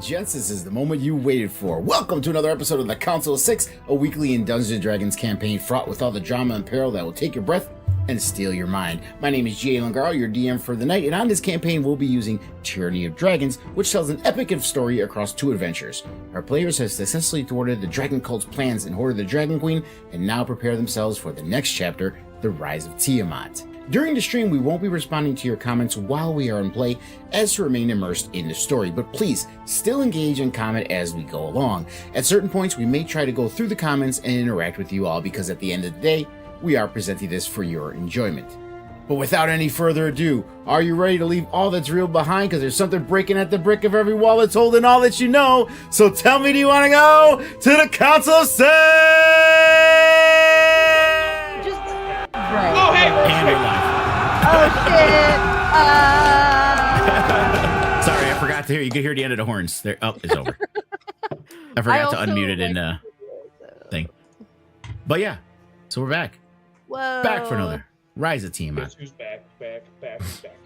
gents, this is the moment you waited for. Welcome to another episode of the Council of Six, a weekly in Dungeons & Dragons campaign fraught with all the drama and peril that will take your breath and steal your mind. My name is G.A. Langaro, your DM for the night, and on this campaign we'll be using Tyranny of Dragons, which tells an epic story across two adventures. Our players have successfully thwarted the Dragon Cult's plans and hoarded the Dragon Queen, and now prepare themselves for the next chapter, the Rise of TIamat. During the stream, we won't be responding to your comments while we are in play, as to remain immersed in the story, but please still engage and comment as we go along. At certain points, we may try to go through the comments and interact with you all, because at the end of the day, we are presenting this for your enjoyment. But without any further ado, are you ready to leave all that's real behind? Because there's something breaking at the brick of every wall that's holding all that you know. So tell me, do you want to go to the Council of Six? Right. Oh, hey! And you're live. Oh, shit! Sorry, I forgot to hear. You could hear the end of the horns. There. Oh, it's over. I forgot to unmute it in thing. But yeah, so we're back. Whoa. Back for another Rise of TIamat. Guess who's back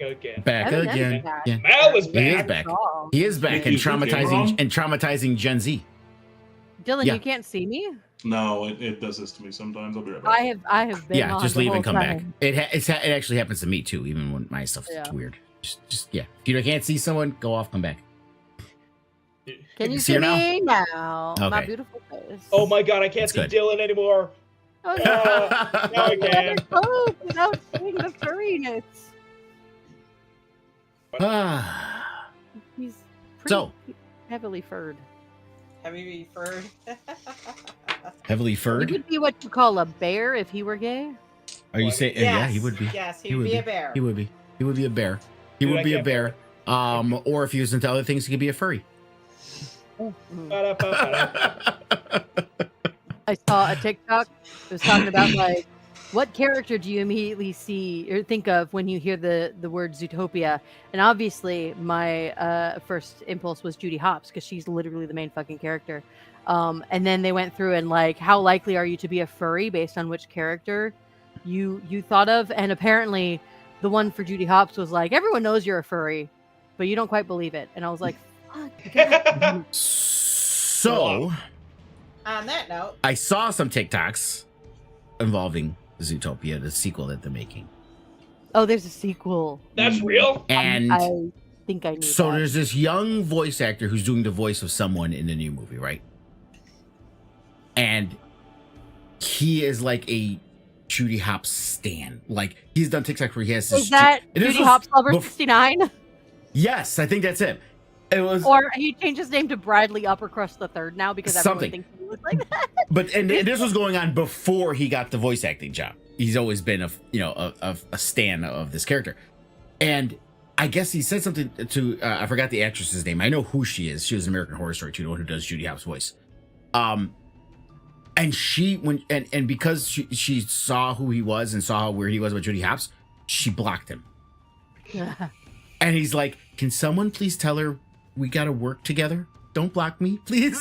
again. Back Evan again. back. Yeah. Mal is He is back. back. Oh. He is back and You think you're traumatizing Gen Z. Dylan, Yeah. you can't see me? No, it does this to me sometimes. I'll be right back. I have been Yeah, on just the leave whole and come back. time. It actually happens to me too, even when my stuff is Yeah. weird. Just yeah. If you can't see someone, go off, come back. Can you See see her now? me now? My Okay. beautiful face. Oh my god, I can't That's see good. Dylan anymore. Oh, Now I can. Oh, without seeing the furriness. Ah, He's pretty So. heavily furred. Heavy furred. heavily He furred. would be what you call a bear if he were gay. Are you saying? Yeah, he would be. Yes, He he would would be be. a bear. He would be. He would be a bear. He Dude, would I be a can't bear. Or if he was into other things, he could be a furry. Mhm. Ba-da-ba-ba-da. I saw a TikTok. It was talking about like, what character do you immediately see or think of when you hear the word Zootopia? And obviously, my first impulse was Judy Hopps because she's literally the main fucking character. And then they went through and like, how likely are you to be a furry based on which character you thought of? And apparently, the one for Judy Hopps was like, everyone knows you're a furry, but you don't quite believe it. And I was like, fuck. God. So On that note, I saw some TikToks involving Zootopia, the sequel that they're making, Oh, there's a sequel. That's real? and I think I knew so that. there's this young voice actor who's doing the voice of someone in the new movie, right? And he is like a Judy Hopps stan. Like he's done TikTok where he has this. Is that and this Judy was Hopps Lover bef- 69? Yes, I think that's it. It was, Or he changed his name to Bradley Uppercrust the Third now because everyone Something. thinks he looks like that. but and this was going on before he got the voice acting job. He's always been a stan of this character, and I guess he said something to I forgot the actress's name. I know who she is. She was American Horror Story 2, the one who does Judy Hopps' voice. And she and because she saw who he was and saw where he was with Judy Hopps, she blocked him. And he's like, "Can someone please tell her we gotta work together? Don't block me, please."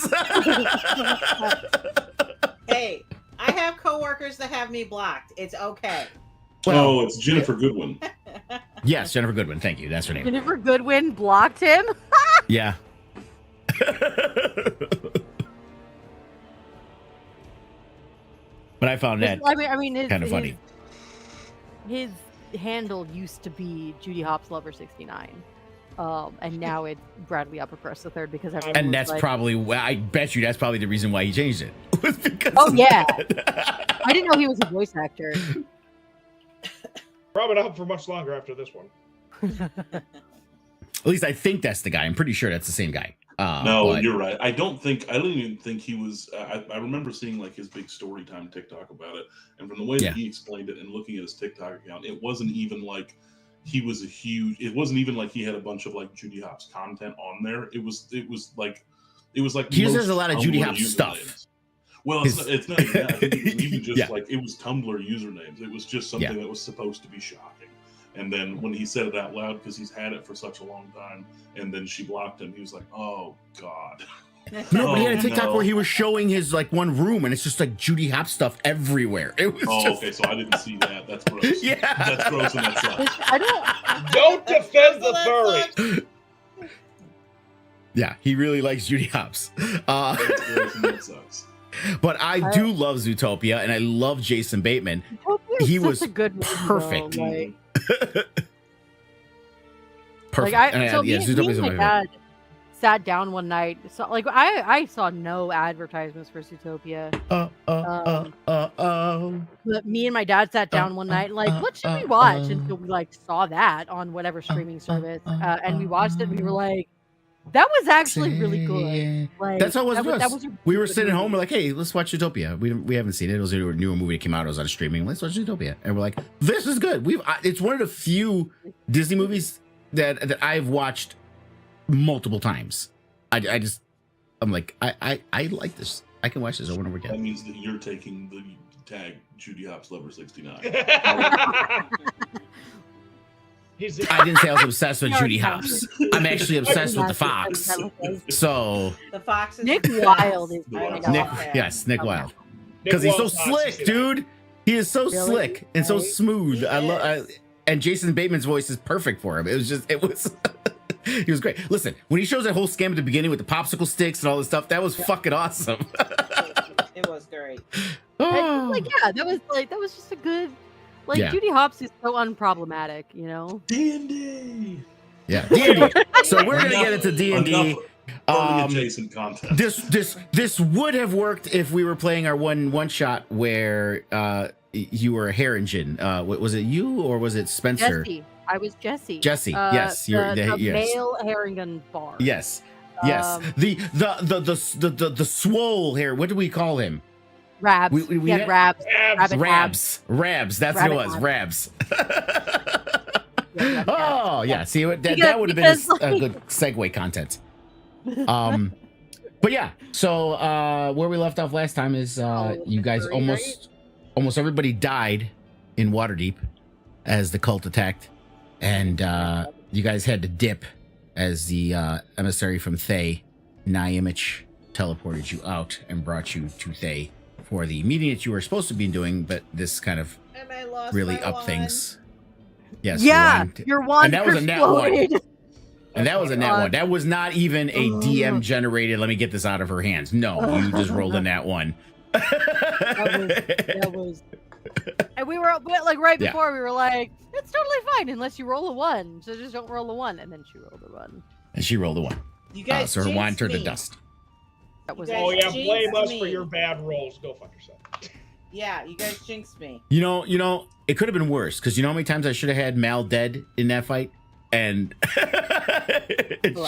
hey, I have coworkers that have me blocked. It's okay. Well, Oh, it's Jennifer Goodwin. yes, Jennifer Goodwin. Thank you. That's her name. Jennifer Goodwin blocked him. Yeah. But I found that I mean, his, kind of funny. His handle used to be Judy Hopps Lover 69. And now it's Bradley Uppercrust the Third because everyone And was that's like, probably why, I bet you that's probably the reason why he changed it. Was because Oh, of yeah. that. I didn't know he was a voice actor. Probably not for much longer after this one. At least I think that's the guy. I'm pretty sure that's the same guy. No, but- you're right. I don't even think he was. I remember seeing like his big story time TikTok about it, and from the way Yeah. that he explained it and looking at his TikTok account, it wasn't even like he was a huge. It wasn't even like he had a bunch of like Judy Hopps content on there. It was like He just has most a lot of Judy Tumblr Hopps usernames. stuff. Well, His- it's not even that. I think it was even just Yeah. like it was Tumblr usernames. It was just something that was supposed to be shocking. And then when he said it out loud, because he's had it for such a long time, and then she blocked him, he was like, "Oh God." No, but he had a Oh, TikTok no. where he was showing his like one room and it's just like Judy Hopps stuff everywhere. It was Oh, just okay. So I didn't see that. That's gross. Yeah. That's gross and that sucks. I don't. Don't defend the That furry. sucks. Yeah, he really likes Judy Hopps. That sucks. But I do love Zootopia, and I love Jason Bateman. Zootopia is He such was a good movie, perfect. though, like, Perfect. Like And so yeah, me Zootopia's and my dad sat down one night. So like I saw no advertisements for Zootopia. But me and my dad sat down one night and like, what should we watch? And so we like saw that on whatever streaming service, and we watched it. And we were like, that was actually really good. Like That's how it was with us. a We really were good sitting movie. home. We're like, hey, let's watch Zootopia. We haven't seen it. It was a newer movie that came out. It was on streaming. Let's watch Zootopia. And we're like, this is good. It's one of the few Disney movies that I've watched multiple times. I'm like, I like this. I can watch this over and over That again. means that you're taking the tag Judy Hopps Lover 69. He's I didn't say I was obsessed with Judy Hopps. I'm actually obsessed with the Exactly. fox. So The fox is Nick Wilde is The I Fox. don't Nick, know. yes, Nick Okay. Wilde, because he's so Wilde's not slick, 69. dude. He is so Really? slick and so Right? smooth. He I love. is. And Jason Bateman's voice is perfect for him. It was. He was great. Listen, when he shows that whole scam at the beginning with the popsicle sticks and all this stuff, that was fucking awesome. It was great. Oh. Like yeah, that was just a good. Like Yeah. Judy Hopps is so unproblematic, you know. D&D. Yeah, D&D. So we're gonna get into D&D. Enough adjacent content. This would have worked if we were playing our one shot where you were a Harringen. Was it you or was it Spencer? Jesse, I was Jesse. Jesse, yes, you're the yes. male Harrigan bar. Yes. Yes. Um, The swole hair. What do we call him? Rabs. We yeah, had- Rabs. Abs. Rabbit Rabs. That's what it Rabbit was. Hab. Rabs. Yeah. Oh yeah. See that Because- would have been a because, good segue content. But yeah. So where we left off last time is you guys Missouri, almost everybody died in Waterdeep as the cult attacked, and you guys had to dip as the emissary from Thay, Nyimich, teleported you out and brought you to Thay for the meeting that you were supposed to be doing, but this kind of And I lost really my up wand. things. Yes. Yeah, your wand- your wand And that was a nat one. exploded. and that was a nat God. one. That was not even a DM generated. Let me get this out of her hands. No, you just rolled a nat one. That was. And we were like right Yeah. before we were like, it's totally fine unless you roll a 1. So just don't roll a 1, and then she rolled a 1. And she rolled a 1. You guys So her wand jinxed turned to me. dust. That was. You Oh guys yeah, blame jinxed us for me. your bad rolls. Go fuck yourself. Yeah, you guys jinxed me. You know, it could have been worse because you know how many times I should have had Mal dead in that fight, and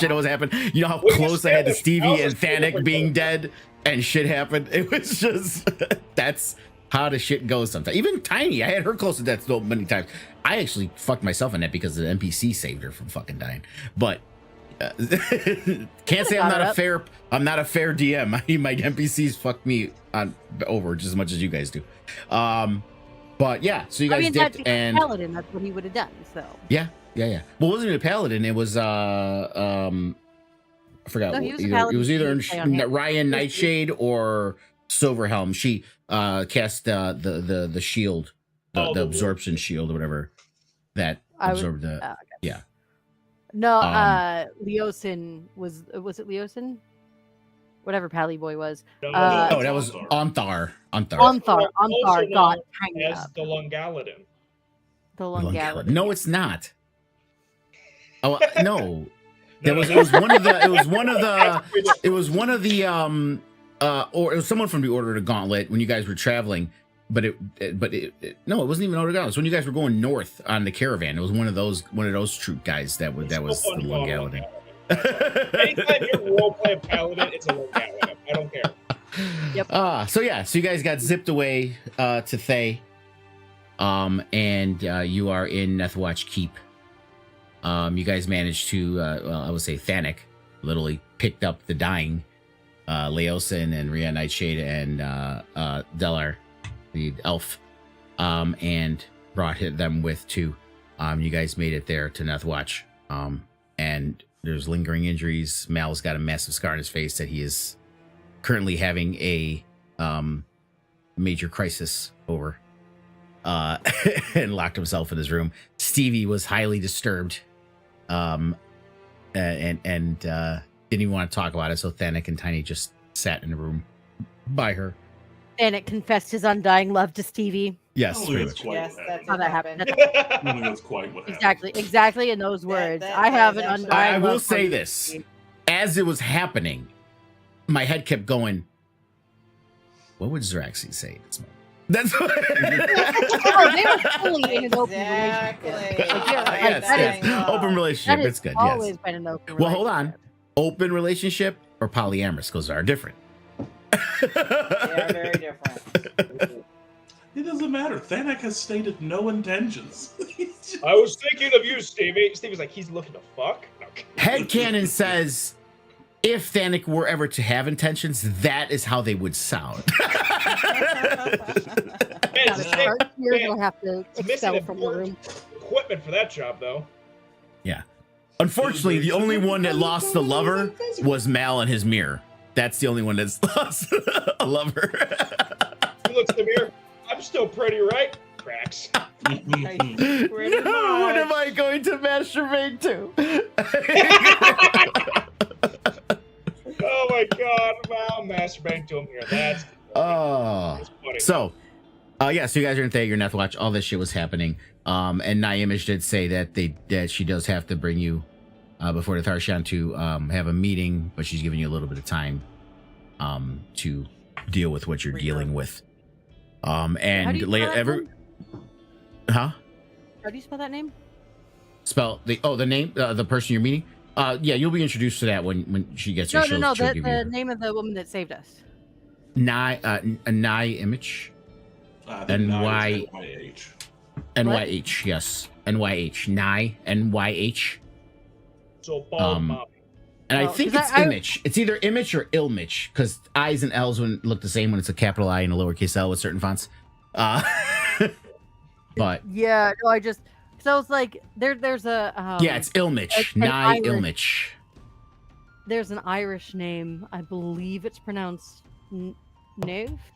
shit always happened. You know how Well, close I had to Stevie Mal's and a super Thanik being villain. dead, and shit happened. It was just that's how the shit goes sometimes. Even Tiny, I had her close to death so many times. I actually fucked myself in that because the NPC saved her from fucking dying. But can't say I'm not a fair DM. My NPCs fuck me over just as much as you guys do. But yeah, so you guys that's dipped and Paladin. That's what he would have done. So. yeah. Well, it wasn't even a paladin. It was I forgot. No, he was a It paladin. was either He was on him. Ryan Nightshade or Silverhelm. She cast the shield, Oh, the the absorption shield or whatever that I would- absorbed the. okay. yeah. No, Um, was it Leosin? Whatever Pally Boy was. No, Oh, that was Onthar. Onthar. Onthar Also got known tiny as up. the Lungaladin. The Lungaladin. No, it's not. Oh no. It was one of the or it was someone from the Order of the Gauntlet when you guys were traveling, but it no, it wasn't even Order of the Gauntlet. It's when you guys were going north on the caravan. It was one of those troop guys that was the Lungaladin. Anytime you roleplay a paladin, it's a Lungaladin. I don't care. So you guys got zipped away to Thay. And you are in Nethwatch Keep. You guys managed to I would say Thanik literally picked up the dying Leosin and Rhea Nightshade and Delar, the elf, and brought them with too. You guys made it there to Nethwatch. And there's lingering injuries. Mal's got a massive scar on his face that he is currently having a major crisis over. And locked himself in his room. Stevie was highly disturbed. And didn't even want to talk about it, so Thanik and Tiny just sat in a room by her. Thanik confessed his undying love to Stevie. Yes, I don't pretty think much. that's quite Yes, what that's happened. what that happened. happened. I don't think that's quite what happened. Exactly in those words. I have an that's undying I love will for say you, this. Stevie. As it was happening, my head kept going, what would Zraxi say at this moment? That's what... Oh, they were fully in an open Exactly. relationship. Like, yeah, like, yes, that yes. is- Open relationship. that It's has good. always Yes. been an open Well, hold on. relationship. Open relationship or polyamorous? Those are different. They are very different. It doesn't matter. Thanak has stated no intentions. I was thinking of you, Stevie. Stevie's like, he's looking to fuck? No. Headcanon says if Thanik were ever to have intentions, that is how they would sound. Man, Got it's a shark here, man, you'll have to it's missing expel from the room. important equipment for that job, though. Unfortunately, the only one that lost the lover was Mal and his mirror. That's the only one that's lost a lover. He looks in the mirror. I'm still pretty, right? Cracks. Pretty What am much. I going to masturbate to? Oh my god, wow, masturbating to him here. That's funny. So you guys are in Thayer, Neth Watch. All this shit was happening. And Nyimish did say that she does have to bring you before the Tharshan to have a meeting, but she's giving you a little bit of time to deal with what you're dealing with. How do And you later, spell that name? Huh? How do you spell that name? Spell the name, the person you're meeting. Yeah, you'll be introduced to that when she gets here. No, She'll the give you name of the woman that saved us. Nyimish. NYH. NYH, yes. NYH. NYH. So bald mommy. And I Oh, think 'cause it's I- Image. It's either Image or Ilmich, because I's and L's look the same when it's a capital I and a lowercase L with certain fonts. But Yeah, no, I just because I was like, there's a yeah, it's Ilmich. an Nye Irish- Ilmich. there's an Irish name. I believe it's pronounced Niv.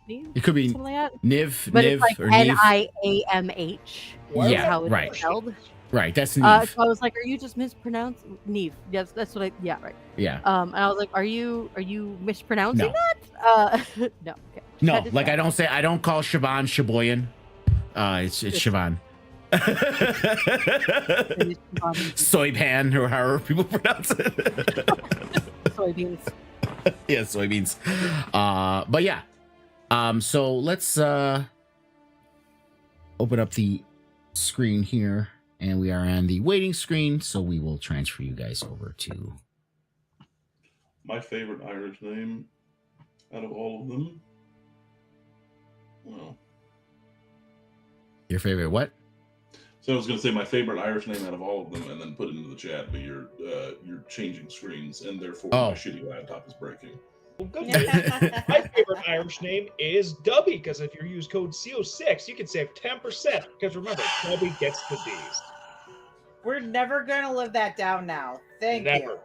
It could be Something like that. Niv, But Niv, it's like or Niv. Niamh. Yeah, how it's right. spelled. Right, that's Niv. So I was like, "Are you just mispronounced Neve?" Yes, that's what I. Yeah, right. Yeah. And I was like, "Are you mispronouncing No. that?" No. Okay. No, Had to like check. I don't call Siobhan Sheboygan. It's Siobhan. Soypan, or however people pronounce it. Soybeans. Yeah, soybeans. But yeah. So let's open up the screen here, and we are on the waiting screen, so we will transfer you guys over to My favorite Irish name out of all of them. Well, your favorite what? so I was going to say my favorite Irish name out of all of them, and then put it into the chat. But you're changing screens, and therefore Oh. my shitty laptop is breaking. Well, good news. My favorite Irish name is Dubby, because if you use code CO6, you can save 10%. Because remember, Dubby gets the D's. We're never gonna live that down now. Thank Never. you.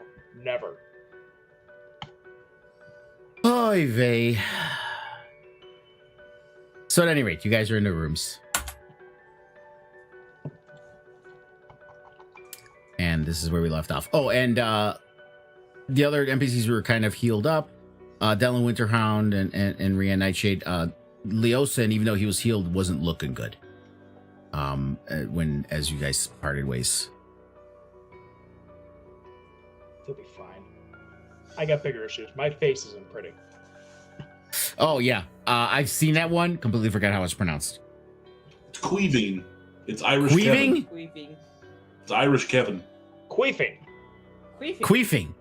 Never. Oy vey. So at any rate, you guys are in the rooms. And this is where we left off. Oh, and the other NPCs were kind of healed up. Dylan Winterhound and Rhea Nightshade. Leosin, even though he was healed, wasn't looking good. As you guys parted ways. He'll be fine. I got bigger issues. My face isn't pretty. Oh yeah, I've seen that one. Completely forgot how it's pronounced. It's Queeving. It's Irish Queeving? Kevin. Queefing. It's Irish Kevin. Queefing. Queefing. Queefing.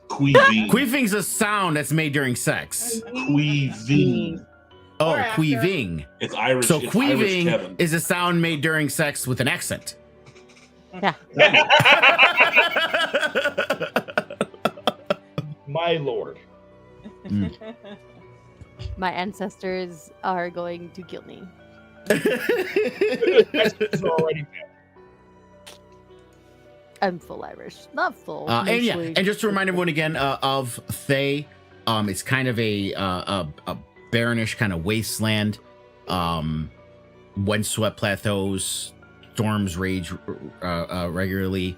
Queeving. Queefing's a sound that's made during sex. Queeving. Oh, Or after. queeving. It's Irish. So it's Irish queeving Kevin. is a sound made during sex with an accent. My lord. My ancestors are going to kill me. That's already bad. I'm full Irish, not full. And yeah, mostly. and just to remind everyone again of Thay, it's kind of a barrenish kind of wasteland. Windswept plateaus, storms rage regularly.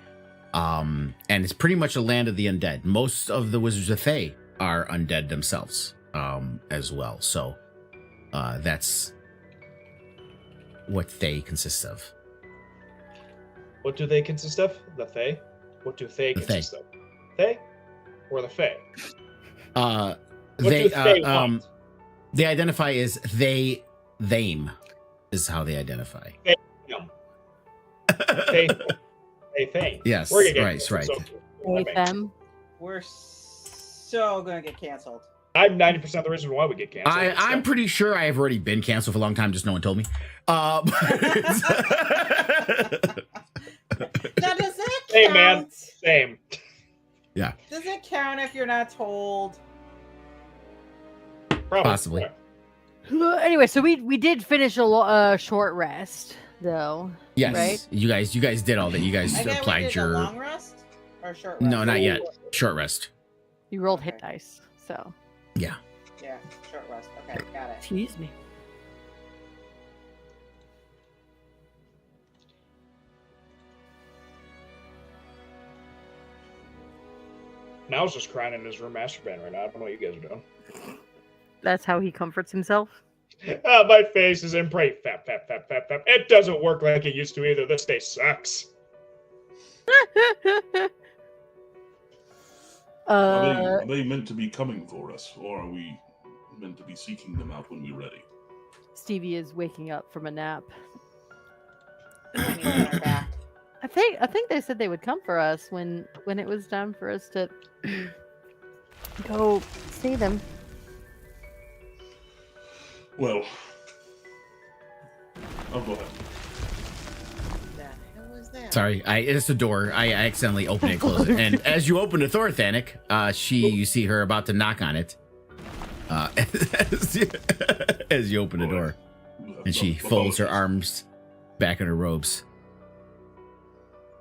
And it's pretty much a land of the undead. Most of the Wizards of Thay are undead themselves, as well. So that's what Thay consists of. What do they consist of? The Thay? What do Thay consist of? Thay? Or the Fae? They identify as they, them, is how they identify. Thay. Thay. Yes, We're gonna right. them. We're so gonna get canceled. I'm 90% the reason why we get canceled. I'm pretty sure I have already been canceled for a long time, just no one told me. Now, does that count? Same, man. Same. Yeah. Does it count if you're not told? Probably. Possibly. Anyway, so we did finish a short rest, though. Yes. Right? You guys did all that. You guys I get we applied did your a long rest or short rest? No, not yet. Short rest. You rolled hit dice, so. Yeah. Yeah, short rest. Okay, got it. Excuse me. Mal's just crying in his room masturbating right now. I don't know what you guys are doing. That's how he comforts himself. My face is in pretty fap. It doesn't work like it used to either. This day sucks. Are they meant to be coming for us, or are we meant to be seeking them out when we're ready? Stevie is waking up from a nap. I mean, they're back. I think they said they would come for us when it was time for us to go see them. Well, I'll go ahead. The hell was that? Sorry, it's a door. I accidentally opened it and closed it. And as you open the door, Thanik, you see her about to knock on it. As you open the door. And she folds her arms back in her robes.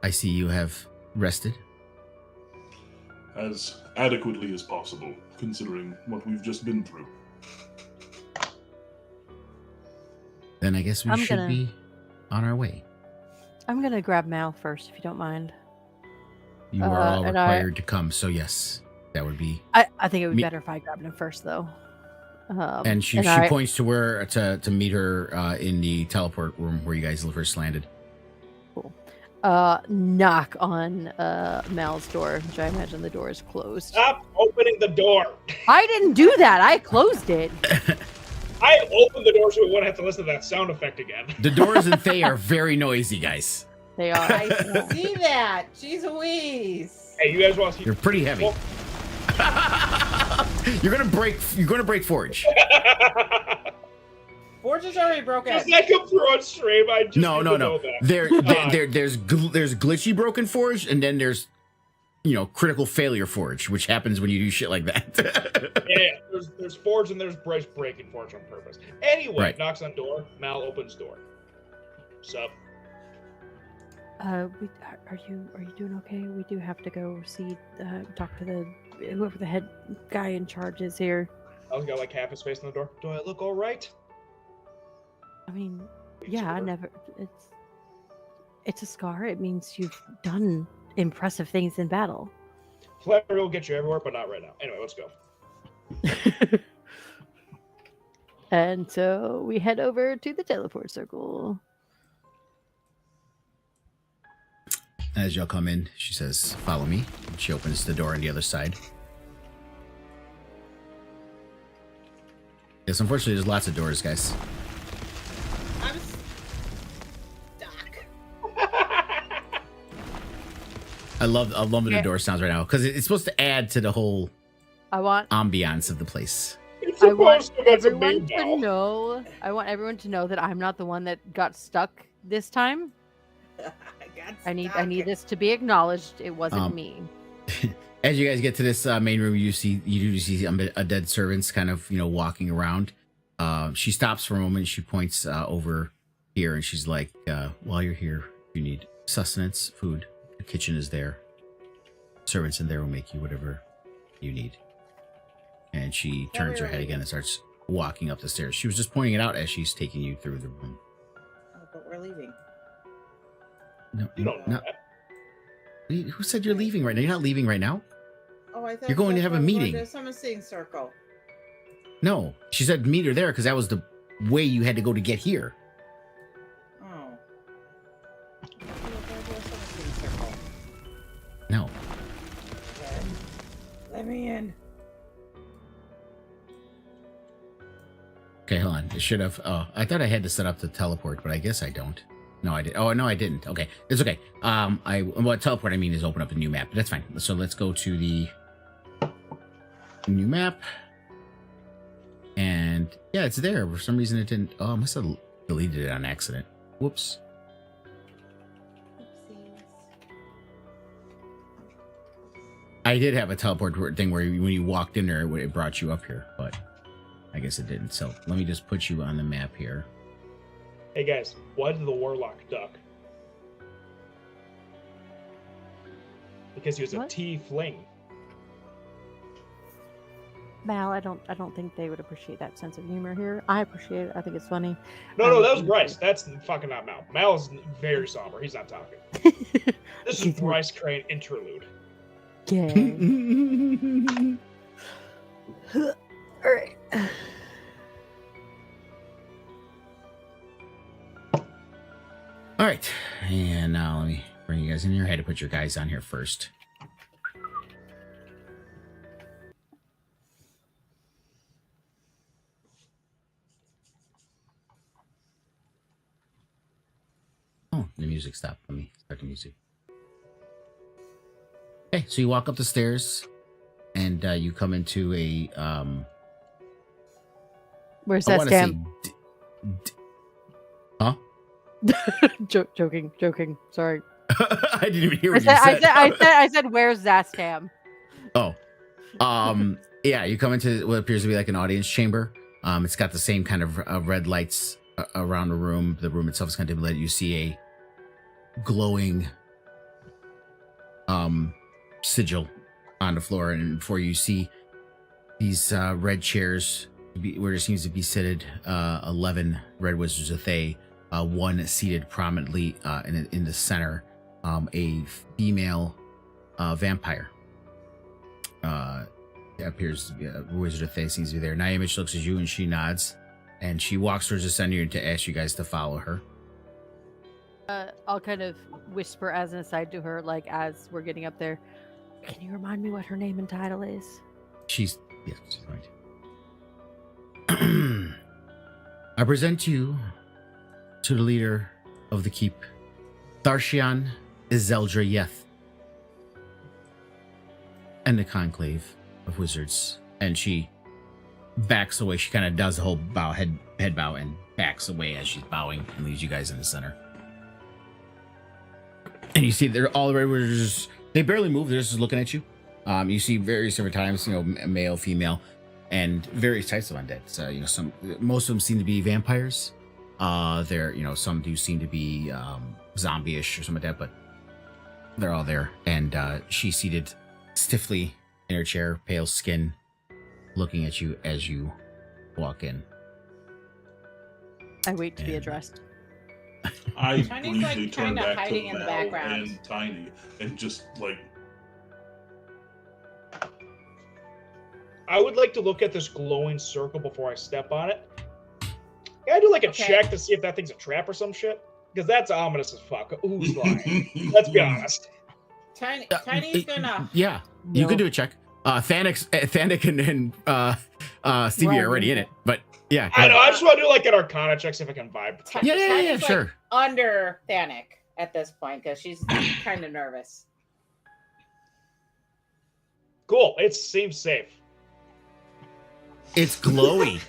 I see you have rested. As adequately as possible, considering what we've just been through. Then I guess we should be on our way. I'm gonna grab Mal first, if you don't mind. You are all required to come, so yes, that would be. I think it would be better if I grabbed him first, though. And she points to where to meet her in the teleport room where you guys first landed. Cool. Knock on Mal's door, which I imagine the door is closed. Stop opening the door. I didn't do that. I closed it. I opened the door so we wouldn't have to listen to that sound effect again. The doors in Thay are very noisy, guys. They are. I see that. Jeez Louise. Hey, you guys want to see? They're pretty heavy. Well, You're gonna break Forge. Forge is already broken. Does that come through on stream? I just No. know that. There's glitchy broken Forge, and then there's critical failure Forge, which happens when you do shit like that. Yeah. There's Forge and there's Bryce breaking Forge on purpose. Anyway, Right. knocks on door. Mal opens door. Sup? Are you doing okay? We do have to go talk to whoever the head guy in charge is here. Mal's got like half his face in the door. Do I look all right? I mean, yeah, I never. It's a scar. It means you've done impressive things in battle. Flattery will get you everywhere, but not right now. Anyway, let's go. And so we head over to the teleport circle. As y'all come in, she says, "Follow me." And she opens the door on the other side. Yes, unfortunately, there's lots of doors, guys. I'm stuck. I love the door sounds right now because it's supposed to add to the whole I want ambiance of the place. It's I want supposed to get some everyone meat to now. know. I want everyone to know that I'm not the one that got stuck this time. I need this to be acknowledged. It wasn't me. As you guys get to this main room, you do see a dead servants kind of walking around. She stops for a moment. She points over here, and she's like, "While you're here, you need sustenance, food. The kitchen is there. Servants in there will make you whatever you need." And she turns her head again and starts walking up the stairs. She was just pointing it out as she's taking you through the room. Oh, but we're leaving. No, You don't know that. Who said you're leaving right now? You're not leaving right now. Oh, I thought You're going to have a meeting. To some seeing circle. No, she said meet her there because that was the way you had to go to get here. Oh. Circle. No. Let me in. Okay, hold on. It should have. Oh, I thought I had to set up the teleport, but I guess I don't. No, I did. Oh, no, I didn't. Okay, it's okay. What teleport I mean is open up a new map. But that's fine. So let's go to the new map. And yeah, it's there. For some reason, it didn't. Oh, I must have deleted it on accident. Whoops. I did have a teleport thing where when you walked in there, it brought you up here, but I guess it didn't. So let me just put you on the map here. Hey guys, why did the warlock duck? Because he was a What? T-fling. Mal, I don't think they would appreciate that sense of humor here. I appreciate it. I think it's funny. No, that was Bryce. That's fucking not Mal. Mal is very somber. He's not talking. This is Bryce Crane interlude. Yeah. All right. All right, and now let me bring you guys in here. I had to put your guys on here first. Oh, the music stopped. Let me start the music. Okay, so you walk up the stairs, and you come into a Where's I that want scam? to say, huh? Joking. Sorry. I didn't even hear what you said. I said, where's Zastam? Oh, yeah. You come into what appears to be like an audience chamber. It's got the same kind of red lights around the room. The room itself is kind of lit. You see a glowing sigil on the floor, and before you see these red chairs where there seems to be seated 11 red wizards of Thay. One seated prominently in the center, a female vampire. It appears to be a wizard of Thay seems to be there. Nyamich looks at you and she nods, and she walks towards the center to ask you guys to follow her. I'll kind of whisper as an aside to her, like as we're getting up there. Can you remind me what her name and title is? She's right. I present you to the leader of the keep, Tharshian Izeldra Yeth, and the conclave of wizards. And she backs away. She kind of does the whole head bow and backs away as she's bowing and leaves you guys in the center. And you see they're all the red wizards. They barely move. They're just looking at you. You see various different times, male, female, and various types of undead. So, most of them seem to be vampires. Some do seem to be zombie-ish or something like that, but they're all there. And she's seated stiffly in her chair, pale skin, looking at you as you walk in. I wait to be addressed. I Tiny's, briefly like, turn kinda back hiding to in the Mel background. and Tiny and just like, I would like to look at this glowing circle before I step on it. Can I do like a check to see if that thing's a trap or some shit? Because that's ominous as fuck. Who's lying? Let's be honest. Tiny's gonna. Yeah, No. you can do a check. Thanik and Stevie are already in it, but yeah. I know. I just want to do like an Arcana check, see if I can vibe. Yeah, Tiny's, like, sure. under Thanik at this point because she's kind of nervous. Cool. It seems safe. It's glowy.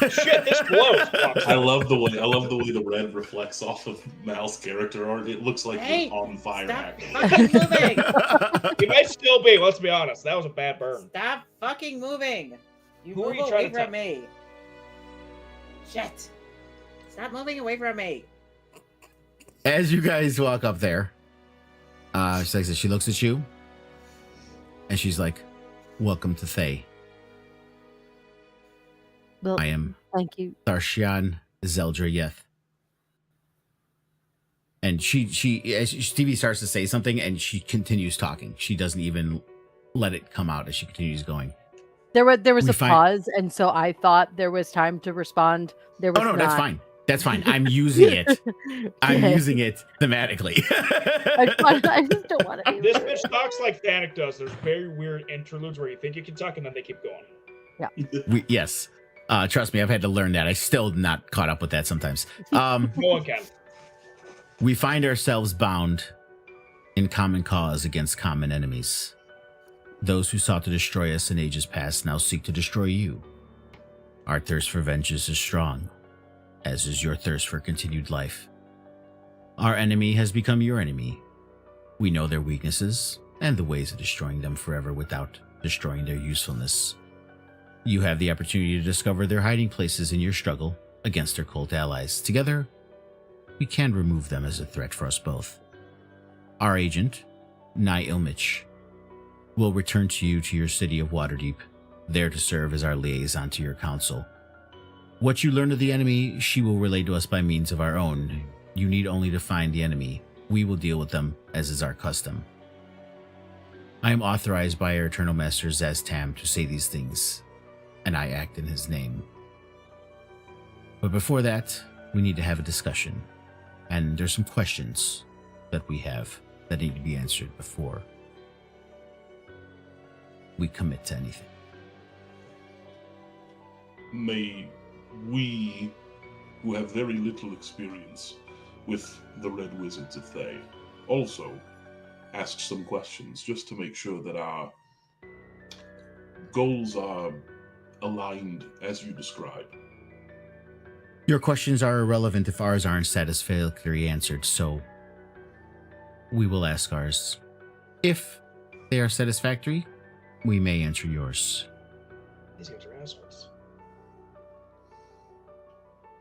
Shit, this glows. Fuck. I love the way the red reflects off of Mal's character art. It looks like Hey, he's on fire. Stop acting. fucking moving! He might still be. Let's be honest. That was a bad burn. Stop fucking moving! You Who are move you trying away to from touch? me. Shit! Stop moving away from me. As you guys walk up there, she looks at you, and she's like, "Welcome to Thay. Well, I am thank you. Tharshian Izeldra Yeth. And as Stevie starts to say something, and she continues talking. She doesn't even let it come out as she continues going. There was a pause, and so I thought there was time to respond. There was not. That's fine. That's fine. I'm using it. I'm using it thematically. I just don't want to. This bitch talks like Thanic does. There's very weird interludes where you think you can talk, and then they keep going. Yeah. Yes. Trust me, I've had to learn that. I still not caught up with that sometimes. No one can. We find ourselves bound in common cause against common enemies. Those who sought to destroy us in ages past now seek to destroy you. Our thirst for vengeance is strong, as is your thirst for continued life. Our enemy has become your enemy. We know their weaknesses and the ways of destroying them forever without destroying their usefulness. You have the opportunity to discover their hiding places in your struggle against their cult allies. Together, we can remove them as a threat for us both. Our agent, Nye Ilmich, will return to your city of Waterdeep, there to serve as our liaison to your council. What you learn of the enemy, she will relay to us by means of our own. You need only to find the enemy. We will deal with them, as is our custom. I am authorized by our Eternal Master Zaztam to say these things, and I act in his name. But before that, we need to have a discussion, and there's some questions that we have that need to be answered before we commit to anything. May we, who have very little experience with the Red Wizards of Thay, also ask some questions just to make sure that our goals are aligned as you describe. Your questions are irrelevant if ours aren't satisfactorily answered, so we will ask ours. If they are satisfactory, we may answer yours. These guys are assholes.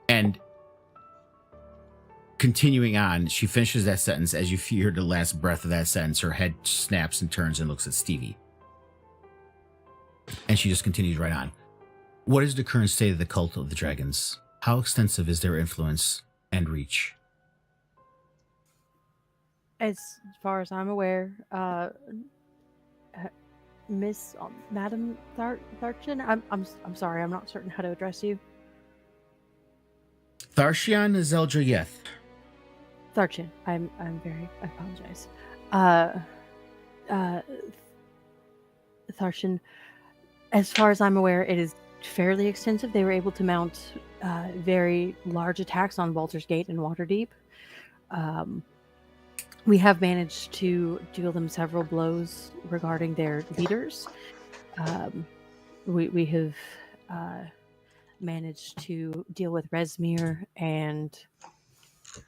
And continuing on, she finishes that sentence. As you hear the last breath of that sentence, her head snaps and turns and looks at Stevie. And she just continues right on. What is the current state of the cult of the dragons? How extensive is their influence and reach? As far as I'm aware, Miss Madam Tharchin, I'm sorry, I'm not certain how to address you. Tharshian Zeljayeth. Tharchin, I apologize. Tharshin, as far as I'm aware, it is fairly extensive. They were able to mount very large attacks on Baldur's Gate and Waterdeep. We have managed to deal them several blows regarding their leaders. We have managed to deal with Resmir and...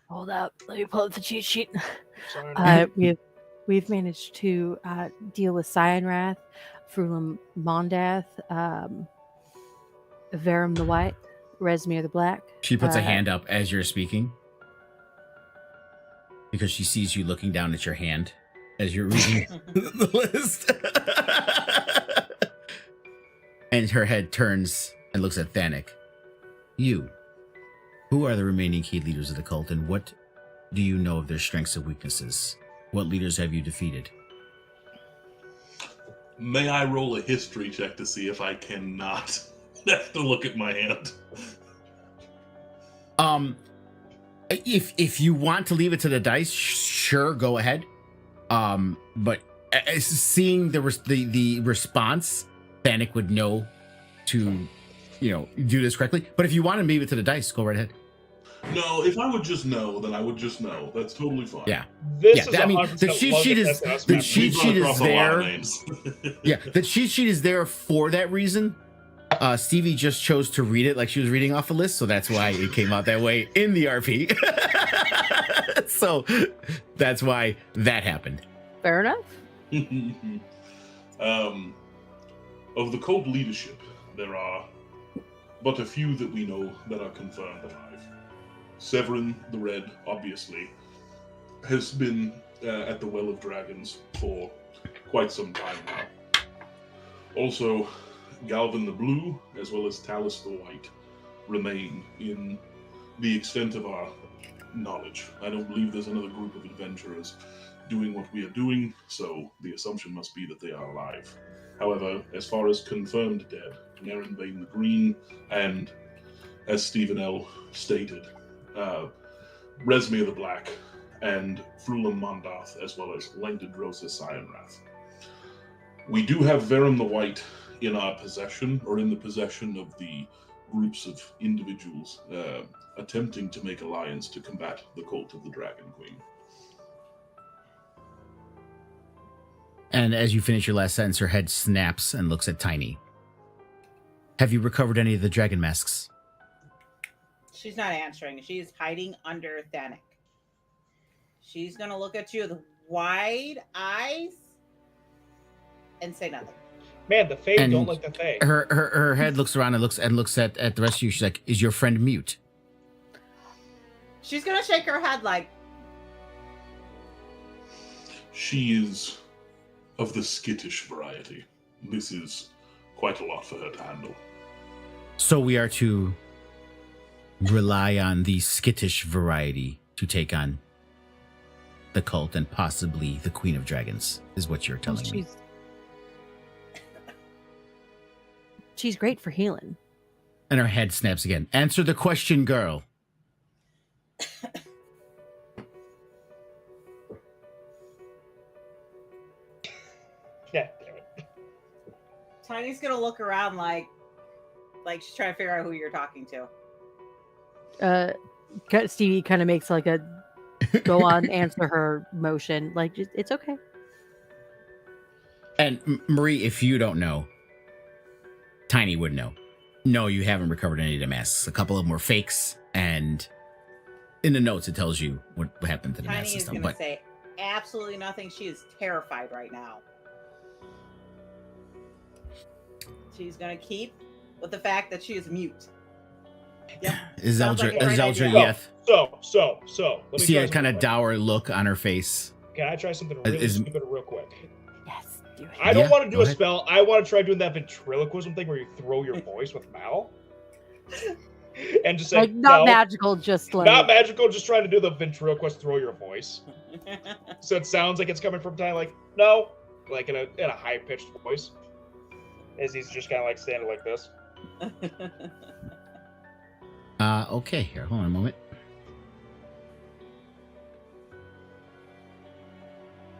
Hold up, let me pull up the cheat sheet. We've managed to deal with Cyanrath, Frulam Mondath, Verum the White, Resmir the Black. She puts a hand up as you're speaking, because she sees you looking down at your hand as you're reading the list. And her head turns and looks at Thanic. You. Who are the remaining key leaders of the cult, and what do you know of their strengths and weaknesses? What leaders have you defeated? May I roll a history check to see if I cannot have to look at my hand? If you want to leave it to the dice, sure, go ahead. But seeing the response, Thanic would know to, do this correctly. But if you want to leave it to the dice, go right ahead. No, if I would just know, then I would just know. That's totally fine. Yeah. This is the cheat sheet is there. Yeah, the cheat sheet is there for that reason. Stevie just chose to read it like she was reading off a list, so that's why it came out that way in the RP. So that's why that happened. Fair enough. Of the cult leadership, there are but a few that we know that are confirmed alive. Severin the Red, obviously, has been at the Well of Dragons for quite some time now. Also, Galvin the Blue, as well as Talus the White, remain in the extent of our knowledge. I don't believe there's another group of adventurers doing what we are doing, so the assumption must be that they are alive. However, as far as confirmed dead, Naren Bane the Green, and, as Stephen L. stated, Resmir the Black, and Frulam Mondath, as well as Langdedrosa Cyanrath. We do have Faerun the White in our possession, or in the possession of the groups of individuals attempting to make alliance to combat the cult of the Dragon Queen. And as you finish your last sentence, her head snaps and looks at Tiny. Have you recovered any of the dragon masks? She's not answering. She's hiding under Thanik. She's going to look at you with wide eyes and say nothing. Man, the Fae And don't like the Fae. Her head looks around and looks at the rest of you. She's like, "Is your friend mute?" She's going to shake her head like... She is of the skittish variety. This is quite a lot for her to handle. So we are to rely on the skittish variety to take on the cult and possibly the Queen of Dragons, is what you're telling me. She's great for healing. And her head snaps again. Answer the question, girl. Yeah, damn it. Tiny's going to look around like she's trying to figure out who you're talking to. Stevie kind of makes like a go on, answer her motion. Like, it's okay. And Marie, if you don't know, Tiny would know. No, you haven't recovered any of the masks. A couple of them were fakes, and in the notes it tells you what happened to the Tiny mask is system. going to say absolutely nothing. She is terrified right now. She's going to keep with the fact that she is mute. Yep. Sounds like a great Zeldra, idea. yes. So. Let me See try a kind of something dour look on her face. quick. Can I try something really stupid real quick? Yes, do it. I don't Yeah, want to do go a ahead. spell. I want to try doing that ventriloquism thing where you throw your voice with Mal. And just say, Like, not no, magical, just like... not magical, just trying to do the ventriloquist throw your voice. So it sounds like it's coming from Ty, like, no, like in a high-pitched voice. As he's just kind of like standing like this. Okay, here, hold on a moment.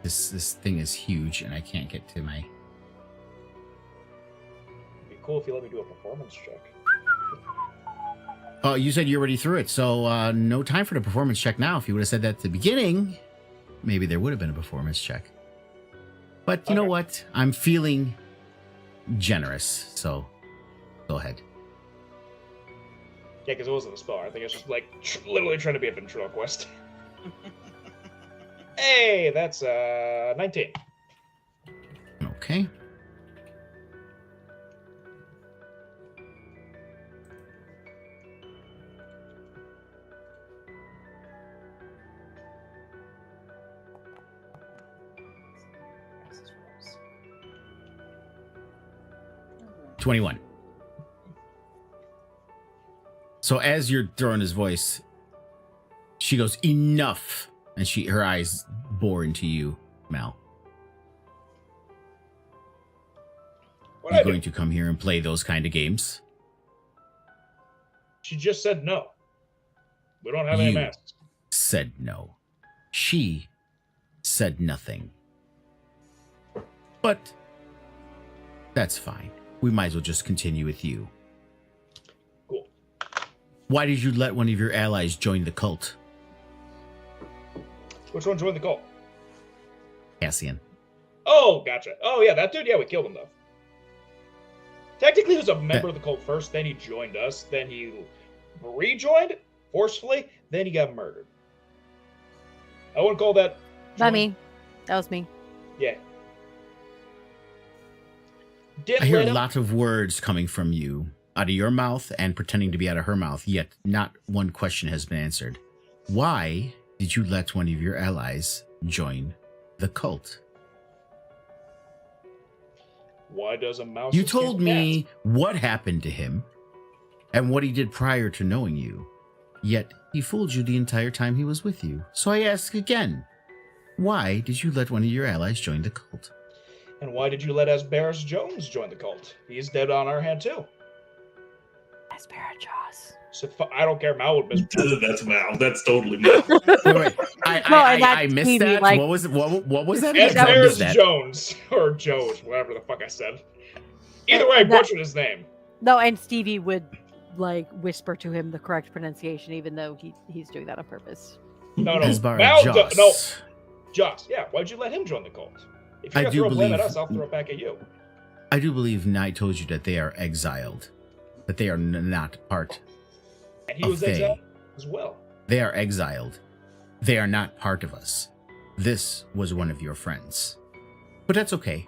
This thing is huge, and I can't get to my... It'd be cool if you let me do a performance check. Oh, you said you already threw it, so no time for the performance check now. If you would have said that at the beginning, maybe there would have been a performance check. But you know Okay. what? I'm feeling generous, so go ahead. Yeah, because it wasn't a spell. I think it's just like literally trying to be a ventriloquist. Hey, that's 19. Okay. $21. So as you're throwing his voice, she goes, "Enough!" And her eyes bore into you, Mal. What Are I you do? going to come here and play those kind of games? She just said no. We don't have any You masks. said no. She said nothing. But that's fine. We might as well just continue with you. Cool. Why did you let one of your allies join the cult, Which one joined the cult? Cassian? Oh, gotcha. Oh, yeah, that dude. Yeah, we killed him though. Technically, he was a member of the cult first. Then he joined us. Then he rejoined forcefully. Then he got murdered. I wouldn't call that. Not me. That was me. Yeah. Didn't I hear let a him- lot of words coming from you, out of your mouth and pretending to be out of her mouth, yet not one question has been answered. Why did you let one of your allies join the cult? Why does a mouse? You escape told a me cat? what happened to him and what he did prior to knowing you. Yet he fooled you the entire time he was with you. So I ask again, why did you let one of your allies join the cult? And why did you let Asberis Jones join the cult? He's dead on our hand too. Asparagus. So I don't care. Mal would miss. That's Mal. That's totally Mal. Wait. I missed Stevie, that. like- what was that? again? I missed Asberis that. Jones or Joes, whatever the fuck I said. Either way, I butchered his name. No, and Stevie would like whisper to him the correct pronunciation, even though he's doing that on purpose. No. Asbar Mal, Joss. no. Joss, yeah. Why'd you let him join the cult? If you're I gonna do throw blame at believe- us, I'll throw it back at you. I do believe Knight told you that they are exiled. That they are not part. And he of was Fae. exiled as well. They are exiled. They are not part of us. This was one of your friends. But that's okay.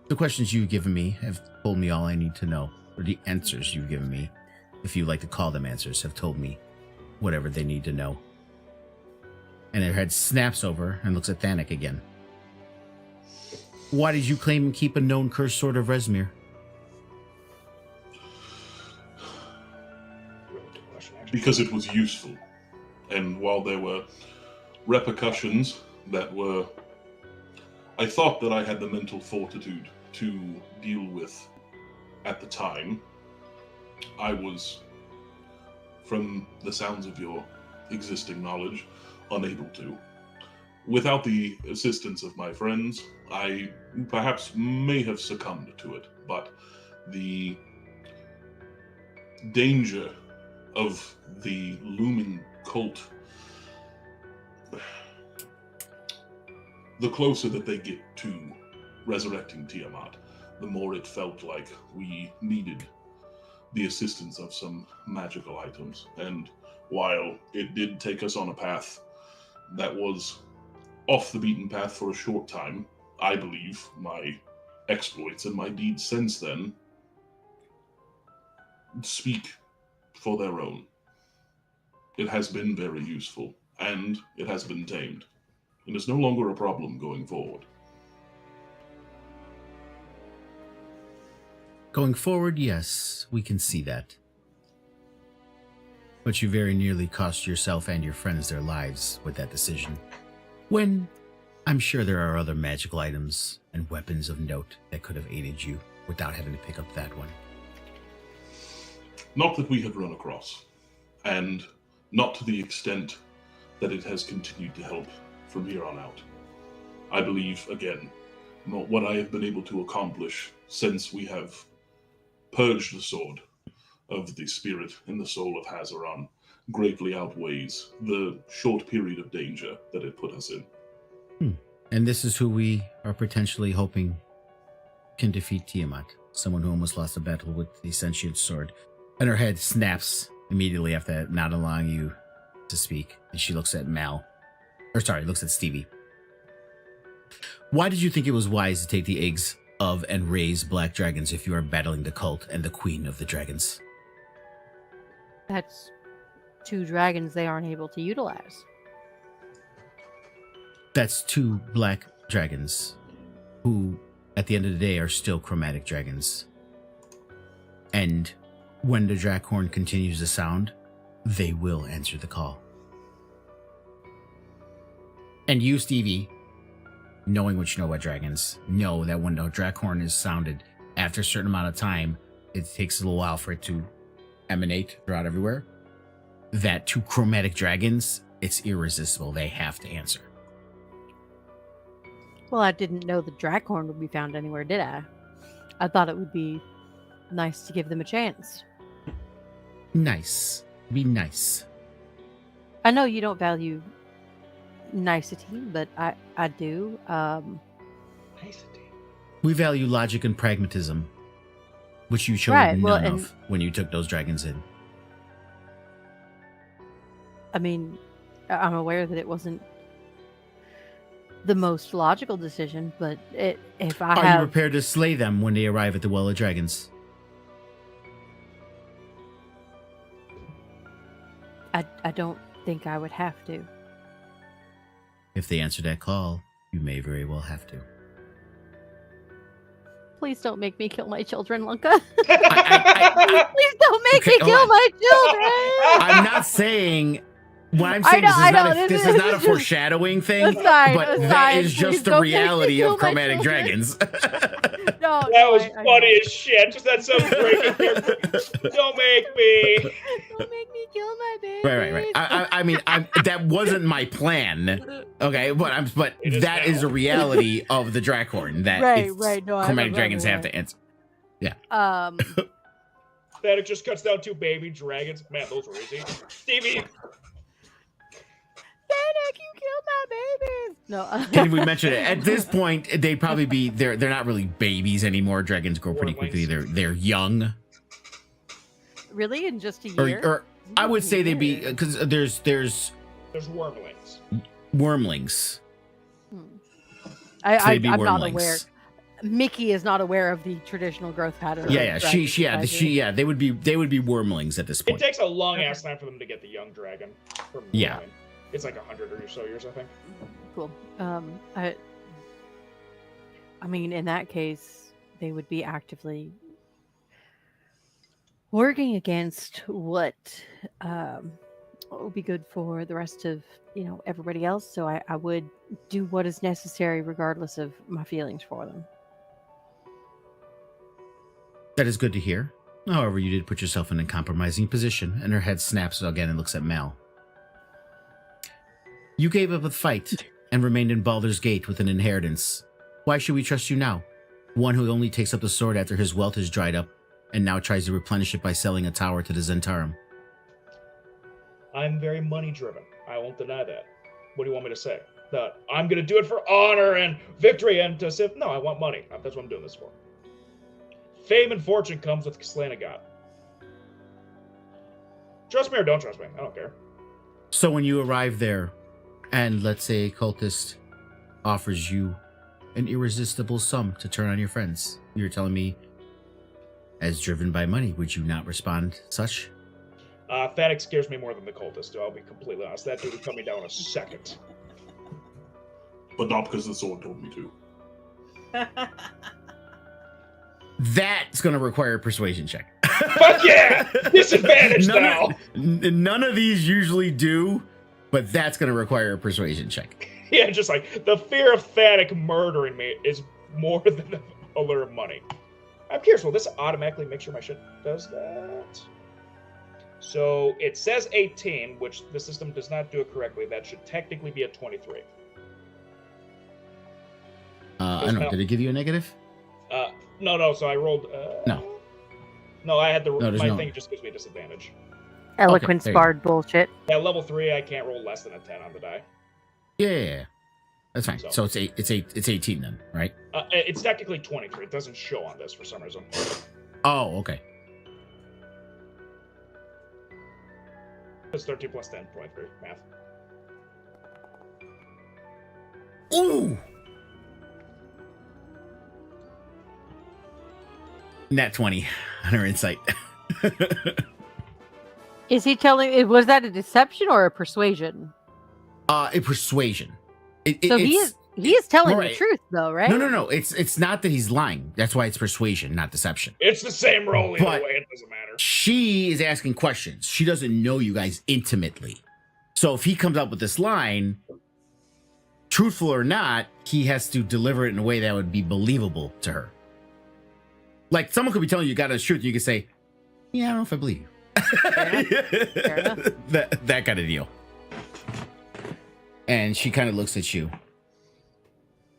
The questions you've given me have told me all I need to know. Or the answers you've given me, if you like to call them answers, have told me whatever they need to know. And her head snaps over and looks at Thanik again. Why did you claim and keep a known cursed sword of Resmir? Really good question, actually. Because it was useful. And while there were repercussions that were... I thought that I had the mental fortitude to deal with at the time. I was, from the sounds of your existing knowledge, unable to. Without the assistance of my friends, I perhaps may have succumbed to it, but the danger of the looming cult, the closer that they get to resurrecting Tiamat, the more it felt like we needed the assistance of some magical items. And while it did take us on a path that was off the beaten path for a short time, I believe my exploits and my deeds since then speak for their own. It has been very useful, and it has been tamed. And it's no longer a problem going forward. Going forward, yes, we can see that. But you very nearly cost yourself and your friends their lives with that decision. When I'm sure there are other magical items and weapons of note that could have aided you without having to pick up that one. Not that we have run across, and not to the extent that it has continued to help from here on out. I believe, again, what I have been able to accomplish since we have purged the sword of the spirit and the soul of Hazaran greatly outweighs the short period of danger that it put us in. And this is who we are potentially hoping can defeat Tiamat, someone who almost lost a battle with the sentient sword. And her head snaps immediately after that, not allowing you to speak. And she looks at looks at Stevie. Why did you think it was wise to take the eggs of and raise black dragons if you are battling the cult and the queen of the dragons? That's 2 dragons they aren't able to utilize. That's 2 black dragons who, at the end of the day, are still chromatic dragons. And when the Drakhorn continues to sound, they will answer the call. And you, Stevie, knowing what you know about dragons, know that when the Drakhorn is sounded, after a certain amount of time, it takes a little while for it to emanate throughout everywhere. That 2 chromatic dragons, it's irresistible. They have to answer. Well, I didn't know the Drakhorn would be found anywhere, did I? I thought it would be nice to give them a chance. Nice. Be nice. I know you don't value nicety, but I do. Nicety. We value logic and pragmatism, which you showed Right, well, none and- of when you took those dragons in. I mean, I'm aware that it wasn't the most logical decision, but if I Are you have... prepared to slay them when they arrive at the Well of Dragons? I don't think I would have to. If they answer that call, you may very well have to. Please don't make me kill my children, Lunka. I- Please don't make Okay, me hold kill on. my children. I'm not saying. What I'm I saying know, is I know, this is not a foreshadowing thing, aside, but that aside, is please just the don't make me reality kill of my chromatic children. dragons. No, That no, was I funny know. as shit. Just that some breaking character. Don't make me. Don't make me kill my baby. Right. I mean, that wasn't my plan. Okay, but It is that now. is a reality of the Drakhorn that Right. No, chromatic I'm dragons have aware. to answer. That it just cuts down 2 baby dragons. Man, those were easy. Stevie. Fennec, you killed my babies. No. Can we mention it? At this point, they'd probably be they're not really babies anymore. Dragons grow pretty quickly. They're young. Really? In just a year? Or I would say they'd be Weird. because there's There's wormlings. wormlings. So I'm they'd be not wormlings. aware. Mickey is not aware of the traditional growth pattern. Yeah. of She dragons. they would be wormlings at this It point. takes a long ass time for them to get the young dragon. From Yeah. growing. It's like 100 or so years, I think. Cool. I mean, in that case, they would be actively working against what would be good for the rest of everybody else. So I would do what is necessary, regardless of my feelings for them. That is good to hear. However, you did put yourself in a compromising position, and her head snaps again and looks at Mel. You gave up a fight and remained in Baldur's Gate with an inheritance. Why should we trust you now? One who only takes up the sword after his wealth is dried up, and now tries to replenish it by selling a tower to the Zentarum. I'm very money driven. I won't deny that. What do you want me to say? That I'm going to do it for honor and victory and to save. No, I want money. That's what I'm doing this for. Fame and fortune comes with slaying a god. Trust me or don't trust me. I don't care. So when you arrive there, and let's say a cultist offers you an irresistible sum to turn on your friends, you're telling me, as driven by money, would you not respond such? Thatic scares me more than the cultist, I'll be completely honest. That dude would cut me down in a second. But not because the sword told me to. That's going to require a persuasion check. Fuck yeah! Disadvantage now! None of these usually do, but that's going to require a persuasion check. Yeah, just like, the fear of Thatic murdering me is more than the allure of money. I'm curious, will this automatically make sure my shit does that? So, it says 18, which the system does not do it correctly. That should technically be a 23. I don't know. Did it give you a negative? No, so I rolled... No. No, I had the... No, there's my no- thing just gives me a disadvantage. Eloquence there you go. bard bullshit. At level 3, I can't roll less than a 10 on the die. Yeah. That's fine. So- So it's 18 then, right? It's technically 23. It doesn't show on this for some reason. Oh, okay. It's 13 plus 10, 23. Math. Ooh! Nat 20 on her insight. Is he telling? Was that a deception or a persuasion? A persuasion. So he is telling right. the truth, though, right? No. It's not that he's lying. That's why it's persuasion, not deception. It's the same roll either But- way. It doesn't matter. She is asking questions. She doesn't know you guys intimately. So if he comes up with this line, truthful or not, he has to deliver it in a way that would be believable to her. Like someone could be telling you got the truth, and you could say, "Yeah, I don't know if I believe you." Fair enough. that kind of deal. And she kind of looks at you,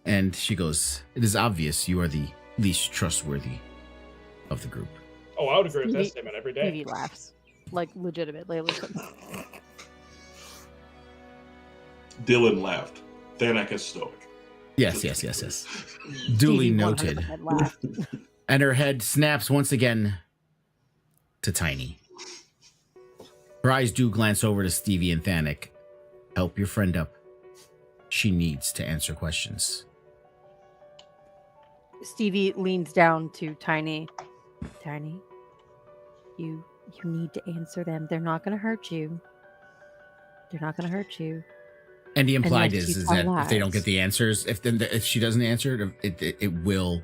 and she goes, "It is obvious you are the least trustworthy of the group." Oh, I would agree with that Stevie- statement every day. Stevie laughs, like legitimately. Dylan laughed. Thanak is stoic. Yes. Duly Stevie noted. 100% laughed. And her head snaps once again to Tiny. Her eyes do glance over to Stevie and Thanik. Help your friend up. She needs to answer questions. Stevie leans down to Tiny. Tiny, you need to answer them. They're not going to hurt you. They're not going to hurt you. And the implied Unless is you that tell if they don't lies. get the answers, if she doesn't answer it, it will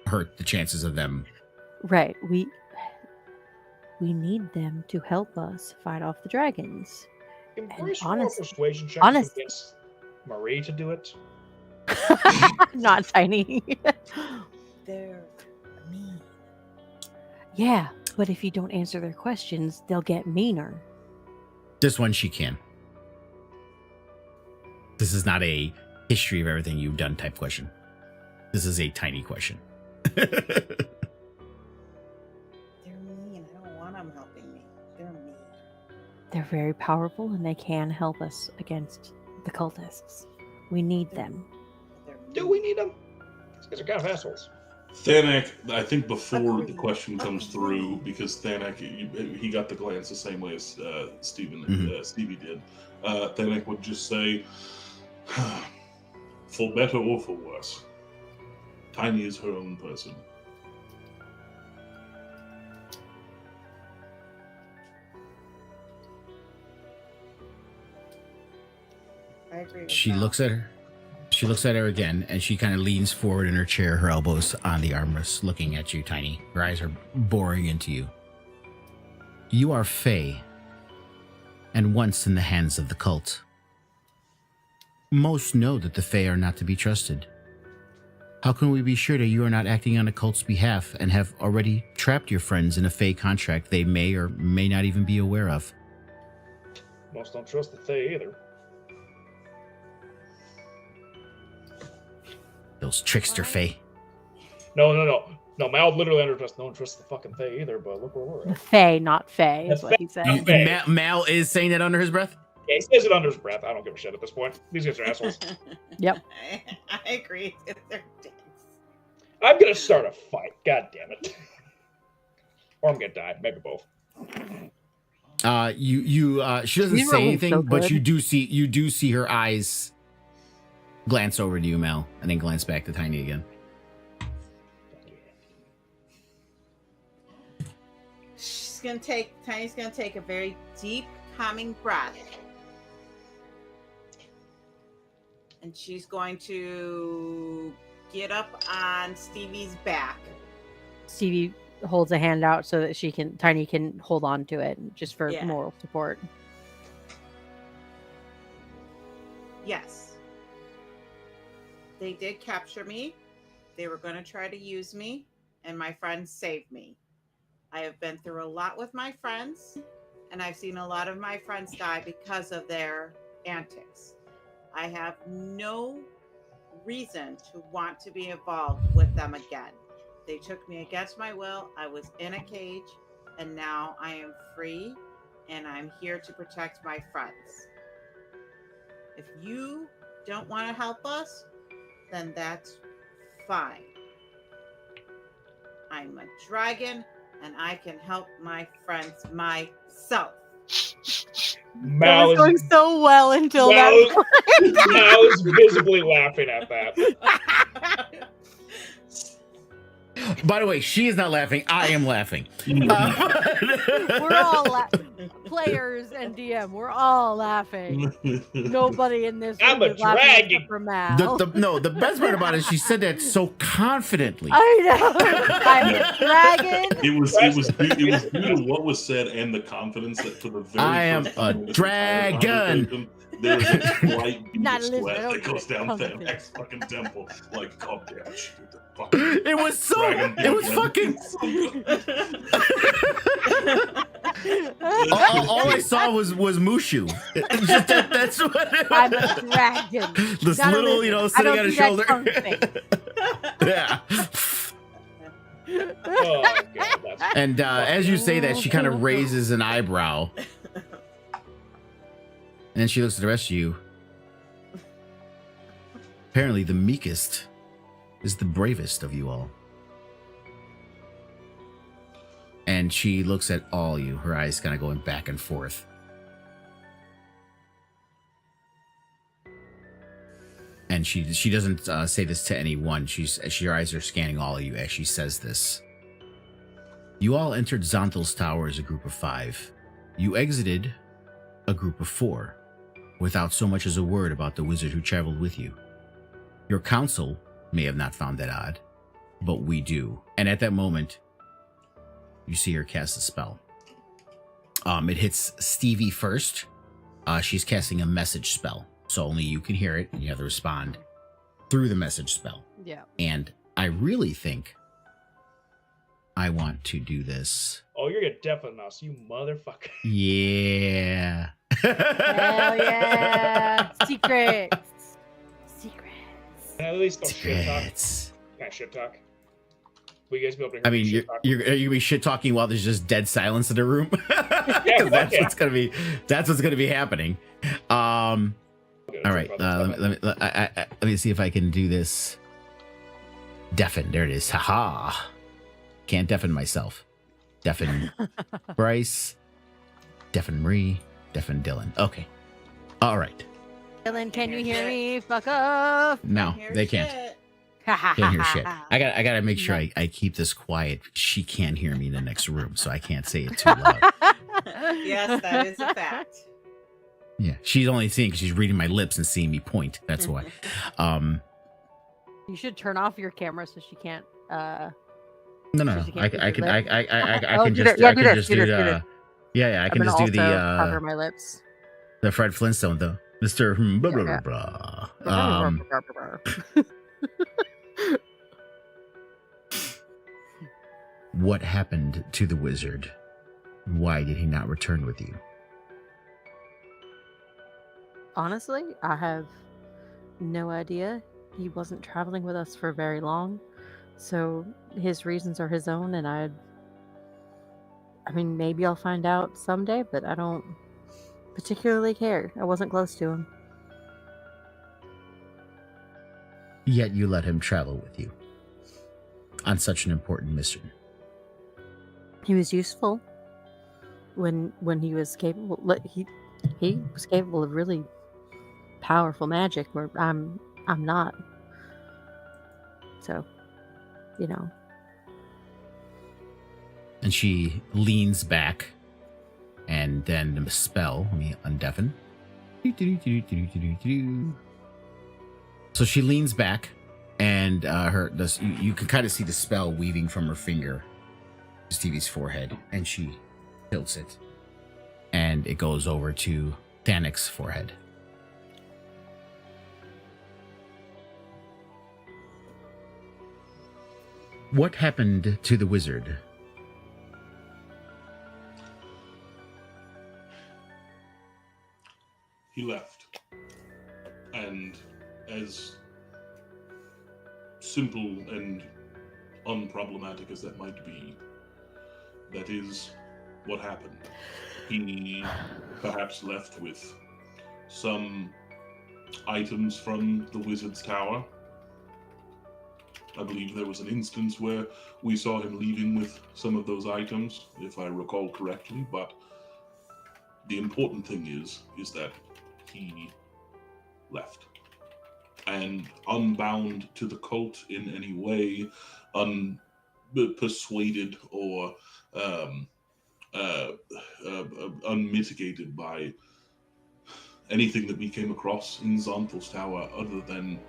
hurt the chances of them. Right. We need them to help us fight off the dragons. Embrace And your persuasion check to convince Marie to do it. Not Tiny. They're mean. Yeah, but if you don't answer their questions, they'll get meaner. This one she can. This is not a history of everything you've done type question. This is a Tiny question. They're mean. I don't want them helping me. They're mean. They're very powerful and they can help us against the cultists. We need them. They're mean. Do we need them? These guys are kind of assholes. Thanak, I think before the Agreed. question comes Agreed. through, because Thanak, he got the glance the same way as Stevie did. Thanak would just say, for better or for worse, Tiny is her own person. I agree with She that. looks at her. She looks at her again, and she kind of leans forward in her chair, her elbows on the armrest, looking at you, Tiny. Her eyes are boring into you. You are Fae, and once in the hands of the cult. Most know that the Fae are not to be trusted. How can we be sure that you are not acting on the cult's behalf and have already trapped your friends in a Fae contract they may or may not even be aware of? Most don't trust the Fae either. Those trickster Fae. No. Mal literally under trust. No one trusts the fucking Fae either, but look where we're The at. Fae, not Fae, is The what he said. Fae. Okay. Mal is saying that under his breath? Yeah, he says it under his breath. I don't give a shit at this point. These guys are assholes. Yep. I agree. They're dicks. I'm gonna start a fight. God damn it. Or I'm gonna die. Maybe both. She doesn't These say rolls anything, so but good. you do see her eyes glance over to you, Mel, and then glance back to Tiny again. Tiny's gonna take a very deep, calming breath. And she's going to get up on Stevie's back. Stevie holds a hand out so that Tiny can hold on to it just for Yeah. moral support. Yes. They did capture me. They were going to try to use me, and my friends saved me. I have been through a lot with my friends, and I've seen a lot of my friends die because of their antics. I have no reason to want to be involved with them again. They took me against my will. I was in a cage, and now I am free, and I'm here to protect my friends. If you don't want to help us, then that's fine. I'm a dragon, and I can help my friends myself. That Mal was going is, so well until Mal that. Mal is visibly laughing at that. By the way, she is not laughing. I am laughing. We're all players and DM. We're all laughing. Nobody in this I'm room a is laughing dragon. except for Mal. The best part about it is she said that so confidently. I know. I'm a dragon. It was due to what was said and the confidence that for the very I am first a time in this entire dragon. conversation, there is a slight bead Not of a lizard, sweat I don't that goes get down confidence. Thanak's fucking temple. Like, God damn, she did the fucking It was so. dragon It was thing, fucking. All I saw was Mushu. That's what it I'm was. a dragon. This Not a little, lizard. I sitting don't on his do that shoulder. tongue thing. Yeah. Oh, God, that's And as you say that, she kind of raises an eyebrow. And then she looks at the rest of you. Apparently, the meekest is the bravest of you all. And she looks at all you, her eyes kind of going back and forth. And she doesn't say this to anyone. Her eyes are scanning all of you as she says this. You all entered Zonthal's tower as a group of 5. You exited a group of 4, without so much as a word about the wizard who traveled with you. Your council may have not found that odd, but we do. And at that moment, you see her cast a spell. It hits Stevie first. She's casting a message spell, so only you can hear it, and you have to respond through the message spell. Yeah. And I really think I want to do this. Oh, you're gonna deafen us, you motherfucker. Yeah. Hell yeah. Secrets. Can I at least go shit talk? Secrets. Can I shit talk? Will you guys be able to hear I me mean, shit talk? you're gonna be shit talking while there's just dead silence in the room. Yeah, that's yeah. what's gonna be. That's what's gonna be happening. All right. Let me see if I can do this. Deafen. There it is. Haha. Can't deafen myself. Deafen Bryce. Deafen Marie. Deafen Dylan. Okay. All right. Dylan, can you hear me? Fuck off. No, Hear they can't. shit. Can't hear shit. I gotta make sure I keep this quiet. She can't hear me in the next room, so I can't say it too loud. Yes, that is a fact. Yeah, she's only seeing because she's reading my lips and seeing me point. That's why. You should turn off your camera so she can't. No. She I can't can. use her I Oh, can do just. that. Yeah, I do can that, just do do that, do the. that. Yeah. I I'm can gonna just do also cover the my lips. Fred Flintstone though, Mister. Blah blah blah blah. What happened to the wizard? Why did he not return with you? Honestly, I have no idea. He wasn't traveling with us for very long, so his reasons are his own, and I mean, maybe I'll find out someday, but I don't particularly care. I wasn't close to him. Yet you let him travel with you on such an important mission. He was useful when he was capable. He was capable of really powerful magic, where I'm not. So, you know. And she leans back, and then the spell, let me undeafen. So she leans back, and you can kind of see the spell weaving from her finger to Stevie's forehead, and she tilts it, and it goes over to Thanic's forehead. What happened to the wizard? He left. And as simple and unproblematic as that might be, that is what happened. He perhaps left with some items from the wizard's tower. I believe there was an instance where we saw him leaving with some of those items, if I recall correctly, but the important thing is that he left. And unbound to the cult in any way, unpersuaded or unmitigated by anything that we came across in Xonthal's tower other than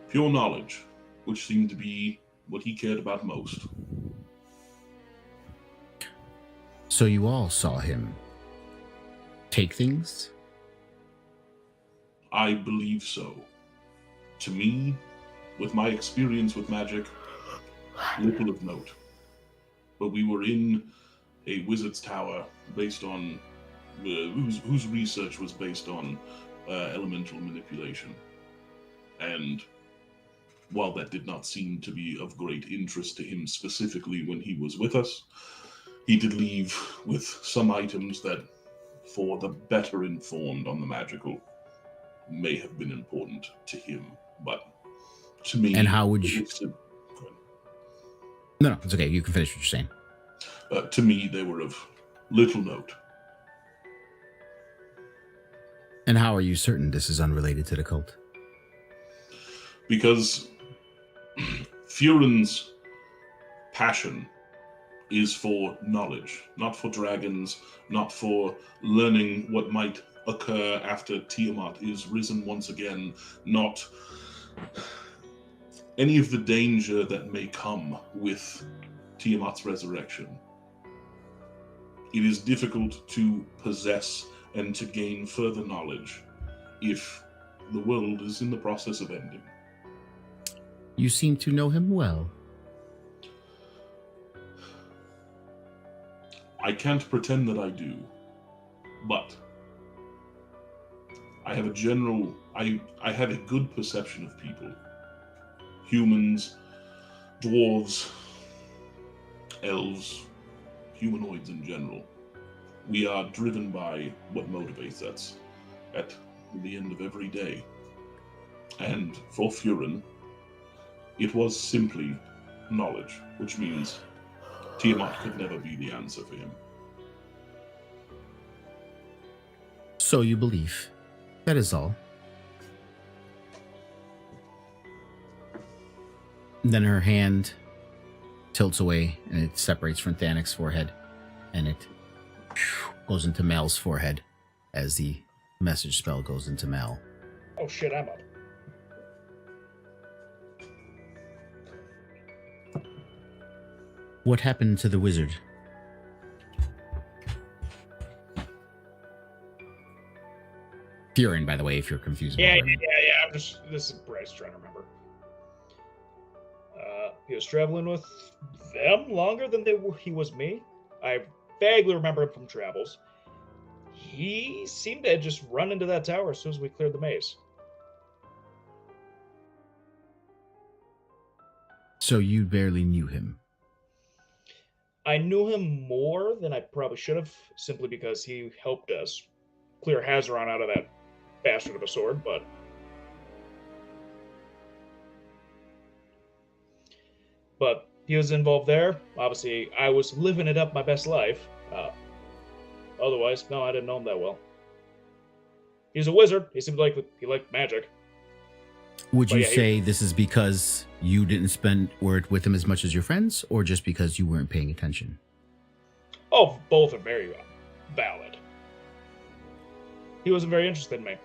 pure knowledge, which seemed to be what he cared about most. So you all saw him take things? I believe so. To me, with my experience with magic, little of note. But we were in a wizard's tower based on whose research was based on elemental manipulation. And while that did not seem to be of great interest to him specifically when he was with us, he did leave with some items that, for the better informed on the magical, may have been important to him. But to me... And how would you... No, it's okay. You can finish what you're saying. To me, they were of little note. And how are you certain this is unrelated to the cult? Because Faerun's passion is for knowledge, not for dragons, not for learning what might occur after Tiamat is risen once again, not any of the danger that may come with Tiamat's resurrection. It is difficult to possess and to gain further knowledge if the world is in the process of ending. You seem to know him well. I can't pretend that I do, but I have I have a good perception of people. Humans, dwarves, elves, humanoids in general. We are driven by what motivates us at the end of every day. And for Faerun, it was simply knowledge, which means Tiamat could never be the answer for him. So you believe. That is all. Then her hand tilts away and it separates from Thanic's forehead and it goes into Mel's forehead as the message spell goes into Mel. Oh shit, I'm up. What happened to the wizard? Faerun, by the way, if you're confused. Yeah. about him. This is Bryce trying to remember. He was traveling with them longer than he was me. I vaguely remember him from travels. He seemed to just run into that tower as soon as we cleared the maze. So you barely knew him. I knew him more than I probably should have, simply because he helped us clear Hazaron out of that bastard of a sword, but he was involved there. Obviously, I was living it up my best life. Otherwise, no, I didn't know him that well. He's a wizard. He seemed like he liked magic. Would you say this is because you didn't spend word with him as much as your friends, or just because you weren't paying attention? Oh, both are very valid. He wasn't very interested in me.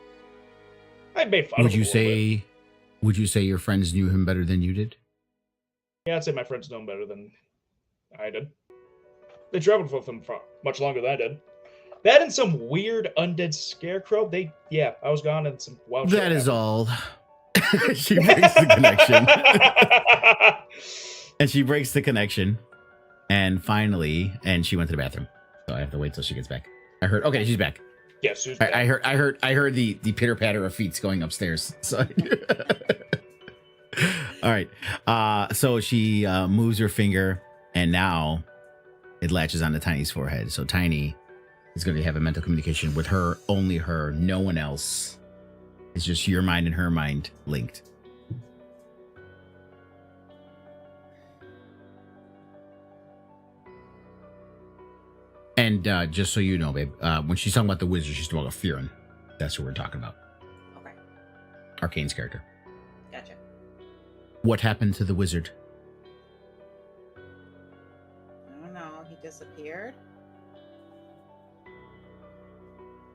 I made fun of him. Would you say your friends knew him better than you did? Yeah, I'd say my friends know him better than I did. They traveled with him for much longer than I did. That and some weird undead scarecrow. I was gone and some wild shit. That is all. She breaks the connection. And she breaks the connection. And finally, she went to the bathroom. So I have to wait till she gets back. Okay, she's back. Yes, she's back. I heard the pitter patter of feet going upstairs. So all right. So she moves her finger, and now it latches onto Tiny's forehead. So Tiny is going to have a mental communication with her, only her, no one else. It's just your mind and her mind linked. And just so you know, babe, when she's talking about the wizard, she's talking about Faerun. That's who we're talking about. Okay. Arcane's character. Gotcha. What happened to the wizard? I don't know. He disappeared.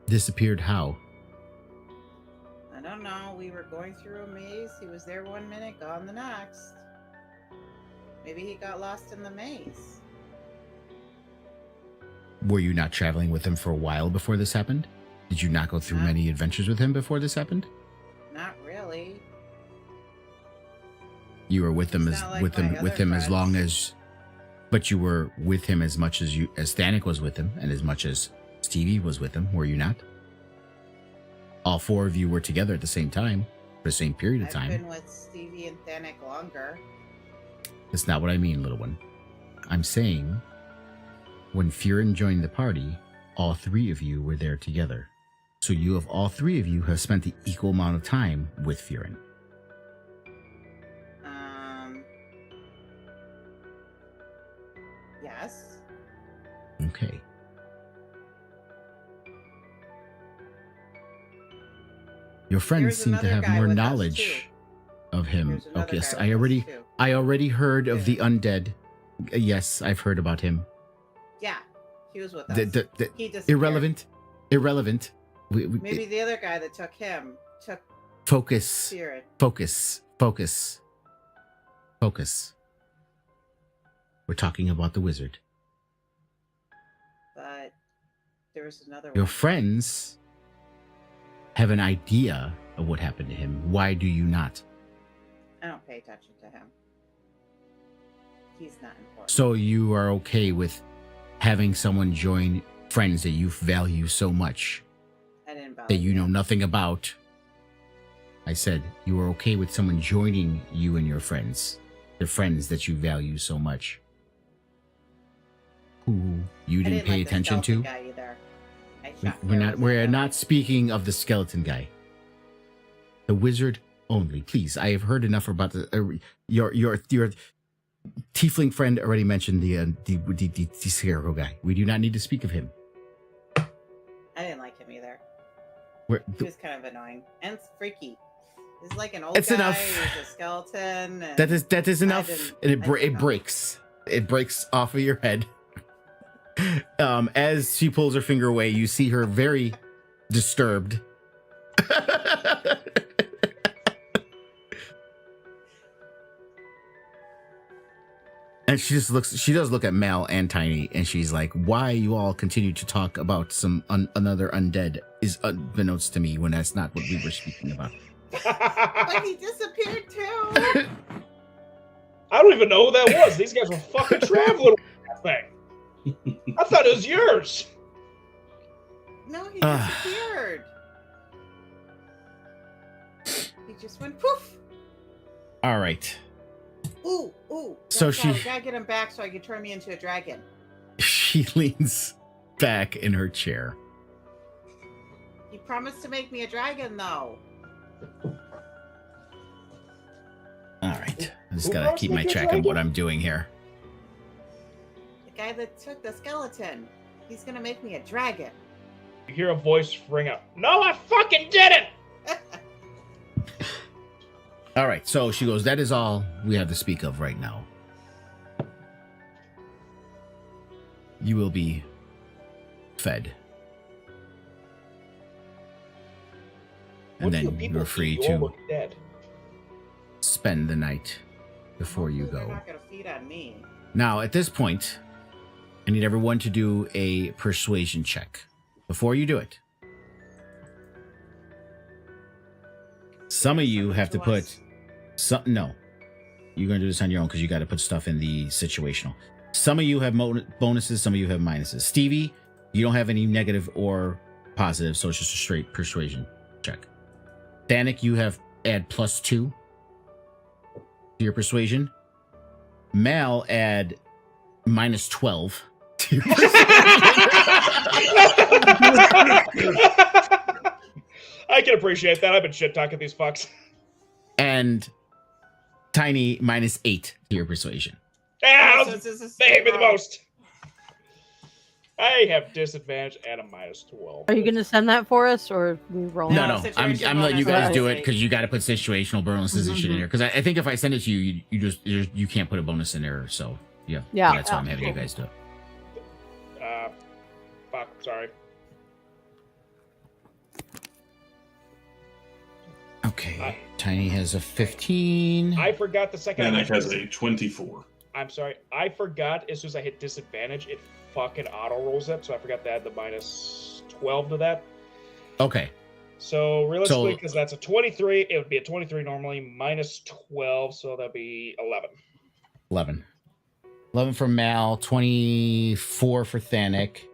Disappeared how? I don't know. We were going through a maze. He was there 1 minute, gone the next. Maybe he got lost in the maze. Were you not traveling with him for a while before this happened? Did you not go through many adventures with him before this happened? Not really. You were with him as long as, but you were with him as much as Thanik was with him, and as much as Stevie was with him. Were you not? All four of you were together at the same time for the same period of time. I've been with Stevie and Thanik longer. That's not what I mean, little one. I'm saying, when Faerun joined the party, all three of you were there together. So all three of you have spent the equal amount of time with Faerun. Yes. Okay. Your friends seem to have more knowledge of him. Okay, yes, I already heard of the undead. Yes, I've heard about him. Yeah, he was with us. He Irrelevant. Maybe the other guy that took him took Focus. Faerun. Focus. Focus. We're talking about the wizard. But there was another Your one. friends have an idea of what happened to him. Why do you not? I don't pay attention to him. He's not important. So you are okay with having someone join friends that you value so much I didn't value that you know him. nothing about? I said you are okay with someone joining you and your friends, the friends that you value so much, who you I didn't didn't pay like the attention skeleton to. guy either. I shot We're not. arrows We're at him. not speaking of the skeleton guy. The wizard only, please. I have heard enough about the your tiefling friend already mentioned the scarecrow guy. We do not need to speak of him. I didn't like him either. He was kind of annoying and freaky. He's like an old It's guy. enough. He's a skeleton. And That is enough. didn't- And I it didn't know. breaks. It breaks off of your head. As she pulls her finger away, you see her very disturbed. And she does look at Mel and Tiny, and she's like, why you all continue to talk about another undead is unbeknownst to me when that's not what we were speaking about. But he disappeared too. I don't even know who that was. These guys were fucking traveling with that thing. I thought it was yours. No, he disappeared. He just went poof. All right. Ooh, ooh. So That's how she- we gotta get him back so I can turn me into a dragon. She leans back in her chair. He promised to make me a dragon, though. All right. I just Who gotta wants keep to my make a track of dragon? what I'm doing here. The guy that took the skeleton. He's gonna make me a dragon. You hear a voice ring out. No, I fucking didn't. All right. So she goes, that is all we have to speak of right now. You will be fed. And What do you then people you're free think? You all to look dead. spend the night before you Hopefully go. They're not gonna feed on me. Now, at this point, I need everyone to do a persuasion check. Before you do it, some of you have to put some. No, you're going to do this on your own because you got to put stuff in the situational. Some of you have bonuses, some of you have minuses. Stevie, you don't have any negative or positive, so it's just a straight persuasion check. Danik, you have add +2 to your persuasion. Mal, add -12 to your I can appreciate that. I've been shit talking these fucks. and Tiny -8 to your persuasion. Ah, So this is they hate me the roll. most. I have disadvantage at a -12. Are you going to send that for us, or we roll? No, No, no, situational I'm letting you bonus, guys do it obviously. because you got to put situational bonuses and shit in there. Because I think if I send it to you, you can't put a bonus in there. So yeah, Yeah. that's why I'm having you guys do it. Fuck, sorry. Okay, Tiny has a 15. I forgot the second. I Danik mentioned has this- a 24. I'm sorry. I forgot as soon as I hit disadvantage, it fucking auto rolls it. So I forgot to add the -12 to that. Okay, So realistically, So- because that's a 23, it would be a 23 normally, -12, so that'd be 11. 11. 11 for Mal, 24 for Thanik,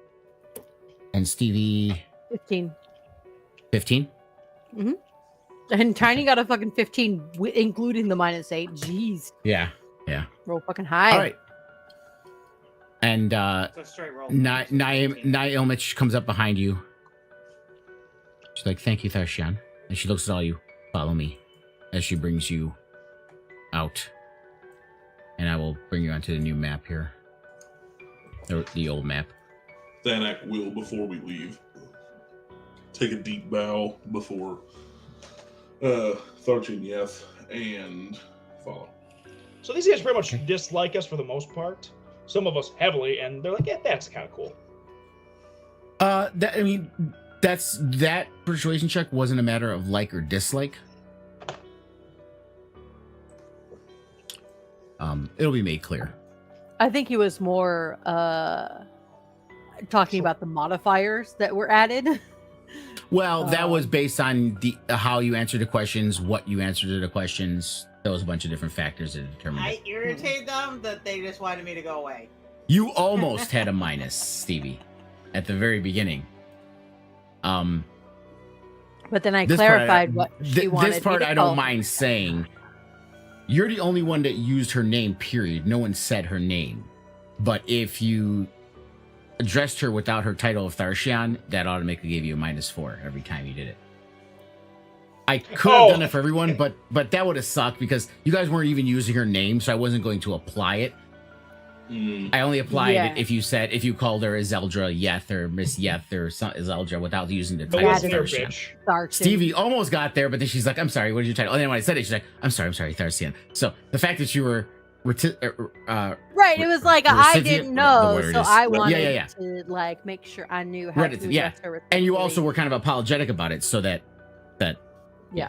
and Stevie 15. 15. And Tiny got a fucking 15, including the -8. Jeez. Yeah. Roll fucking high. All right. And So straight roll. Naomic comes up behind you. She's like, "Thank you, Tharshan." And she looks at all you. Follow me, as she brings you out. And I will bring you onto the new map here, the old map. Danik will, before we leave, take a deep bow before Tharchin Yeth and follow. So these guys pretty much dislike us for the most part. Some of us heavily, and they're like, yeah, that's kind of cool. That persuasion check wasn't a matter of like or dislike. it'll be made clear. I think he was more talking about the modifiers that were added. Well, that was based on the how you answered the questions, what you answered to the questions. There was a bunch of different factors that determined I it. irritated them that they just wanted me to go away. You almost had a minus, Stevie, at the very beginning. But then I clarified what she wanted. This part me to I don't call. mind saying. You're the only one that used her name, period. No one said her name. But if you addressed her without her title of Tharshian, that automatically gave you a -4 every time you did it. I could have done it for everyone, but that would have sucked because you guys weren't even using her name, so I wasn't going to apply it. I only applied it if you called her Zeldra Yeth or Miss Yeth or Zeldra without using the title of Tharshian. Stevie almost got there, but then she's like, "I'm sorry, what is your title?" And then when I said it, she's like, "I'm sorry, Tharshian." So the fact that you were right, it was like I didn't know, so I wanted to like make sure I knew how to address her. And you also were kind of apologetic about it, so that's. Well,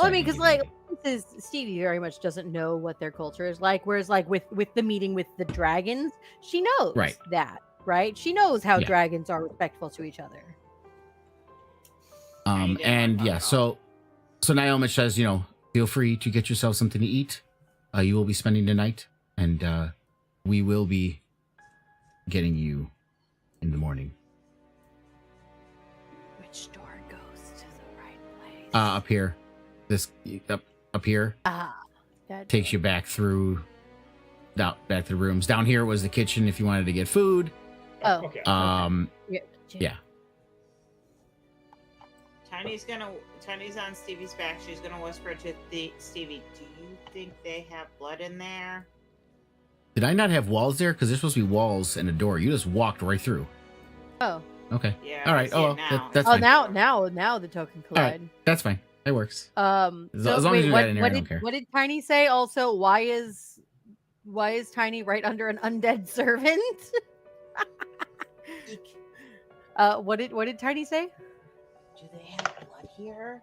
I mean, because like Stevie very much doesn't know what their culture is like, whereas like with the meeting with the dragons, she knows that, right? She knows how dragons are respectful to each other. So Naomi says, feel free to get yourself something to eat. You will be spending the night, and we will be getting you in the morning. Which door goes to the right place? Up here. Up here. Takes you back through, back to the rooms. Down here was the kitchen if you wanted to get food. Oh. Okay. Yeah. Tiny's on Stevie's back. She's gonna whisper to Stevie, "Do you think they have blood in there?" Did I not have walls there? Because there's supposed to be walls and a door. You just walked right through. Oh. Okay. Yeah. All right. That's fine. Now the token collide. All right. That's fine. It works. As long as you got in there, I don't care. What did Tiny say? Also, why is Tiny right under an undead servant? What did Tiny say? Do they have blood here?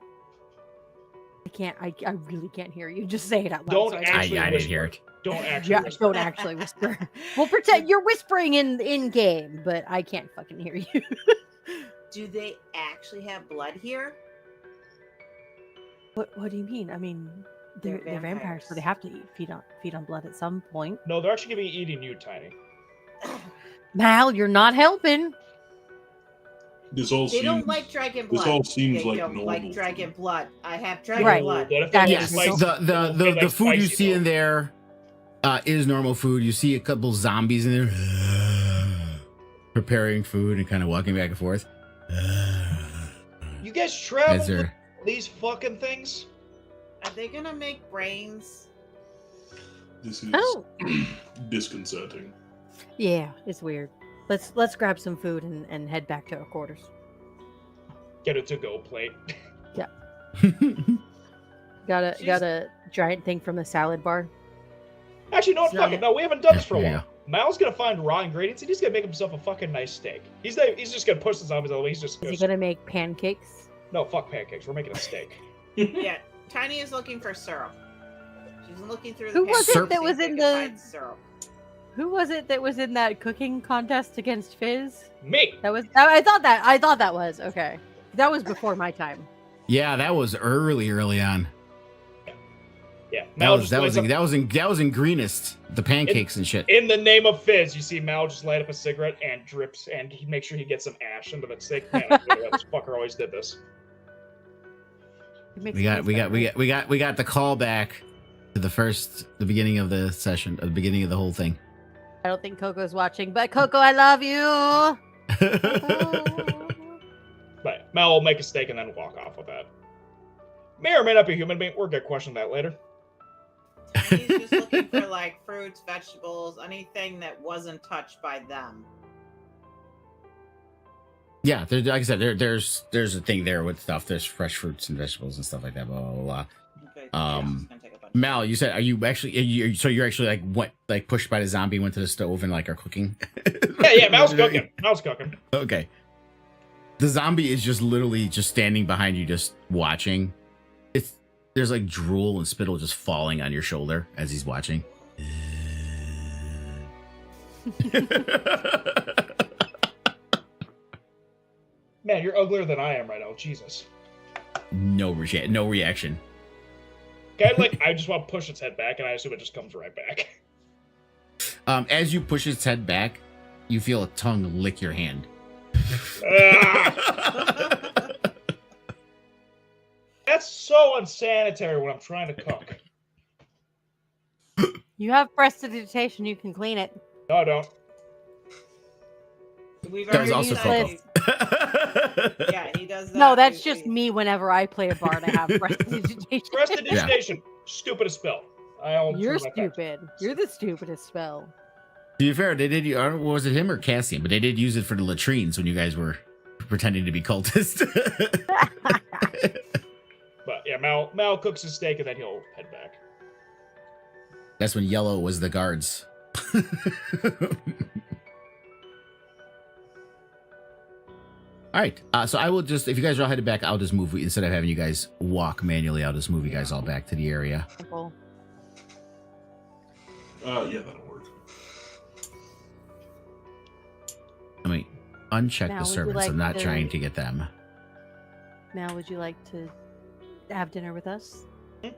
I really can't hear you. Just say it out loud. Don't so actually I didn't hear it. Don't actually whisper. Don't actually whisper. We'll pretend you're whispering in game, but I can't fucking hear you. Do they actually have blood here? What do you mean? I mean, they're vampires, so they have to feed on blood at some point. No, they're actually gonna be eating you, Tiny. Mal, you're not helping. They don't like dragon blood. This all seems they like don't normal. like dragon blood. I have dragon blood. Yes. The food you see in there is normal food. You see a couple zombies in there preparing food and kind of walking back and forth. You guys travel with these fucking things? Are they gonna make brains? This is disconcerting. Yeah, it's weird. Let's grab some food and head back to our quarters. Get a to-go plate. Yeah. got a giant thing from the salad bar. Actually, no, fuck it. No, we haven't done this for a while. Mal's gonna find raw ingredients and he's gonna make himself a fucking nice steak. He's just gonna push the zombies out of the way. Is he gonna make pancakes? No, fuck pancakes. We're making a steak. Yeah, Tiny is looking for syrup. She's looking through the Who was it that was in the syrup? Who was it that was in that cooking contest against Fizz? Me. That was. I thought that was okay. That was before my time. Yeah, that was early on. Yeah, that was in Greenest, the pancakes and shit. In the name of Fizz, you see Mal just light up a cigarette and drips, and he makes sure he gets some ash into the steak. Man, this fucker always did this. We got the callback to the beginning of the session, the beginning of the whole thing. I don't think Coco's watching, but Coco, I love you. But Mal will make a steak and then walk off with that. May or may not be a human being. We're gonna question that later. He's just looking for like fruits, vegetables, anything that wasn't touched by them. Yeah, like I said, there's a thing there with stuff. There's fresh fruits and vegetables and stuff like that. Blah blah blah. Okay, Mal, you said, you're actually pushed by the zombie, went to the stove and like are cooking? Yeah, Mal's cooking. Okay. The zombie is just literally just standing behind you, just watching. There's like drool and spittle just falling on your shoulder as he's watching. Man, you're uglier than I am right now. Jesus. No reaction. Okay, I just want to push its head back, and I assume it just comes right back. As you push its head back, you feel a tongue lick your hand. That's so unsanitary when I'm trying to cook. You have prestidigitation. You can clean it. No, I don't. We've That was already also decided- Coco. Yeah, he does that. No, that's just me whenever I play a bard. I have prestidigitation. Prestidigitation, stupidest spell. You're stupid. You're the stupidest spell. To be fair, they did. Was it him or Cassian? But they did use it for the latrines when you guys were pretending to be cultists. But yeah, Mal cooks his steak and then he'll head back. That's when Yellow was the guards. All right. So I will just, if you guys are all headed back, I'll just move. Instead of having you guys walk manually, I'll just move you guys all back to the area. Simple. Yeah, that'll work. I mean, uncheck Now, the would you servants. like I'm not to- trying to get them. Now, would you like to have dinner with us? Hmm?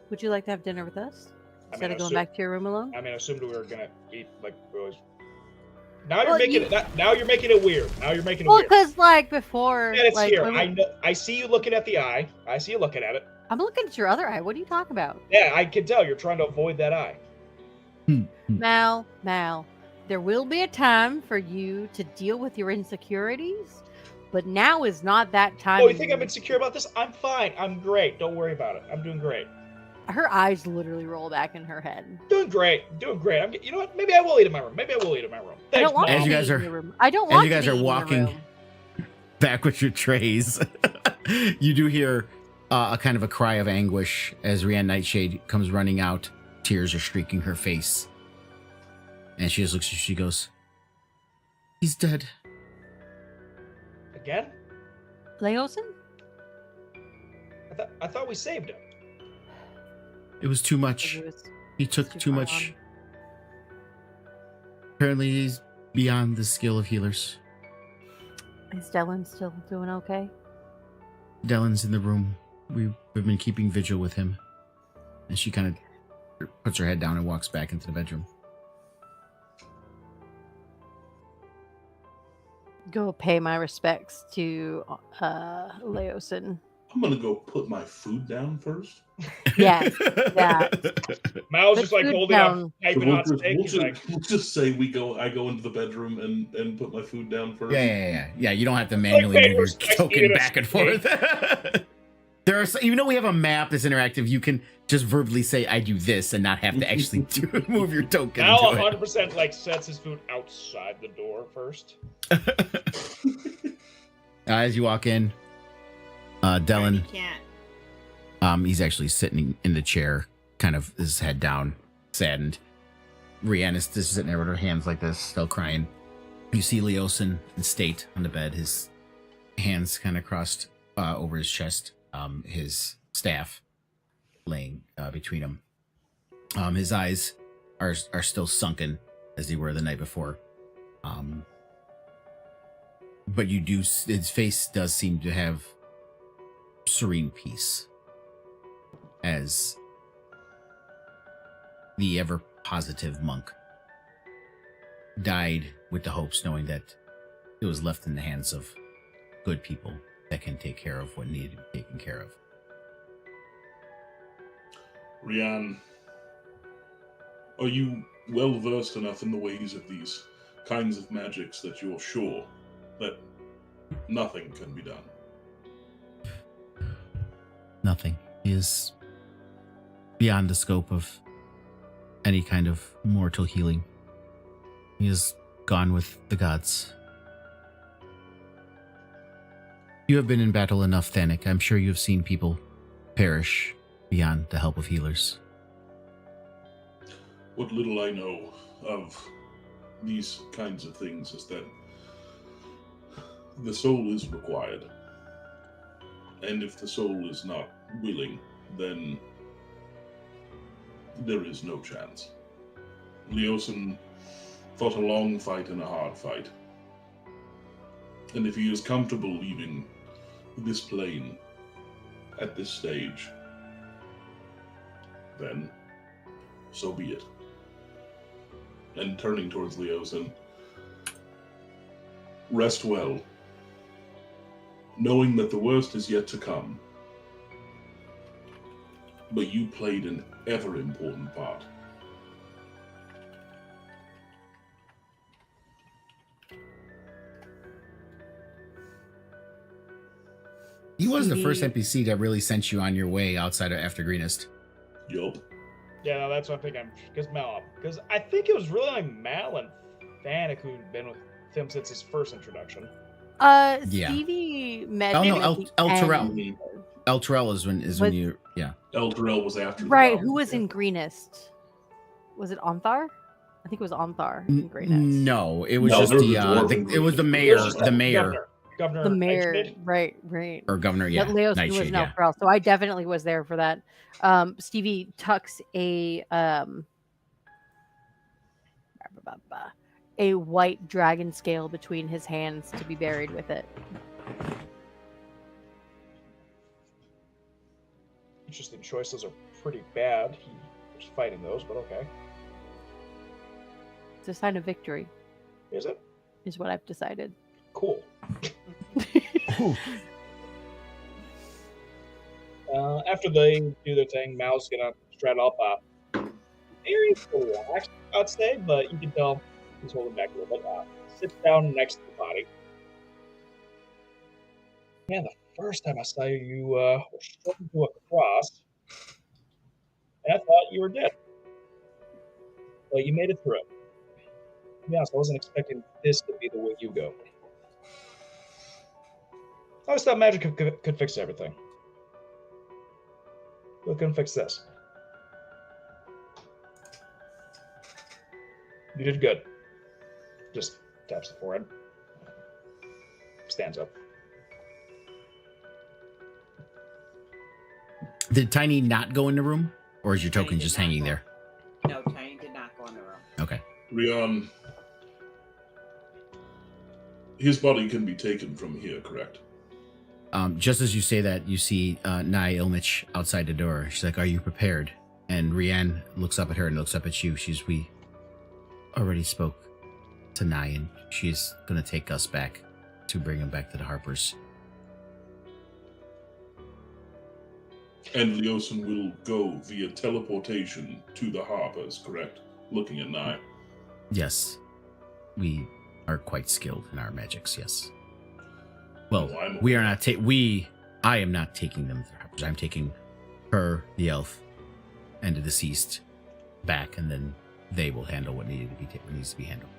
Would you like to have dinner with us instead of going assume- back to your room alone? I mean, I assumed we were gonna eat like we always. Now you're making it. Now you're making it weird. Now you're making it Well, weird. because like before, And it's like here. when I know. I see you looking at the eye. I see you looking at it. I'm looking at your other eye. What are you talking about? Yeah, I can tell you're trying to avoid that eye. Mal, there will be a time for you to deal with your insecurities, but now is not that time. Oh, you think I'm insecure about this? I'm fine. I'm great. Don't worry about it. I'm doing great. Her eyes literally roll back in her head. Doing great. Doing great. You know what? Maybe I will eat in my room. Maybe I will eat in my room. I Thanks, don't want Mom. As to you be guys in are- your room. I don't as want you to guys be are in your walking room. back with your trays, you do hear a kind of a cry of anguish as Rianne Nightshade comes running out. Tears are streaking her face. And she just looks at you, she goes, "He's dead." Again? Leosin? I thought we saved him. It was too much. He took too much. Apparently he's beyond the skill of healers. Is Dylan still doing okay? Dellen's in the room. We've been keeping vigil with him. And she kind of puts her head down and walks back into the bedroom. Go pay my respects to Leosin. I'm gonna go put my food down first. Yes, yeah. Mal's Put just like food holding down. up piping hot steak. He's like, we'll just say I go into the bedroom and put my food down first. Yeah. You don't have to manually move your respect token eating a back and forth. There are, even though we have a map that's interactive, you can just verbally say, "I do this," and not have to actually move your token. Mal into it. 100% like sets his food outside the door first. As you walk in, Dylan, You can't. he's actually sitting in the chair, kind of his head down, saddened. Rianne is just sitting there with her hands like this, still crying. You see Leosin in state on the bed, his hands kind of crossed over his chest, his staff laying between them. His eyes are still sunken as they were the night before. But his face does seem to have serene peace, as the ever positive monk died with the hopes, knowing that it was left in the hands of good people that can take care of what needed to be taken care of. Rianne, are you well versed enough in the ways of these kinds of magics that you're sure that nothing can be done? Nothing is beyond the scope of any kind of mortal healing. He is gone with the gods. You have been in battle enough, Thanik. I'm sure you have seen people perish beyond the help of healers. What little I know of these kinds of things is that the soul is required. And if the soul is not willing, then there is no chance. Leosin fought a long fight and a hard fight. And if he is comfortable leaving this plane at this stage, then so be it. And turning towards Leosin, rest well, knowing that the worst is yet to come. But you played an ever important part. He was the first NPC that really sent you on your way outside of after Greenest. Yup. Yeah, no, that's what I'm thinking. Because I think it was really like Mal and Fanik who'd been with him since his first introduction. Yeah. Stevie met Oh him no, at the El end. Terrell. El Terrell is when you El Terrell was after the Right, battle. who was in Greenest? Was it Onthar? I think it was Onthar in Greenest. No, it was No, just there was a dwarf in it was the Greenest. mayor, It was just the mayor Governor The mayor, Nightshade. right. or governor. Yeah, That Leos was Nightshade. no Yeah. Pearl, so I definitely was there for that. Stevie tucks a white dragon scale between his hands to be buried with it. Interesting choice. Those are pretty bad. He was fighting those, but okay. It's a sign of victory, Is it? is what I've decided. Cool. After they do their thing, Mal's gonna straddle up. Very relaxed, I'd say, but you can tell he's holding back a little bit. Sits down next to the body. Man, the first time I saw you, you were struck into a cross, and I thought you were dead. But you made it through it. To be honest, I wasn't expecting this to be the way you go. I always thought magic could fix everything. But it couldn't fix this. You did good. Just taps the forehead. Stands up. Did Tiny not go in the room, or is your Tiny token did just not hanging go. there? No, Tiny did not go in the room. Okay. Rion, his body can be taken from here, correct? Just as you say that, you see Nai Ilmich outside the door. She's like, "Are you prepared?" And Rianne looks up at her and looks up at you. We already spoke to Nai, and she's going to take us back to bring him back to the Harpers. And Leosin will go via teleportation to the Harpers, correct? Looking at Nai. Yes. We are quite skilled in our magics, yes. Well, Oh, I'm we are not I am not taking them to the Harpers. I'm taking her, the elf, and the deceased back, and then they will handle what needs to be handled.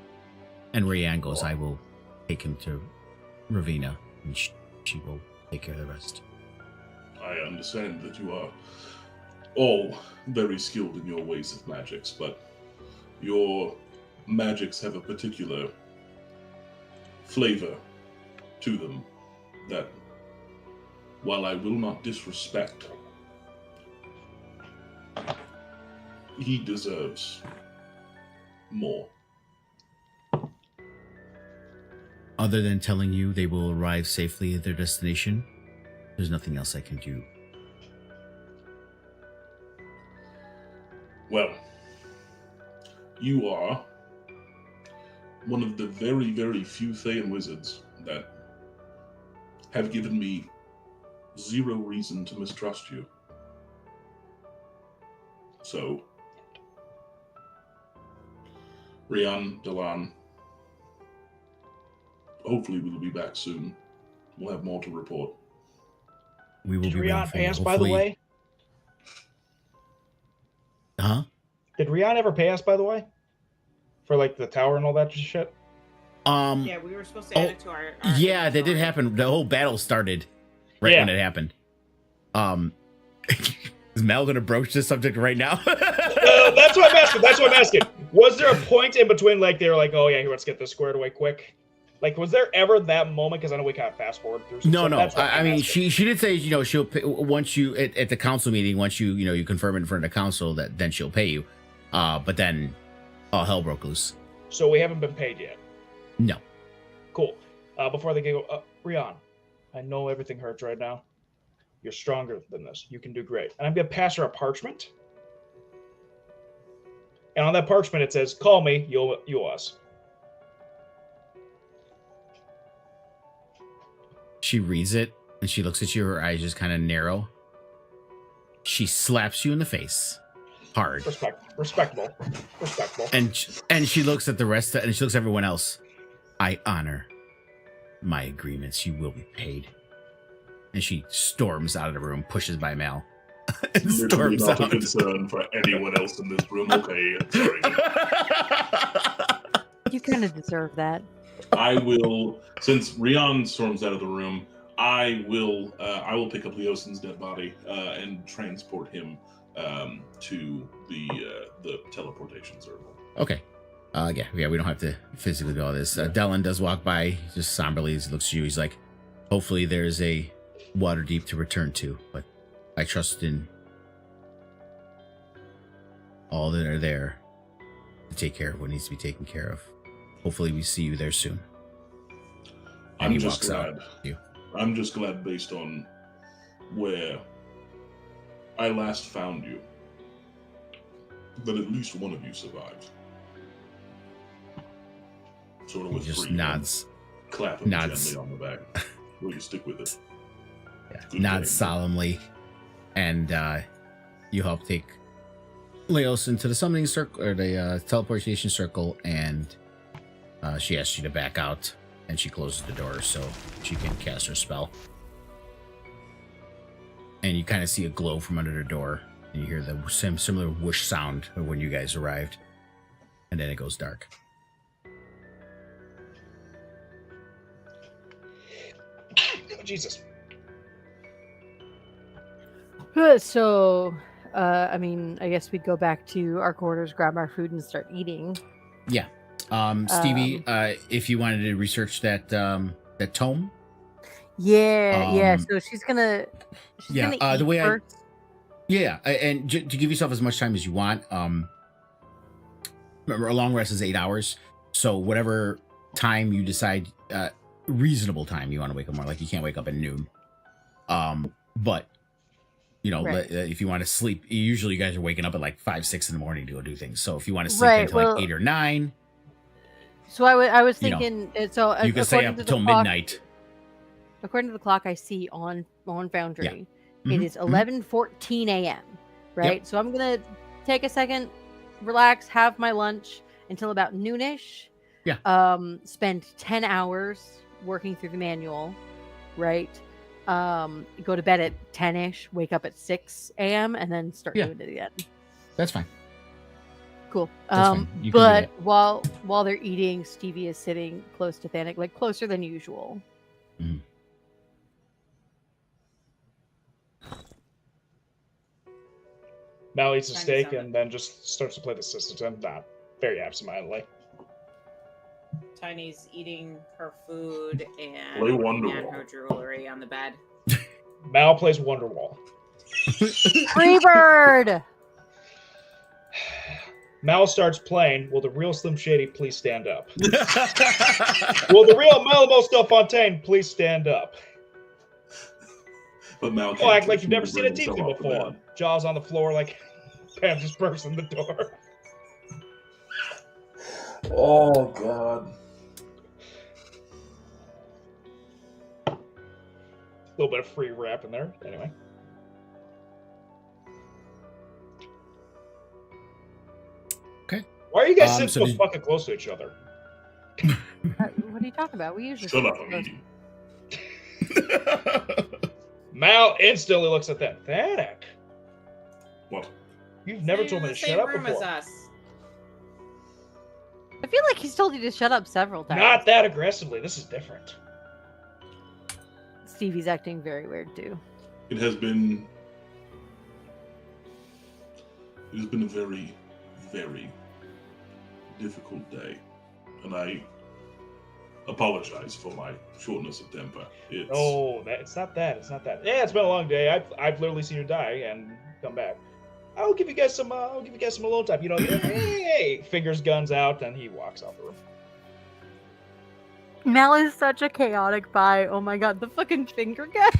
And Rianne goes, I will take him to Ravina, and she will take care of the rest. I understand that you are all very skilled in your ways of magics, but your magics have a particular flavor to them that, while I will not disrespect, he deserves more. Other than telling you they will arrive safely at their destination, there's nothing else I can do. Well, you are one of the very, very few Thayan wizards that have given me zero reason to mistrust you. So, Rian, Delan, hopefully we'll be back soon. We'll have more to report. We will Did be waiting Rian for pay you. us, by the way? Huh? Did Rian ever pay us, by the way? For like the tower and all that shit? Yeah, we were supposed to add it to our Yeah, that did happen. The whole battle started right when it happened. Is Mel going to broach this subject right now? That's what I'm asking. Was there a point in between, like, they were like, oh yeah, here, let's get this squared away quick? Like, was there ever that moment? Because I know we kind of fast forward through. Some No, stuff. no. That's what I I'm mean, asking. she did say, she'll pay, once you at the council meeting, once you confirm it in front of the council, that then she'll pay you. But then all hell broke loose. So we haven't been paid yet. No. Cool. Before they go, Rian, I know everything hurts right now. You're stronger than this. You can do great. And I'm gonna pass her a parchment. And on that parchment it says, "Call me, you us." She reads it and she looks at you. Her eyes just kind of narrow. She slaps you in the face, hard. Respectable. And she looks at the rest and she looks at everyone else. I honor my agreements. You will be paid. And she storms out of the room, pushes by Mal. And Literally storms not a out. concern for anyone else in this room. Okay, sorry. You kind of deserve that. I will, since Rian storms out of the room, I will pick up Leosin's dead body and transport him to the teleportation circle. Okay. Yeah, we don't have to physically do all this. Dellen does walk by, just somberly. He looks at you. He's like, hopefully there's a Waterdeep to return to, but I trust in all that are there to take care of what needs to be taken care of. Hopefully we see you there soon. And he walks out. I'm just glad, based on where I last found you, that at least one of you survived. Sort of with He just three nods. Clap him nods. gently on the back. Will you stick with it? Yeah, Good nods game. solemnly, and you help take Leos into the summoning circle or the teleportation circle, and she asks you to back out, and she closes the door so she can cast her spell. And you kind of see a glow from under the door, and you hear the same similar whoosh sound of when you guys arrived, and then it goes dark. Oh, Jesus. So, I mean, I guess we'd go back to our quarters, grab our food, and start eating. Yeah. Stevie, if you wanted to research that tome. Yeah. So she's gonna eat the way first. And to give yourself as much time as you want. Remember, a long rest is 8 hours. So whatever time you decide, reasonable time you want to wake up more. Like you can't wake up at noon. But Right. if you want to sleep, usually you guys are waking up at like 5, 6 in the morning to go do things. So if you want to sleep Right, until like 8 or 9, So I was You know, thinking. So you can stay according up to the until clock- midnight. According to the clock I see on Foundry, Mhm, it is mhm. 11:14 a.m. Right. So I'm gonna take a second, relax, have my lunch until about noonish. Yeah. Spend 10 hours working through the manual. Right. Go to bed at 10ish, wake up at 6 a.m. and then start Yeah. doing it again. That's fine. Cool. That's fine. You can do But that. while they're eating, Stevie is sitting close to Thanik, like closer than usual. Mal eats a Trying to steak sound and then just starts to play the system, not very absentmindedly. Tiny's eating her food and Play looking at Wonderwall. her jewelry on the bed. Mal plays Wonderwall. Freebird! Mal starts playing. Will the real Slim Shady please stand up? Will the real Malamo Stelfontaine please stand up? But Mal Oh, act can't like you've never bring seen a himself tiefling off the before. bed. Jaws on the floor like Pam just bursts in the door. Oh God. A little bit of free rap in there. Anyway. Okay. Why are you guys sitting so so did- fucking close to each other? What are you talking about? We usually Shut sit up, I'm close. eating. Mal instantly looks at that. Thanik, What? you've never You're told me in to the shut same up room as before. us. I feel like he's told you to shut up several times. Not that aggressively. This is different. Stevie's acting very weird too. It has been a very, very difficult day. And I apologize for my shortness of temper. It's... Oh, it's not that. It's not that. Yeah, it's been a long day. I've literally seen you die and come back. I'll give you guys some. I'll give you guys some alone time. You know, hey, fingers, guns out, and he walks out the room. Mel is such a chaotic bi. Oh my god, the fucking finger gun.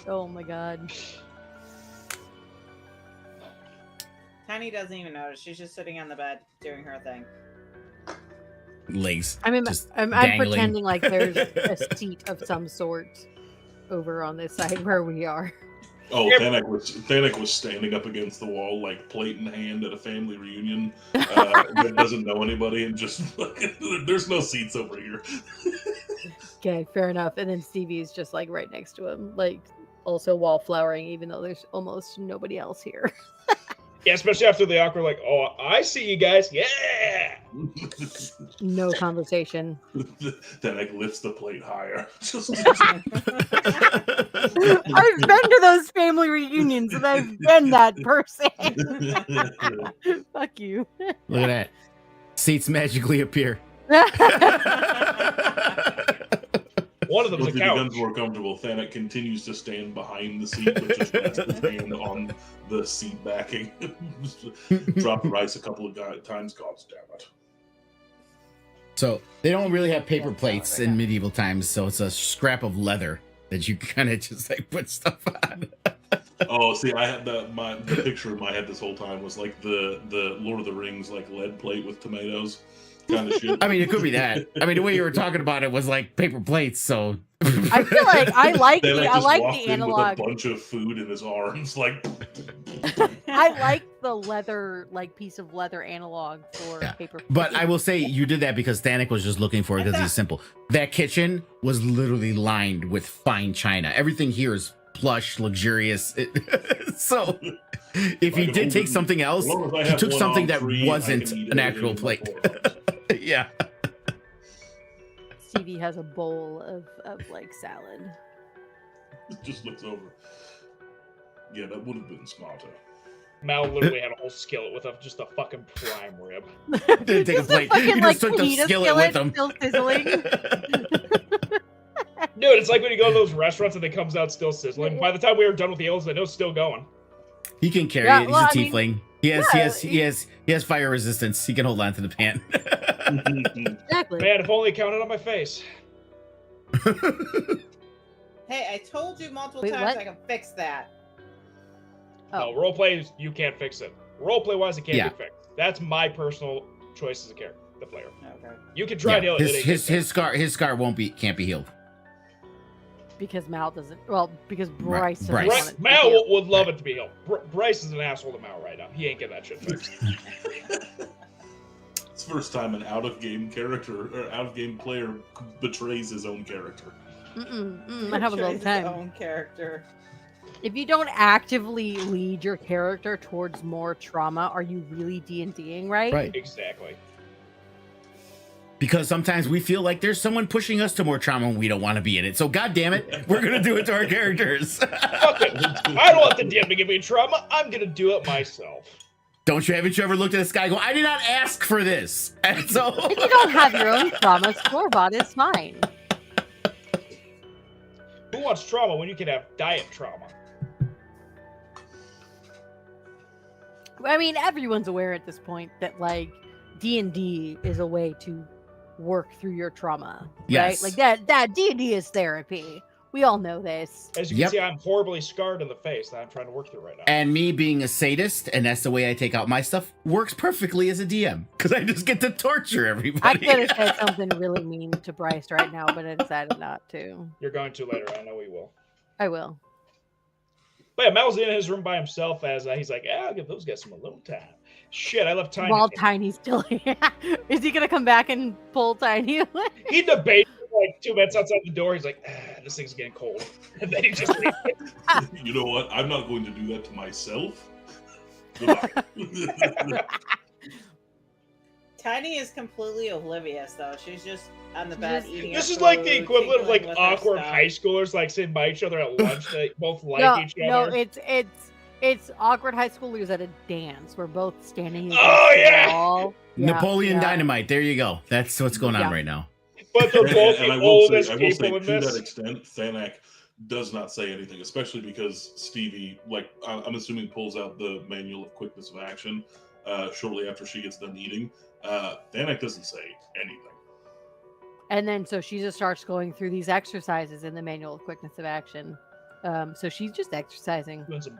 Oh my god. Tiny doesn't even notice. She's just sitting on the bed doing her thing. Legs. I'm dangling. pretending like there's a seat of some sort over on this side where we are. Oh, Thanek was standing up against the wall, like plate in hand at a family reunion that doesn't know anybody, and just there's no seats over here. Okay, fair enough. And then Stevie's just like right next to him, like also wallflowering, even though there's almost nobody else here. Yeah, especially after the awkward, like, oh, I see you guys. Yeah. No conversation. Thanek lifts the plate higher. I've been to those family reunions and I've been that person. Fuck you. Look at that. Seats magically appear. One of them is a Once he couch. becomes more comfortable, Thanek continues to stand behind the seat, but just rests his hand on the seat backing. Dropped rice a couple of times, God damn it. So they don't really have paper plates in medieval times, so it's a scrap of leather that you kind of just like put stuff on. Oh, see, I had the picture in my head this whole time was like the Lord of the Rings like lead plate with tomatoes kind of shit. I mean, it could be that. I mean, the way you were talking about it was like paper plates, so I feel like I like Thanek the just walked the in analog. with a bunch of food in his arms, like. I like the leather, like piece of leather analog for paper. But I will say you did that because Thanek was just looking for it because he's simple. That kitchen was literally lined with fine china. Everything here is plush, luxurious. So if he did take something else, he took something that wasn't an actual plate. Yeah. Stevie has a bowl of like salad. Just looks over. Yeah, that would have been smarter. Mal literally had a whole skillet with just a fucking prime rib. Didn't take a plate. You just took the skillet with him. Still sizzling. Dude, it's like when you go to those restaurants and it comes out still sizzling. By the time we were done with the ales, they know it's still going. He can carry it. He's a tiefling. He has fire resistance. He can hold on to the pan. Exactly. Man, if only it counted on my face. Hey, I told you multiple times what? I can fix that. No, roleplay, you can't fix it. Roleplay wise, it can't be fixed. That's my personal choice as a character, the player. Okay. You can try to heal it. His scar can't be healed. Because Mal doesn't. Well, because Bryce doesn't want it. Mal would love it to be healed. Bryce is an asshole to Mal right now. He ain't getting that shit fixed. It's the first time an out-of-game character or out-of-game player betrays his own character. That happens all the time. His own character. If you don't actively lead your character towards more trauma, are you really D&Ding, right? Right. Exactly. Because sometimes we feel like there's someone pushing us to more trauma and we don't want to be in it. So God damn it, we're gonna do it to our characters. Fuck it. I don't want the DM to give me trauma. I'm gonna do it myself. Haven't you ever looked at this guy and go, I did not ask for this? And so If you don't have your own trauma, store-bought is fine. Who wants trauma when you can have diet trauma? I mean, everyone's aware at this point that like D&D is a way to work through your trauma, Yes. right? Like that D&D is therapy. We all know this. As you can see, I'm horribly scarred in the face that I'm trying to work through right now. And me being a sadist, and that's the way I take out my stuff, works perfectly as a DM. Because I just get to torture everybody. I could have said something really mean to Bryce right now, but I decided not to. You're going to later. I know you will. I will. But yeah, Mal's in his room by himself as he's like, I'll give those guys some a little time. Shit, I left Tiny. While Tiny's still here. Is he going to come back and pull Tiny away? He debated like 2 minutes outside the door. He's like, this thing's getting cold. And then he just You know what? I'm not going to do that to myself. Goodbye. Tiny is completely oblivious, though. She's just on the bed eating. This her is like food, the equivalent of like tinkling with her awkward stuff. high schoolers like sitting by each other at lunch. They both like each other. No, it's awkward high schoolers at a dance. We're both standing against Oh, the yeah! wall. Napoleon Dynamite. There you go. That's what's going on right now. But they're both the oldest people in to this. that extent, Thanak does not say anything, especially because Stevie, like, I'm assuming, pulls out the manual of quickness of action shortly after she gets done eating. Thanak doesn't say anything. And then so she just starts going through these exercises in the manual of quickness of action. So she's just exercising. Doing some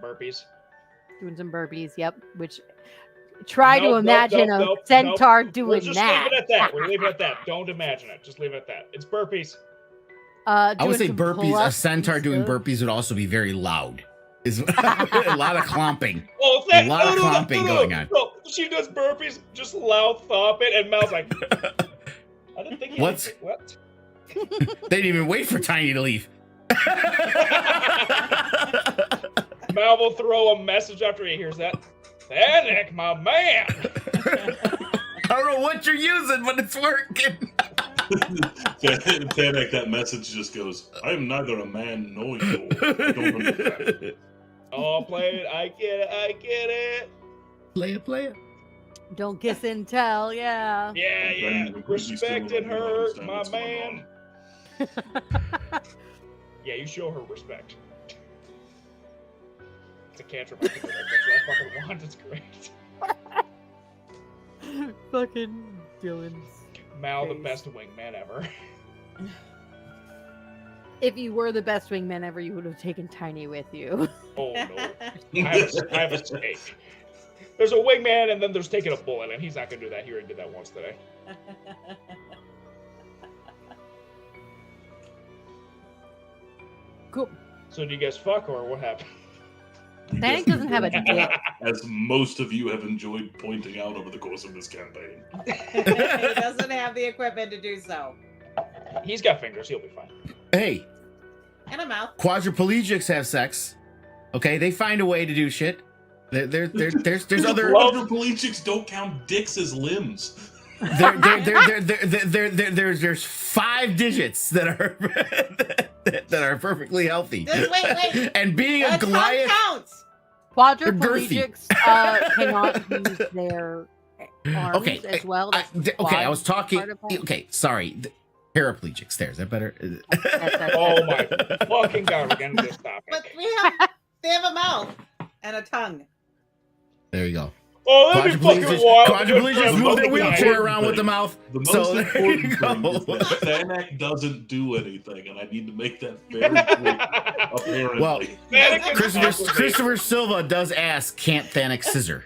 burpees, yep. Which, try to imagine a centaur doing We'll just that. Leave it at that. We're leaving it at that. Don't imagine it. Just leave it at that. It's burpees. I would say burpees. A centaur doing burpees would also be very loud. Is a lot of clomping. A lot of clomping going on. No, she does burpees, just loud thumping, and Mal's like, I didn't think. What? They didn't even wait for Tiny to leave. Mal will throw a message after he hears that. Thanak, my man. I don't know what you're using, but it's working. Thanak, that message just goes, I am neither a man nor you. I don't understand. Oh, play it. I get it. Play it. Don't kiss and tell, yeah. Yeah. Respecting her, my man. Yeah, you show her respect. It's a cantrip. I fucking want. It's great. Fucking Dylan's Mal, the best wingman ever. If you were the best wingman ever, you would have taken Tiny with you. Oh no, I have a stake. There's a wingman, and then there's taking a bullet, and he's not gonna do that. He already did that once today. Cool. So do you guys fuck, or what happened? Thanak doesn't have a dick. As most of you have enjoyed pointing out over the course of this campaign. He doesn't have the equipment to do so. He's got fingers. He'll be fine. Hey. And a mouth. Quadriplegics have sex. Okay, they find a way to do shit. There's other quadriplegics don't count dicks as limbs. There's 5 digits that are that are perfectly healthy. Wait. And being a Goliath counts. Quadriplegics cannot use their arms as well. I was talking. Okay, sorry. Paraplegics. Is that better? Oh my fucking god, we're getting this topic. But they have a mouth and a tongue. There you go. Oh, that'd be fucking wild. Quadriplegics move their wheelchair around with the mouth. The most important thing is that Thanak doesn't do anything, and I need to make that very clear. Apparently. Well, Christopher Silva does ask, can't Thanak scissor?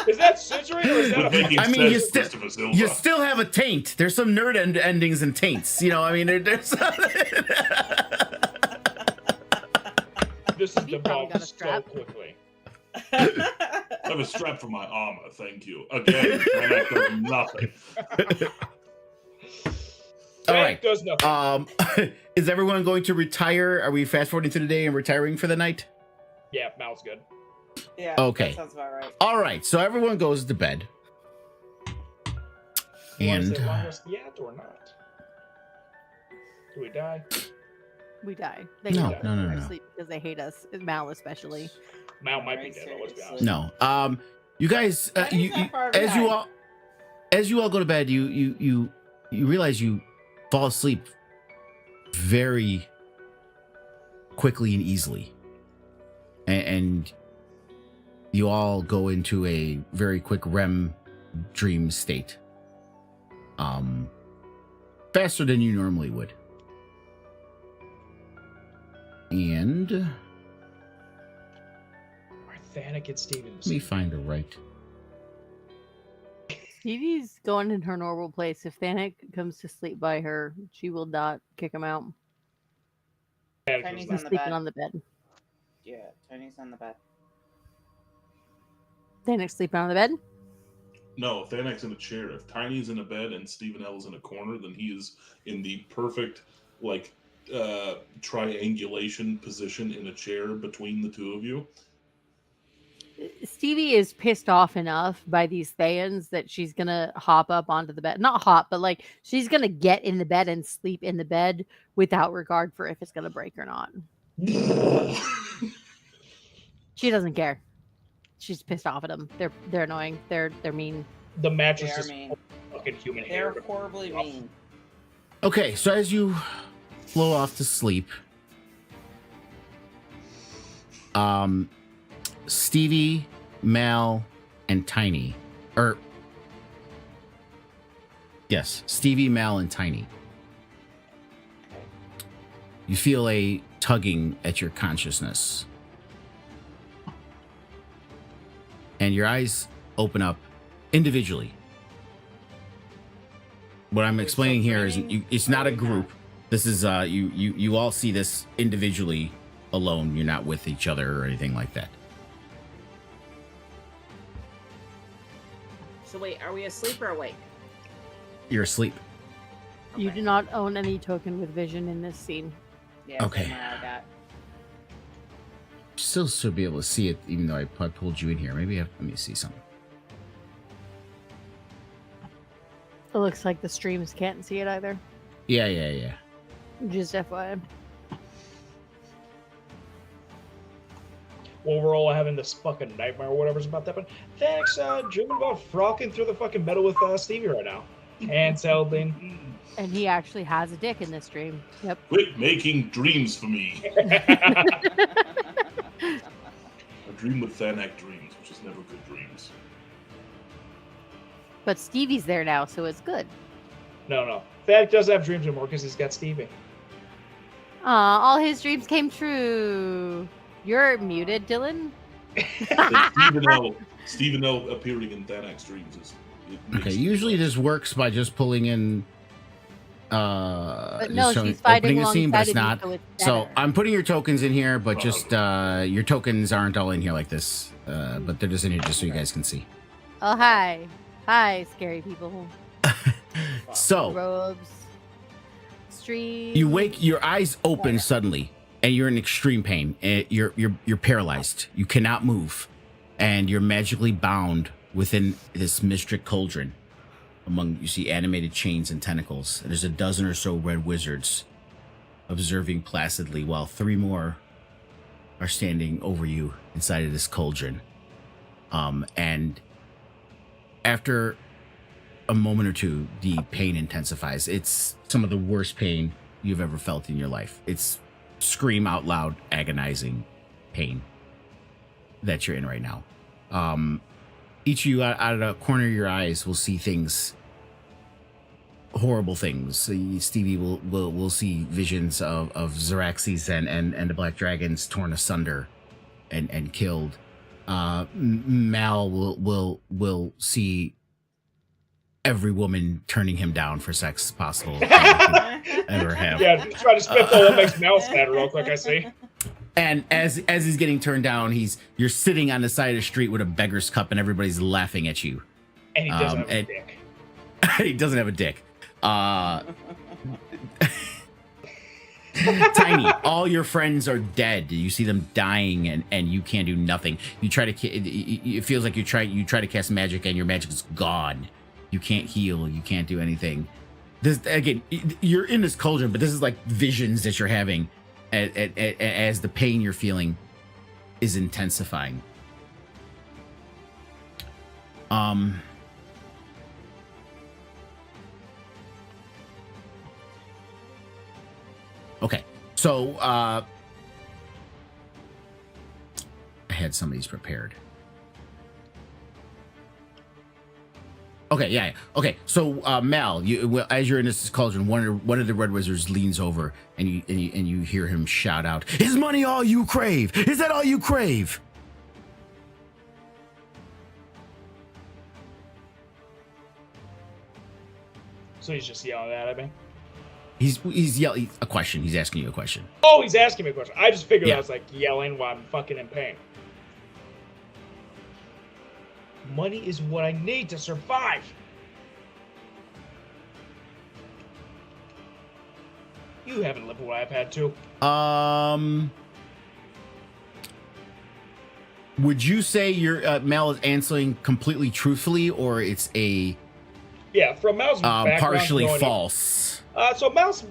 Is that scissoring or is that I mean, you still have a taint. There's some nerd endings and taints. You know, I mean, there's. This is devolved so quickly. I have a strap for my armor, thank you. Again, Thanak does nothing. All right. Does nothing. Is everyone going to retire? Are we fast forwarding through the day and retiring for the night? Yeah, Mal's good. Yeah. Okay. That sounds about right. All right. So everyone goes to bed. And yet or not? Do we die? We die. No. Sleep because they hate us. Mal especially. Mal might be dead. Let's be honest. No. You guys. As you all go to bed, you realize you fall asleep very quickly and easily, and you all go into a very quick REM dream state. Faster than you normally would. And are Thanak and Steven? Let me find her right. Stevie's going in her normal place. If Thanak comes to sleep by her, she will not kick him out. Tiny's He's sleeping on the bed. Yeah, Tiny's on the bed. Thanak's sleeping on the bed? No, Thanak's in a chair. If Tiny's in a bed and Stephen L is in a corner, then he is in the perfect, like, triangulation position in a chair between the two of you. Stevie is pissed off enough by these Thayans that she's gonna hop up onto the bed. Not hop, but like she's gonna get in the bed and sleep in the bed without regard for if it's gonna break or not. She doesn't care. She's pissed off at them. They're annoying. They're mean. The mattress They are is mean. fucking human They're hair. horribly mean. Okay, so as you flow off to sleep, Stevie, Mal, and Tiny, Stevie, Mal, and Tiny. You feel a tugging at your consciousness. And your eyes open up individually. What I'm explaining here is it's not a group. This is you all see this individually alone. You're not with each other or anything like that. So wait, are we asleep or awake? You're asleep. You Okay. do not own any token with vision in this scene. Yeah, Okay. same way I got. Still should be able to see it, even though I pulled you in here. Maybe let me see something. It looks like the streams can't see it either. Yeah. Just FYI. While we're all having this fucking nightmare or whatever's about to happen. Thanks, dreaming about frolicking through the fucking meadow with Stevie right now. Hands held in. And he actually has a dick in this stream. Yep. Quit making dreams for me. I dream with Thanac dreams, which is never good dreams. But Stevie's there now, so it's good. No. Thad doesn't have dreams anymore because he's got Stevie. All his dreams came true. You're muted, Dylan. Stephen L. appearing in Thanac's dreams is... Okay, usually this works by just pulling in But just no, showing- she's fighting opening a scene, but it's alongside not. of you, so So it's I'm putting your tokens in here, but just your tokens aren't all in here like this. But they're just in here just so you guys can see. Oh, hi. Hi, scary people. So Robes. Stream. you wake, your eyes open suddenly, and you're in extreme pain. You're paralyzed. You cannot move, and you're magically bound within this mystic cauldron. Among you see animated chains and tentacles. And there's a dozen or so red wizards observing placidly, while 3 more are standing over you inside of this cauldron. And after a moment or two, the pain intensifies. It's some of the worst pain you've ever felt in your life. It's scream out loud, agonizing pain that you're in right now. Each of you out of the corner of your eyes will see things, horrible things. Stevie will see visions of Xeraxes and the Black Dragons torn asunder and killed. Mal will see every woman turning him down for sex possible ever have. Yeah, just try to spitball what makes Mal sad real quick, I see. And as he's getting turned down, you're sitting on the side of the street with a beggar's cup, and everybody's laughing at you. And he doesn't have a dick. He doesn't have a dick. Tiny, all your friends are dead. You see them dying, and you can't do nothing. You try to. It feels like you try to cast magic, and your magic is gone. You can't heal. You can't do anything. This again, you're in this cauldron, but this is like visions that you're having. As the pain you're feeling is intensifying. Okay, so I had some of these prepared. Okay, yeah. Okay, so Mal, as you're in this cauldron, one of the red wizards leans over, and you hear him shout out, "Is money all you crave? Is that all you crave?" So he's just yelling that at me. He's yelling a question. He's asking you a question. Oh, he's asking me a question. I just figured Yeah. I was like yelling while I'm fucking in pain. Money is what I need to survive. You haven't lived what I've had to. Would you say your Mal is answering completely truthfully, or it's a Yeah, from Mal's background, partially growing up- false? So Mal's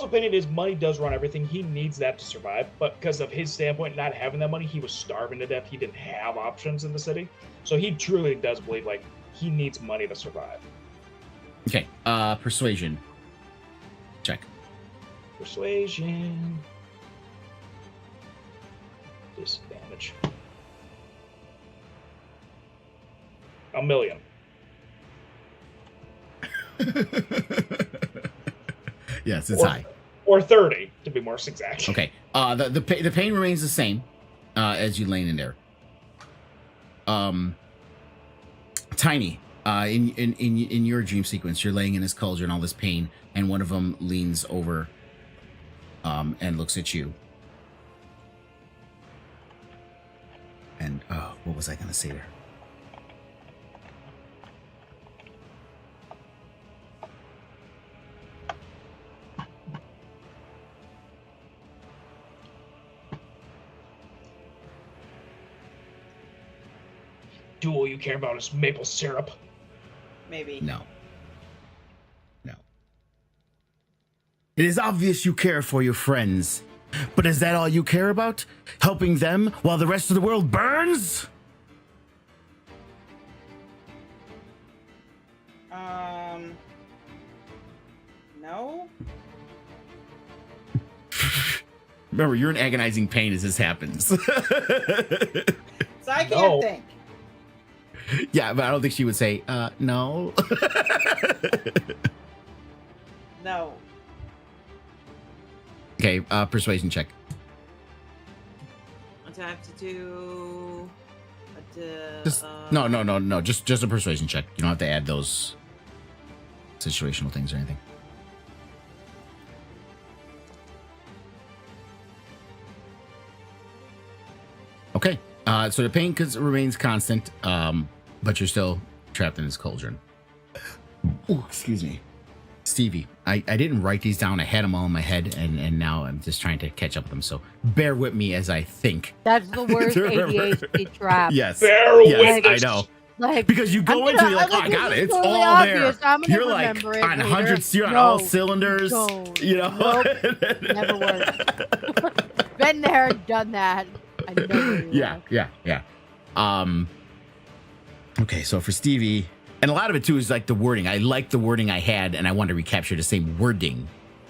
opinion is money does run everything. He needs that to survive, but because of his standpoint, not having that money, he was starving to death. He didn't have options in the city, so he truly does believe like he needs money to survive. Okay. Persuasion. Check. Persuasion. Disadvantage. 1,000,000. Yes, it's high. Or 30 to be more exact. Okay. The pain remains the same as you laying in there. Tiny. In your dream sequence, you're laying in this cauldron, all this pain, and one of them leans over and looks at you. And what was I gonna say there? Do all you care about is maple syrup. Maybe. No. It is obvious you care for your friends, but is that all you care about? Helping them while the rest of the world burns? No. Remember, you're in agonizing pain as this happens. So I can't think. Yeah, but I don't think she would say, no. No. Okay, persuasion check. What do I have to do? No. Just a persuasion check. You don't have to add those situational things or anything. Okay, so the pain remains constant, but you're still trapped in this cauldron. Oh, excuse me. Stevie, I didn't write these down. I had them all in my head, and now I'm just trying to catch up with them. So bear with me as I think. That's the worst ADHD trap. Yes. Bear with yes, us. I know. Like, Because you go into it, you're like, oh, I got it. It's totally all obvious. there. I'm gonna You're like remember it on later. hundreds, you're on No, all cylinders. don't. You know? Nope. Never worked. Been there, done that. I never will. Yeah. Okay, so for Stevie, and a lot of it too is like the wording. I like the wording I had, and I want to recapture the same wording,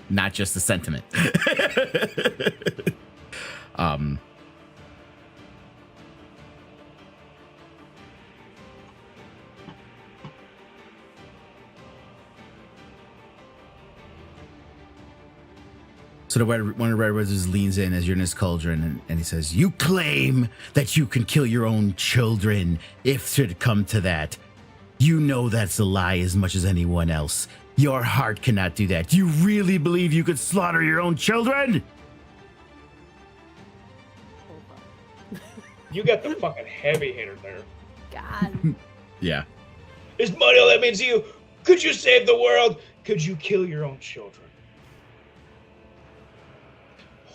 not just the sentiment. So one of the Red Wizards leans in as you're in this cauldron, and he says, "You claim that you can kill your own children if it should come to that. You know that's a lie as much as anyone else. Your heart cannot do that. You really believe you could slaughter your own children?" You got the fucking heavy hitter there. God. Yeah. Is money all that means to you? Could you save the world? Could you kill your own children?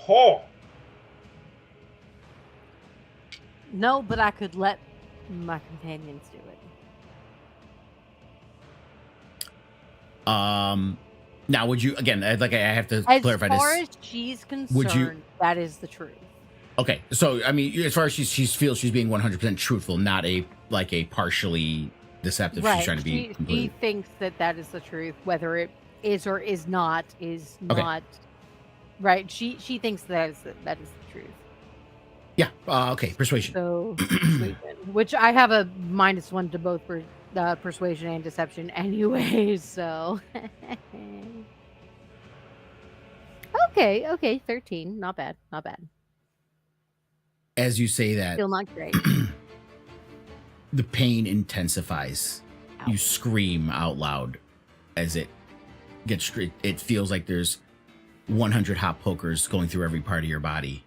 Oh. No, but I could let my companions do it. Now, would you again? Like, I have to As clarify far this. as she's concerned, that is the truth. Okay, so I mean, as far as she feels she's being 100% truthful, not a partially deceptive. Right. She's trying to be. She completely... thinks that is the truth, whether it is or is not Okay. not. Right. She thinks that is the truth. Yeah. Okay. Persuasion. So, persuasion, which I have a -1 to both persuasion and deception, anyway. So. Okay. 13. Not bad. As you say that, Still not great. the pain intensifies. Ow. You scream out loud as it gets. It feels like there's 100 hot pokers going through every part of your body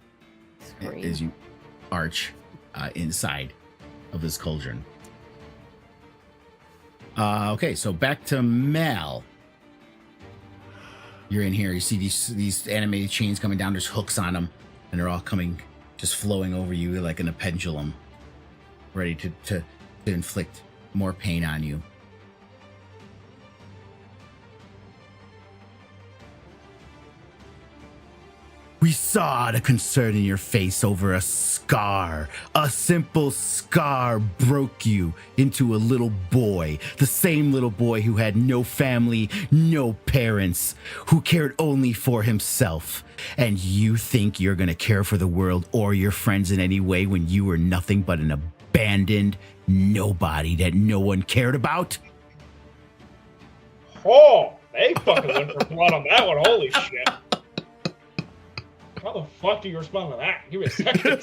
Scream. as you arch inside of this cauldron. Okay, so back to Mal. You're in here. You see these animated chains coming down. There's hooks on them, and they're all coming, just flowing over you like in a pendulum, ready to inflict more pain on you. We saw the concern in your face over a scar. A simple scar broke you into a little boy. The same little boy who had no family, no parents, who cared only for himself. And you think you're gonna care for the world or your friends in any way when you were nothing but an abandoned nobody that no one cared about? Oh, they fucking went for blood on that one. Holy shit. How the fuck do you respond to that? Give me a second.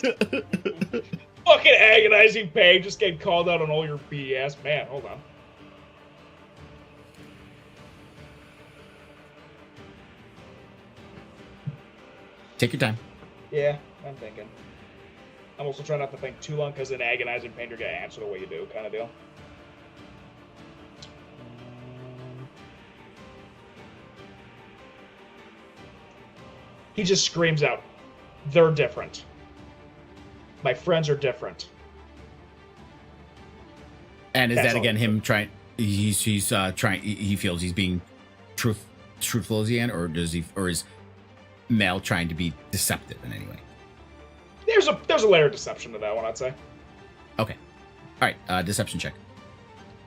Fucking agonizing pain. Just getting called out on all your BS. Man, hold on. Take your time. Yeah, I'm thinking. I'm also trying not to think too long because in agonizing pain you're gonna answer the way you do, kind of deal. He just screams out, "They're different. My friends are different." And is That's that again all. him trying? He's trying. He feels he's being truthful as he can, or is Mel trying to be deceptive in any way? There's a layer of deception to that one, I'd say. Okay. All right. Deception check.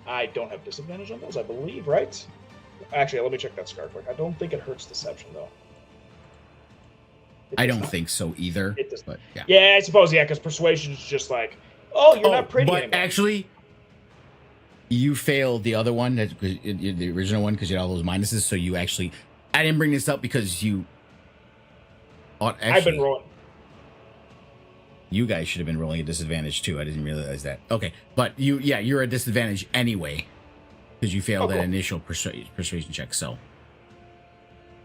I don't have disadvantage on those, I believe, right? Actually, let me check that scar quick. I don't think it hurts deception though. It I does don't not. think so either. It does. But yeah. Yeah, I suppose because persuasion is just like, oh, you're not pretty but anymore. actually, you failed the other one, the original one, because you had all those minuses. So you actually, I didn't bring this up because you. Actually, I've been rolling. You guys should have been rolling a disadvantage too. I didn't realize that. Okay, but you're at disadvantage anyway because you failed that initial persuasion check. So,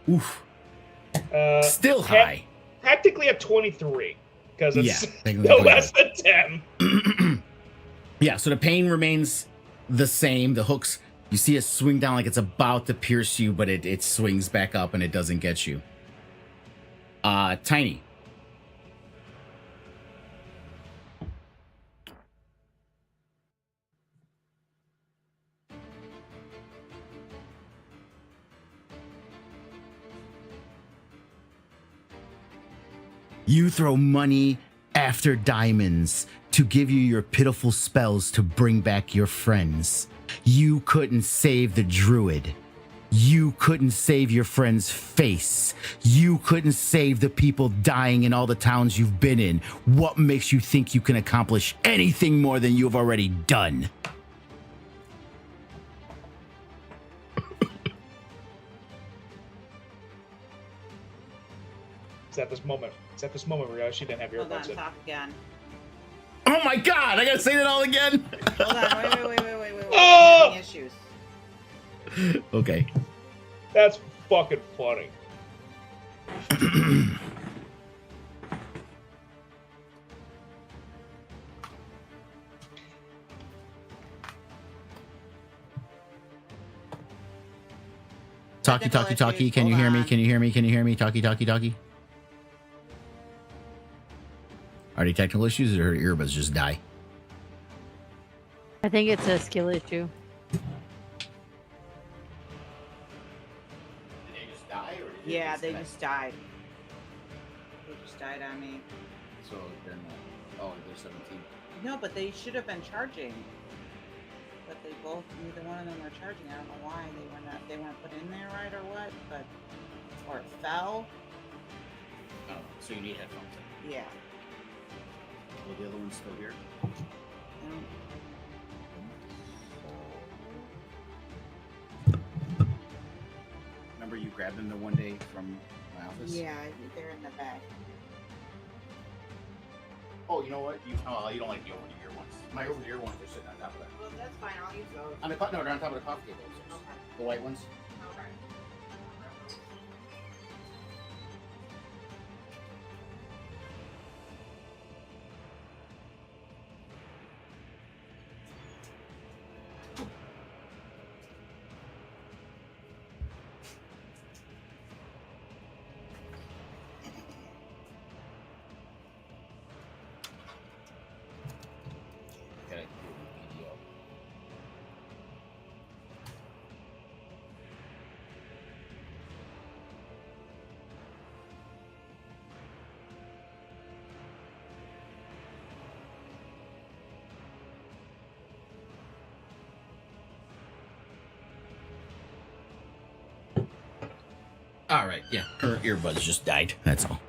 oof, still high. Technically at 23 because it's technically no less than 10. Yeah, so the pain remains the same. The hooks, you see it swing down like it's about to pierce you, but it swings back up and it doesn't get you. Tiny. You throw money after diamonds to give you your pitiful spells to bring back your friends. You couldn't save the druid. You couldn't save your friend's face. You couldn't save the people dying in all the towns you've been in. What makes you think you can accomplish anything more than you've already done? It's at this moment where she didn't have your Hold on, earbuds in. talk again. Oh my god, I gotta say that all again. Hold on, wait. Oh! I'm having issues. Okay. That's fucking funny. Talkie. Can you hear me? Can you hear me? Talkie. Are they technical issues or her earbuds just die? I think it's a skill issue. Did they just die or Yeah, they just died. They just died on me. So they're not. Oh, they're 17. No, but they should have been charging. But they both, neither one of them were charging. I don't know why they weren't put in there right or what, but or it fell. Oh, so you need headphones. Yeah. Well, the other one's still here. Mm. Remember you grabbed them the one day from my office? Yeah, they're in the bag. Oh, you know what? You don't like the over-the-ear ones. My over-the-ear ones are sitting on top of that. Well, that's fine. I'll use those. No, they're on top of the coffee table. Okay. The white ones. Okay. Okay. Video. All right, yeah, her earbuds just died. That's all.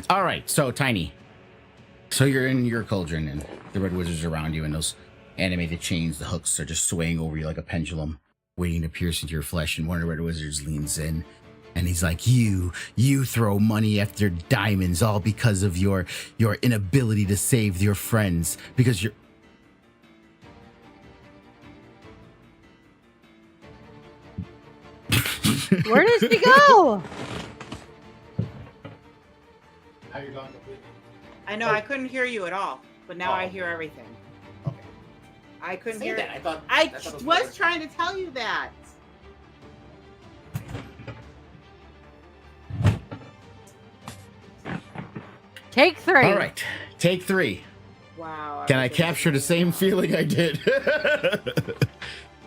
All right, so Tiny. So you're in your cauldron, and the red wizards are around you, and those animated chains, the hooks, are just swaying over you like a pendulum, waiting to pierce into your flesh. And one of the red wizards leans in, and he's like, "You throw money after diamonds, all because of your inability to save your friends, because you're." Where does he go? How you gone completely? I know I couldn't hear you at all, but now I hear everything. Okay. I couldn't Say hear. that. I was trying to tell you that. Take 3. All right, take 3. Wow. Can I capture the same feeling I did?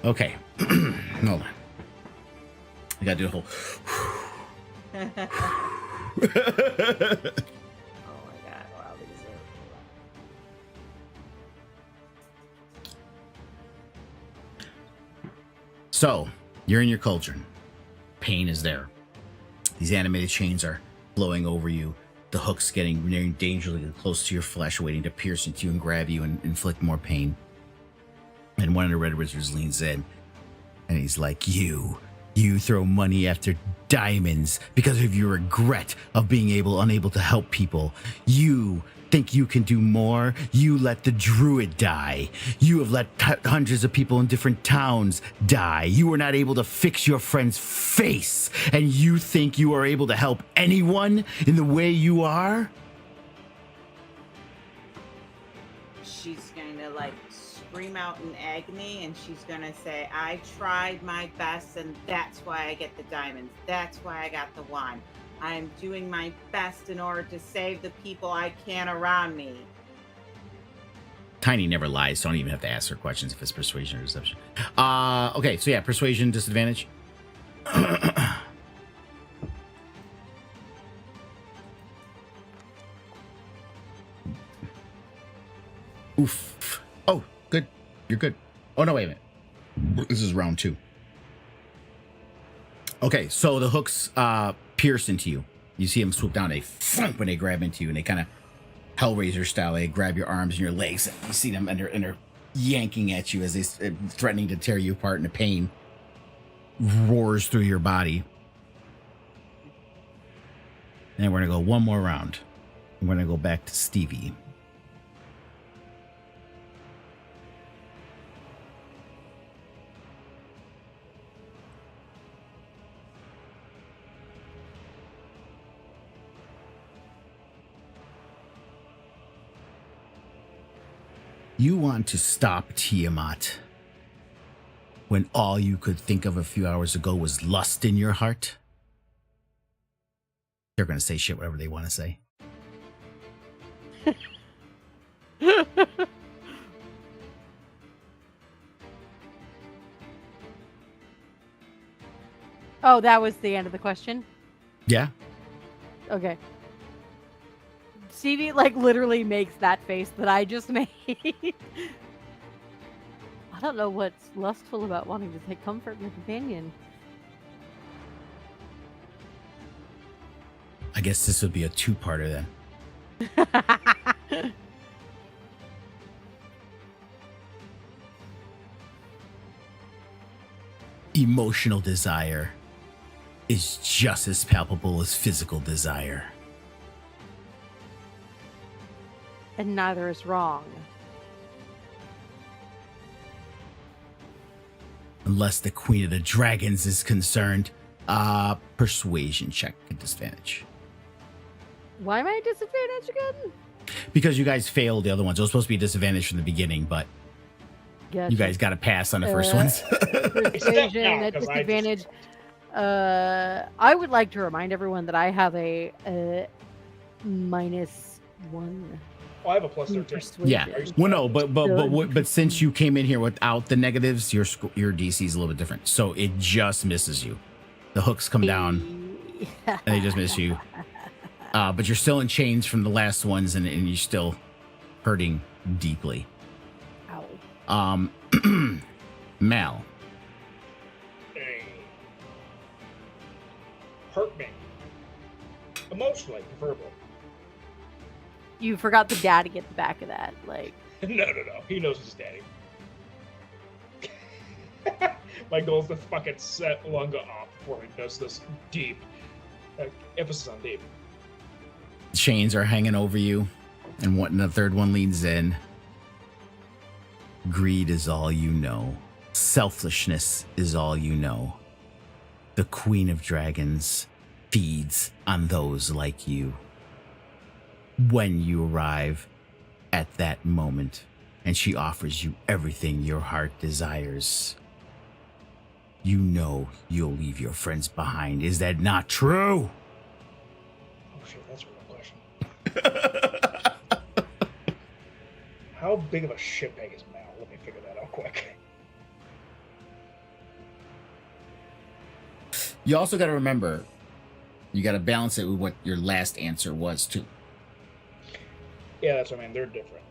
Okay. Hold on. I gotta do the whole. Oh my god! Wow, these are. So, you're in your cauldron. Pain is there. These animated chains are blowing over you. The hooks getting dangerously close to your flesh, waiting to pierce into you and grab you and inflict more pain. And one of the red wizards leans in, and he's like, You throw money after diamonds because of your regret of being unable to help people. You think you can do more? You let the druid die. You have let hundreds of people in different towns die. You were not able to fix your friend's face, and you think you are able to help anyone in the way you are? She's going to like scream out in agony, and she's going to say, I tried my best, and that's why I get the diamonds. That's why I got the wand. I'm doing my best in order to save the people I can around me. Tiny never lies, so I don't even have to ask her questions if it's persuasion or deception. Okay, so yeah, persuasion disadvantage. Oof. Oh, good. You're good. Oh, no, wait a minute. This is round 2. Okay, so the hooks pierce into you. You see them swoop down. They thump when they grab into you, and they kind of Hellraiser style. They grab your arms and your legs. And you see them, and they're yanking at you as they threatening to tear you apart, and the pain roars through your body. And then we're gonna go one more round. We're gonna go back to Stevie. You want to stop Tiamat when all you could think of a few hours ago was lust in your heart? They're going to say shit whatever they want to say. Oh, that was the end of the question? Yeah. Okay. Stevie, like, literally makes that face that I just made. I don't know what's lustful about wanting to take comfort in a companion. I guess this would be a 2-parter then. Emotional desire is just as palpable as physical desire. And neither is wrong. Unless the Queen of the Dragons is concerned. Persuasion check at disadvantage. Why am I at disadvantage again? Because you guys failed the other ones. It was supposed to be a disadvantage from the beginning, but Gotcha. you guys got to pass on the first ones. Persuasion at disadvantage. I would like to remind everyone that I have a -1. Oh, I have a plus 13. Persuasion. Yeah. Well, no, but since you came in here without the negatives, your DC is a little bit different. So it just misses you. The hooks come down and they just miss you. But you're still in chains from the last ones, and you're still hurting deeply. Ow. Mal. hurt me. Emotionally, preferably. You forgot the daddy at the back of that. Like, No. He knows his daddy. My goal is to fucking set Lunga off before he does this deep. Emphasis on deep. Chains are hanging over you, and the third one leans in. Greed is all you know. Selfishness is all you know. The Queen of Dragons feeds on those like you. When you arrive at that moment, and she offers you everything your heart desires, you know you'll leave your friends behind. Is that not true? Oh shit, that's a real question. How big of a shitbag is Mal? Let me figure that out quick. You also got to remember, you got to balance it with what your last answer was, too. Yeah, that's what I mean. They're different.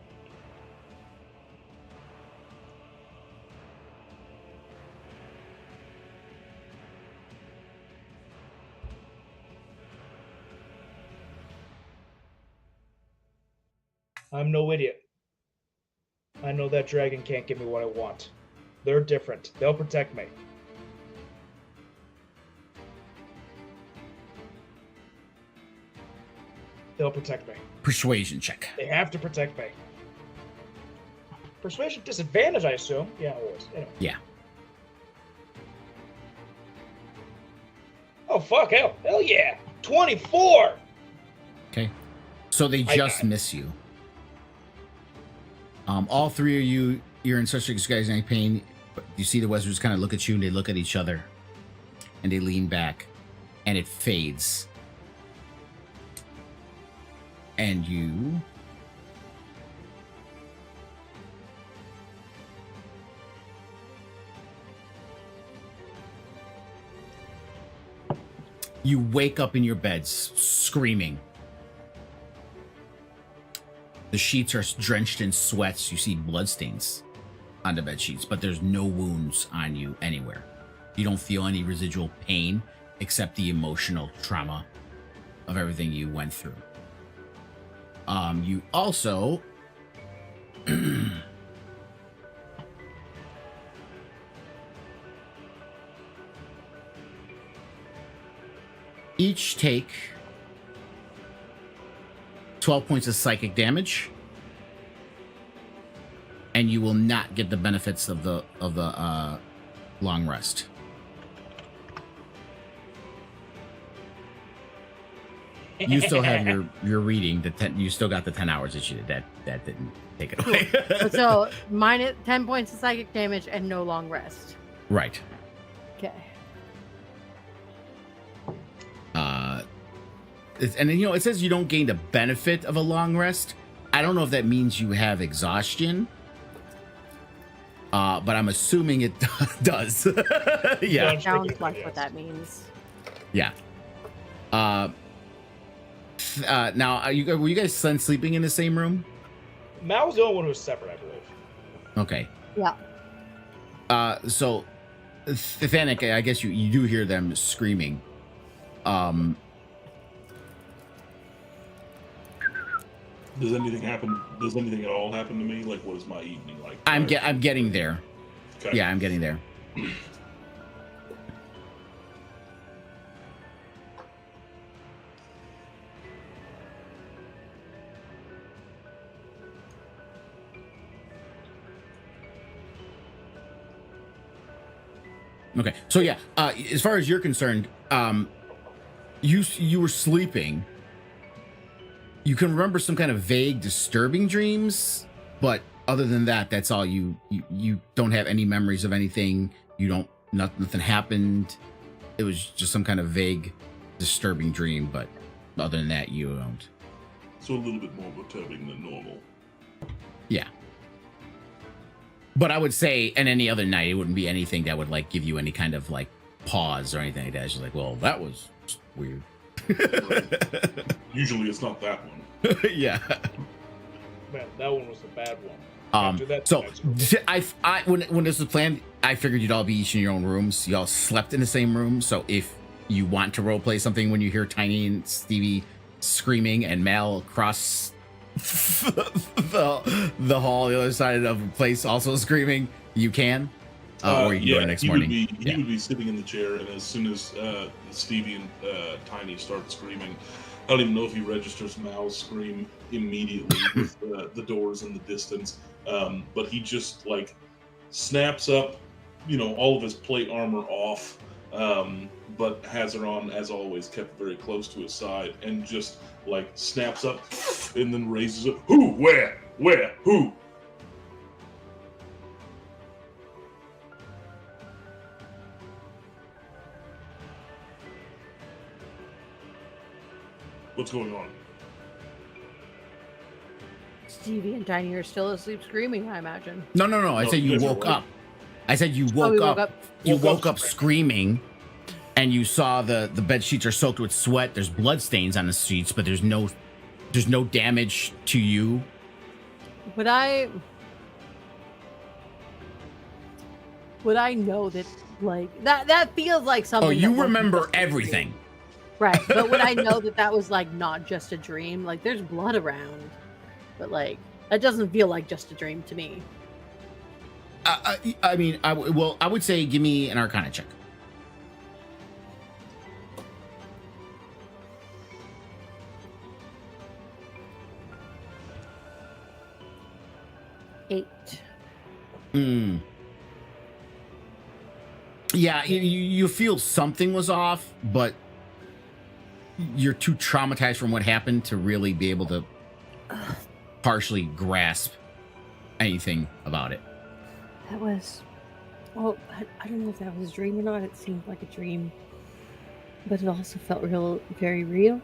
I'm no idiot. I know that dragon can't give me what I want. They're different. They'll protect me. They'll protect me. Persuasion check. They have to protect me. Persuasion disadvantage, I assume. Yeah, always. Anyway. Yeah. Oh, fuck. Hell yeah. 24. Okay. So they just miss you. All three of you, you're in such excruciating pain. But you see the wizards kind of look at you, and they look at each other, and they lean back, and it fades. And you wake up in your beds screaming. The sheets are drenched in sweats. You see bloodstains on the bed sheets, but there's no wounds on you anywhere. You don't feel any residual pain except the emotional trauma of everything you went through. You also each take 12 points of psychic damage, and you will not get the benefits of the long rest. You still have your reading. You still got the 10 hours that you did. That didn't take it away. So minus 10 points of psychic damage and no long rest. Right. Okay. And then, it says you don't gain the benefit of a long rest. I don't know if that means you have exhaustion. But I'm assuming it does. Yeah. Sounds like what that means. Yeah. Now, were you guys sleeping in the same room? Mal was the only one who was separate, I believe. Okay. Yeah. So, Thanik, I guess you do hear them screaming. Does anything happen? Does anything at all happen to me? Like, what is my evening like? I'm getting there. Okay. Yeah, I'm getting there. Okay, so yeah, as far as you're concerned, you were sleeping. You can remember some kind of vague, disturbing dreams, but other than that, that's all. You don't have any memories of anything. Nothing happened. It was just some kind of vague, disturbing dream, but other than that, you don't. So a little bit more perturbing than normal. Yeah. But I would say, in any other night, it wouldn't be anything that would give you any kind of pause or anything like that. It's just like, well, that was weird. Usually it's not that one. Yeah. Man, that one was the bad one. So when this was planned, I figured you'd all be each in your own rooms. You all slept in the same room. So if you want to roleplay something when you hear Tiny and Stevie screaming and Mal across the hall, the other side of the place, also screaming, you can. Or you can go the next morning. He would be sitting in the chair, and as soon as Stevie and Tiny start screaming, I don't even know if he registers Mal's scream immediately with the doors in the distance, but he just like snaps up, all of his plate armor off, but has her on, as always, kept very close to his side, and just like snaps up and then raises it. Who? Where? Who? What's going on? Stevie and Tiny are still asleep screaming, I imagine. No. I said you woke up. I said you woke up. You woke up screaming, and you saw the bed sheets are soaked with sweat. There's blood stains on the sheets, but there's no damage to you. Would I know that, like, that feels like something? Oh, you remember everything. Right, but would I know that was like not just a dream? Like, there's blood around, but like that doesn't feel like just a dream to me. I mean, I would say give me an Arcana check. Eight. Yeah, you feel something was off, but you're too traumatized from what happened to really be able to partially grasp anything about it. That was, well, I don't know if that was a dream or not. It seemed like a dream, but it also felt very real.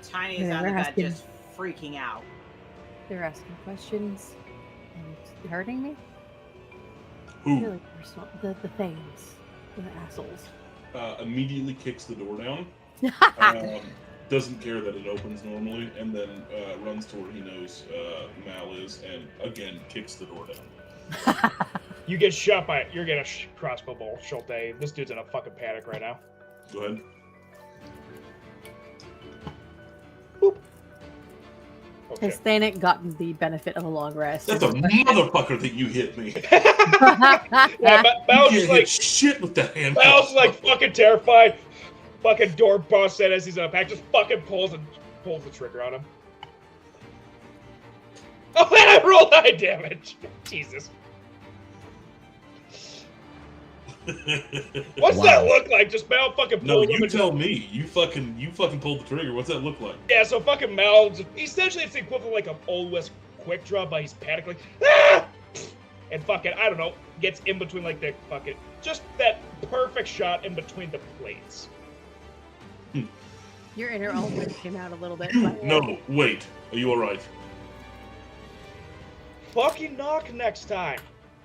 Tiny is on the bed just freaking out. They're asking questions and hurting me. Who? Really personal. The things, the assholes. Immediately kicks the door down. Doesn't care that it opens normally, and then runs to where he knows Mal is, and again kicks the door down. You get shot by it. You're getting a crossbow bolt, Schulte. This dude's in a fucking panic right now. Go ahead. Boop. Okay. Has Thanik gotten the benefit of a long rest? That's a motherfucker that you hit me. Yeah, Mal's You just can't like hit shit with that hand. Mal's like fucking terrified. Fucking door busts in as he's unpacked. Just fucking pulls the trigger on him. Oh, and I rolled high damage. Jesus. What's that look like? Just Mal fucking No, pulled him. you tell me. You fucking pulled the trigger. What's that look like? Yeah, so fucking Mal, essentially it's the equivalent of like an Old West quick draw, but he's panicking like, ah! And fucking, I don't know, gets in between like the fucking, just that perfect shot in between the plates. Your inner element came out a little bit. No, wait. Are you alright? Fucking knock next time.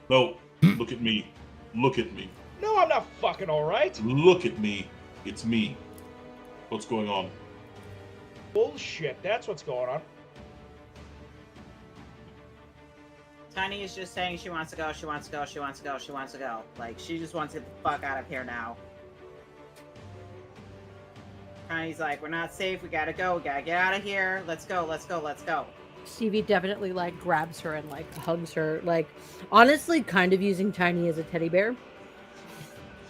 No, look at me. Look at me. No, I'm not fucking alright. Look at me. It's me. What's going on? Bullshit, that's what's going on. Tiny is just saying she wants to go, she wants to go, she wants to go, she wants to go. Like, she just wants to get the fuck out of here now. Tiny's like, we're not safe, we gotta go, we gotta get out of here. Let's go, let's go, let's go. Stevie definitely like grabs her and like hugs her, like honestly kind of using Tiny as a teddy bear.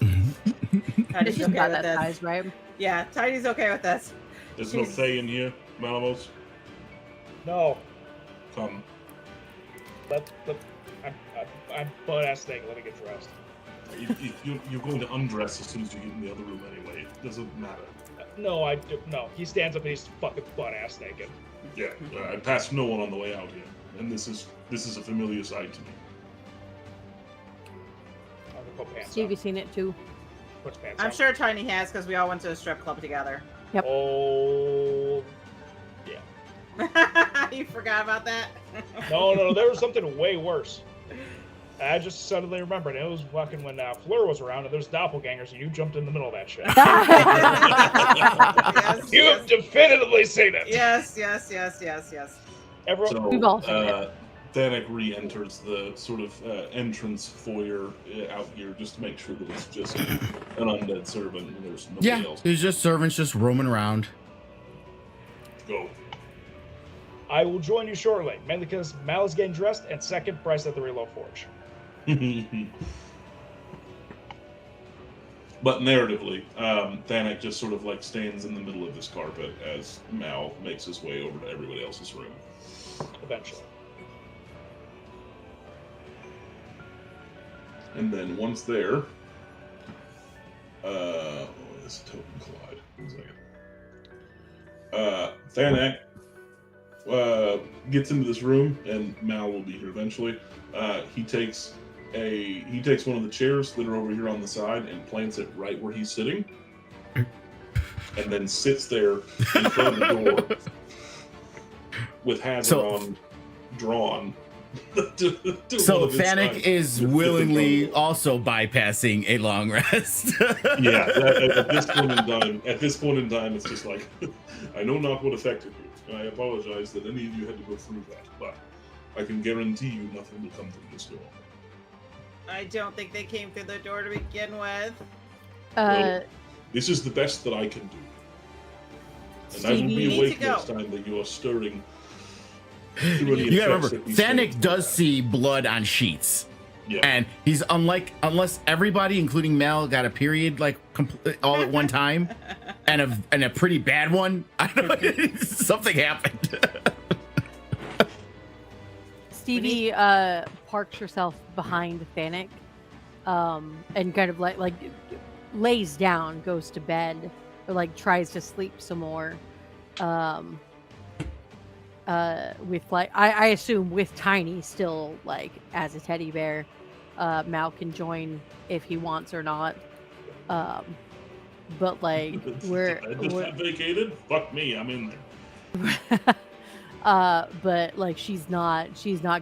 Tiny's She's okay about with that this. size, right? Yeah, Tiny's okay with this. There's no Fae in here, Malamos. No. Come. I'm butt-ass naked, let me get dressed. You're going to undress as soon as you get in the other room anyway. It doesn't matter. No, no. He stands up and he's fucking butt-ass naked. Yeah, I passed no one on the way out here, and this is a familiar sight to me. I'm gonna put pants Stevie on. seen it too. Puts pants I'm on. sure Tiny has, because we all went to a strip club together. Yep. Oh, You forgot about that? no, there was something way worse. I just suddenly remembered. It was fucking when Fleur was around and there's doppelgangers and you jumped in the middle of that shit. Yes, You've definitively seen it. yes. Everyone, We've all seen So, Thanek re-enters the sort of entrance foyer out here just to make sure that it's just an undead servant and there's nobody else. There's just servants just roaming around. Go. I will join you shortly, mainly because Mal is getting dressed, and second, Bryce at the Reload Forge. But narratively, Thanek just sort of like stands in the middle of this carpet as Mal makes his way over to everybody else's room. Eventually. And then once there, it's Totem Collide. 1 second. Thanek gets into this room, and Mal will be here eventually. He takes one of the chairs that are over here on the side and plants it right where he's sitting, and then sits there in front of the door with Hazaron drawn. So Thanek is willingly also bypassing a long rest. Yeah, at this point in time, it's just like, I know not what affected you, and I apologize that any of you had to go through that, but I can guarantee you nothing will come through this door. I don't think they came through the door to begin with. Well, this is the best that I can do. And I will be awake next time that you are stirring. You gotta remember, Thanek does see blood on sheets. Yeah. And he's unless everybody, including Mel, got a period like all at one time, and a pretty bad one. I don't know, something happened. Stevie parks herself behind Thanek, and kind of like lays down, goes to bed, or like tries to sleep some more. With like I assume with Tiny still like as a teddy bear. Mal can join if he wants or not. But like we're vacated. Fuck me, I'm in there. But like she's not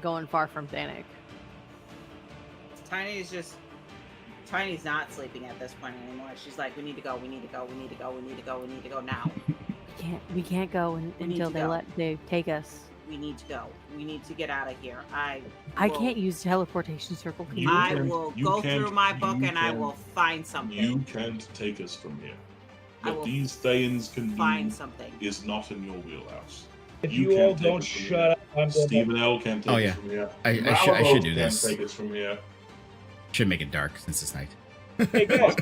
going far from Thanek. Tiny's not sleeping at this point anymore. She's like, we need to go now. We can't go until they take us. We need to go. We need to get out of here. I can't use teleportation circle. I will go through my book and I will find something. You can't take us from here. What these Thayans can find something is not in your wheelhouse. If you all don't shut up, Stephen L. can't take us from here. I should do this. Can't take us from here. Should make it dark since it's night. Hey guys,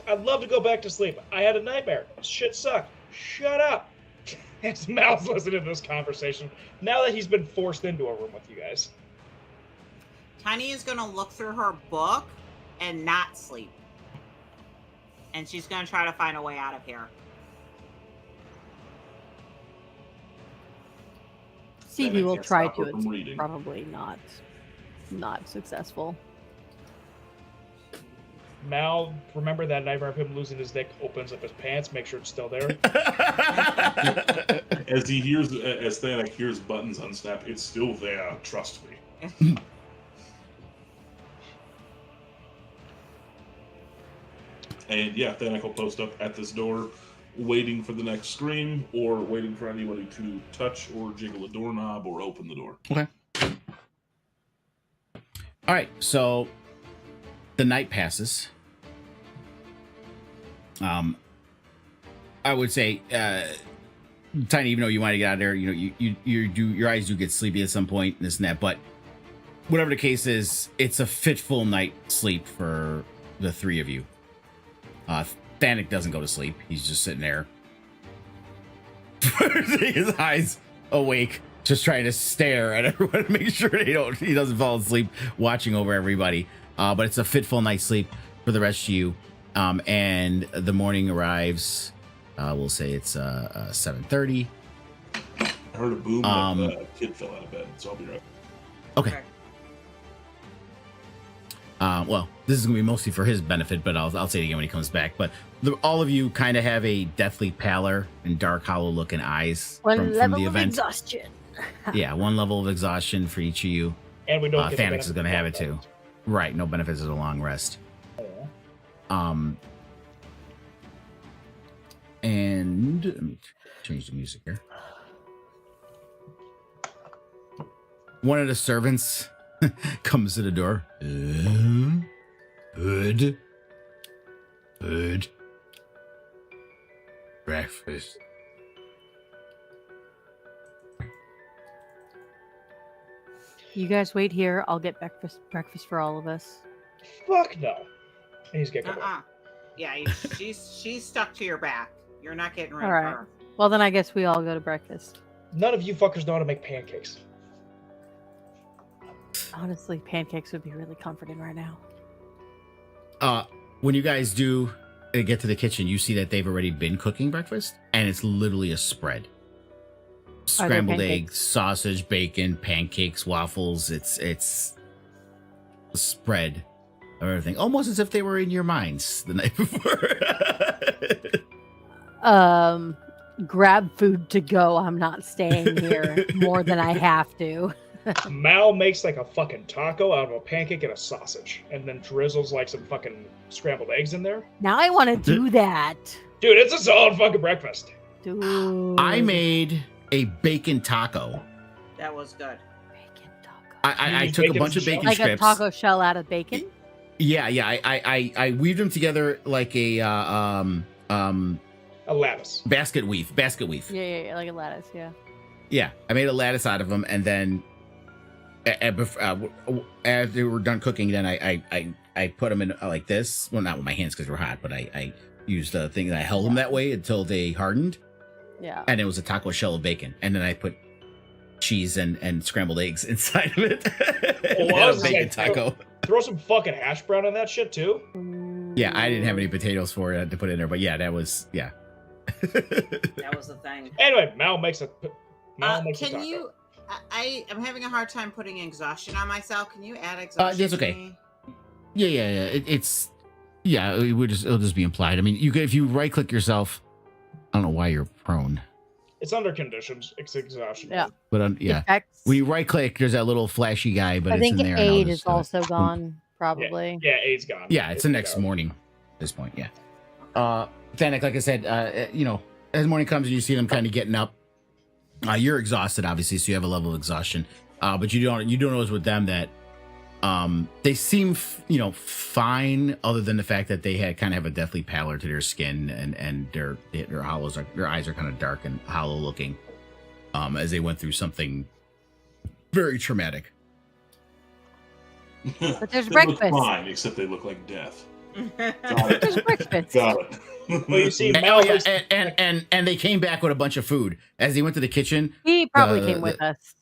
I'd love to go back to sleep. I had a nightmare. Shit sucked. Shut up. His mouth's listening to this conversation now that he's been forced into a room with you guys. Tiny is going to look through her book and not sleep. And she's going to try to find a way out of here. Stevie will try to. It's probably not successful. Mal, remember that nightmare of him losing his dick, opens up his pants, make sure it's still there. As Thanek hears buttons unsnap, it's still there, trust me. And yeah, Thanek will post up at this door, waiting for the next scream, or waiting for anybody to touch or jiggle a doorknob or open the door. Okay. All right, so the night passes. I would say, Tiny, even though you want to get out of there, your eyes do get sleepy at some point, this and that, but whatever the case is, it's a fitful night sleep for the three of you. Thanek doesn't go to sleep. He's just sitting there, his eyes awake, just trying to stare at everyone to make sure he doesn't fall asleep, watching over everybody. But it's a fitful night's sleep for the rest of you. And the morning arrives. We'll say it's 7:30. I heard a boom like a kid fell out of bed, so I'll be right. Okay. Well, this is gonna be mostly for his benefit, but I'll say it again when he comes back. But all of you kind of have a deathly pallor and dark, hollow-looking eyes from the event. Exhaustion. Yeah, one level of exhaustion for each of you. And we don't. Thanex is gonna have it too. Right, no benefits of a long rest. And let me change the music here. One of the servants comes to the door. Good. Breakfast. You guys wait here. I'll get breakfast for all of us. Fuck no. And he's getting Yeah, she's stuck to your back. You're not getting rid All of right. her. Well, then I guess we all go to breakfast. None of you fuckers know how to make pancakes. Honestly, pancakes would be really comforting right now. When you guys do get to the kitchen, you see that they've already been cooking breakfast, and it's literally a spread. Scrambled eggs, sausage, bacon, pancakes, waffles. It's a spread of everything, almost as if they were in your minds the night before. Grab food to go. I'm not staying here more than I have to. Mal makes like a fucking taco out of a pancake and a sausage, and then drizzles like some fucking scrambled eggs in there. Now I want to do that. Dude, it's a solid fucking breakfast. Dude. I made a bacon taco. That was good. Bacon taco. I took a bunch of bacon Like strips. a taco shell out of bacon? Yeah. I weaved them together like a lattice. basket weave. Yeah, like a lattice, yeah. Yeah, I made a lattice out of them, and then as they were done cooking, then I put them in like this. Well, not with my hands because they were hot, but I used a thing that I held them that way until they hardened. Yeah. And it was a taco shell of bacon, and then I put cheese and scrambled eggs inside of it. Oh, I was bacon like, taco. Throw some fucking hash brown in that shit too. Yeah, I didn't have any potatoes for it to put in there, but yeah, that was That was the thing. Anyway, Mal makes a taco. Can you? I'm having a hard time putting exhaustion on myself. Can you add exhaustion? That's okay. To me? Yeah. It'll just be implied. I mean, if you right click yourself, I don't know why you're prone. It's under conditions. It's exhaustion. Yeah. But yeah, Effects. when you right click, there's that little flashy guy, but I it's in think there. and I'll aid just, is also gone, probably. Yeah, Aid's gone. Yeah, it's the next morning at this point. Yeah. Fennec, like I said, as morning comes and you see them kind of getting up, you're exhausted, obviously, so you have a level of exhaustion. But you don't notice with them that they seem fine, other than the fact that they had kind of have a deathly pallor to their skin, and their eyes are kind of dark and hollow looking, as they went through something very traumatic. But there's They breakfast. look fine, except they look like death. There's breakfast. Got it. Well, you see, And, Mal yeah, makes, and they came back with a bunch of food as they went to the kitchen. He probably came with us.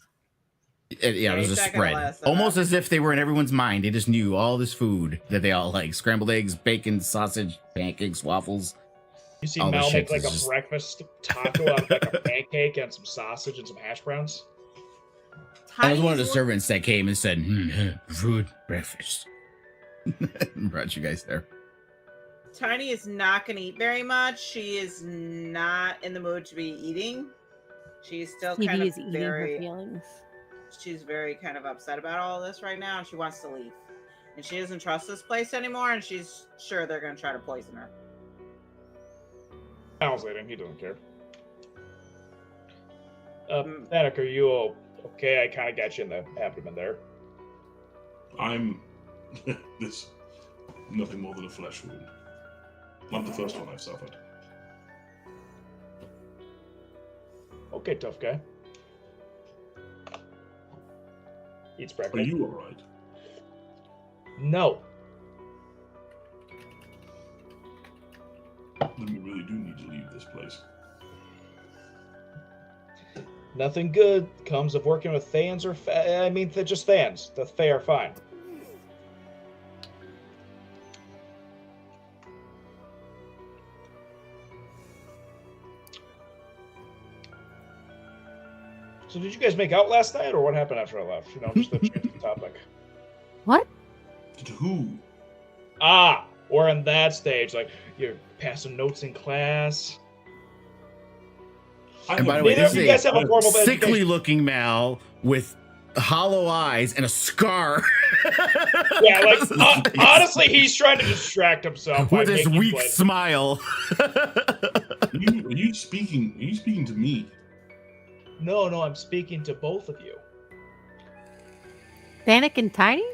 Yeah, it was a he's not gonna let spread, us know. almost as if they were in everyone's mind. They just knew all this food that they all like: scrambled eggs, bacon, sausage, pancakes, waffles. you see all the Mal shit make like is a just- breakfast taco out of like a pancake and some sausage and some hash browns. I was one of the Tiny's servants that came and said, "Food, breakfast." Brought you guys there. Tiny is not going to eat very much. She is not in the mood to be eating. She's still kind Stevie of is eating her very. feelings. She's very kind of upset about all this right now, and she wants to leave. And she doesn't trust this place anymore, and she's sure they're going to try to poison her. Mal's eating. He doesn't care. Fennec, are you okay? I kind of got you in the abdomen there. I'm this nothing more than a flesh wound. Not the first one I've suffered. Okay, tough guy. Eats Are breakfast. you alright? No. Then we really do need to leave this place. Nothing good comes of working with Thans or they're just Thans. The Fae are fine. So did you guys make out last night, or what happened after I left? Just to change the topic. What? To who? Or in that stage, like you're passing notes in class. And by the way, Neither this of you is guys have a a formal sickly education. looking Mal with hollow eyes and a scar. Yeah, like honestly, he's trying to distract himself by with this making weak play. smile. Are you speaking to me? No, I'm speaking to both of you. Thanik and Tiny?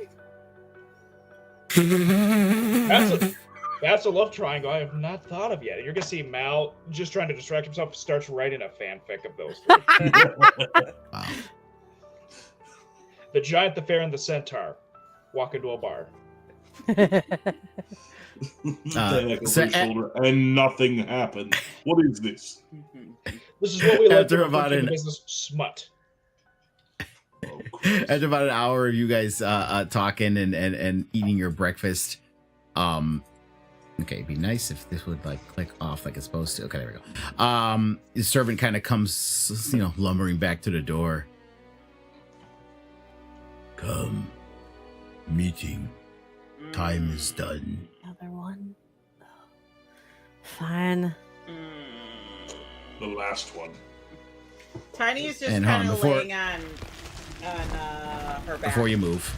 That's a love triangle I have not thought of yet. You're gonna see Mal just trying to distract himself, starts writing a fanfic of those three. Wow. The giant, the Faerun, the centaur walk into a bar. Shoulder, and nothing happened. What is this? This is what we like After to about refer to in an- the business smut. Oh, After about an hour of you guys talking and eating your breakfast, okay, it'd be nice if this would like click off like it's supposed to. Okay, there we go. The servant kind of comes, lumbering back to the door. Come, meeting. Time is done. Another one. Fine. The last one. Tiny is just And, kind of before- laying on her back. Before you move,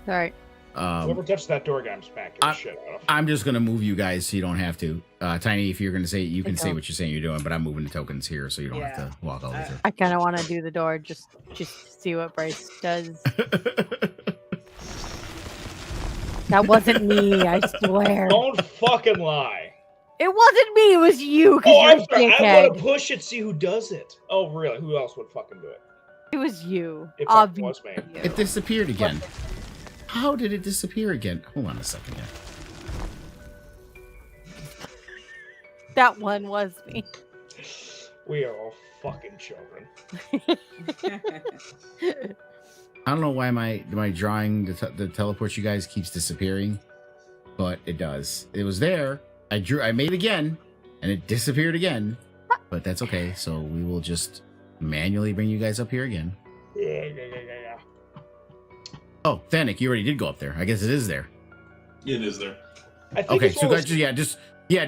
All right. Whoever touched that door guy, I'm smacking the shit out of. I'm just gonna move you guys so you don't have to. Tiny, if you're gonna say, you can say Okay. what you're saying you're doing, but I'm moving the tokens here so you don't have to walk all the way through. I kind of want to do the door just to see what Bryce does. That wasn't me, I swear. Don't fucking lie. It wasn't me, it was you, because Oh, you're I'm a sorry. I dickhead. want to push it, see who does it. Oh, really? Who else would fucking do it? It was you. It fucking was me. Obviously. It disappeared again. How did it disappear again? Hold on a second here. That one was me. We are all fucking children. I don't know why my drawing the teleport you guys keeps disappearing, but it does. It was there. I made again, and it disappeared again. But that's okay. So we will just manually bring you guys up here again. Yeah. Oh, Thanik, you already did go up there. I guess it is there. It is there. I think Okay, it's so one of guys,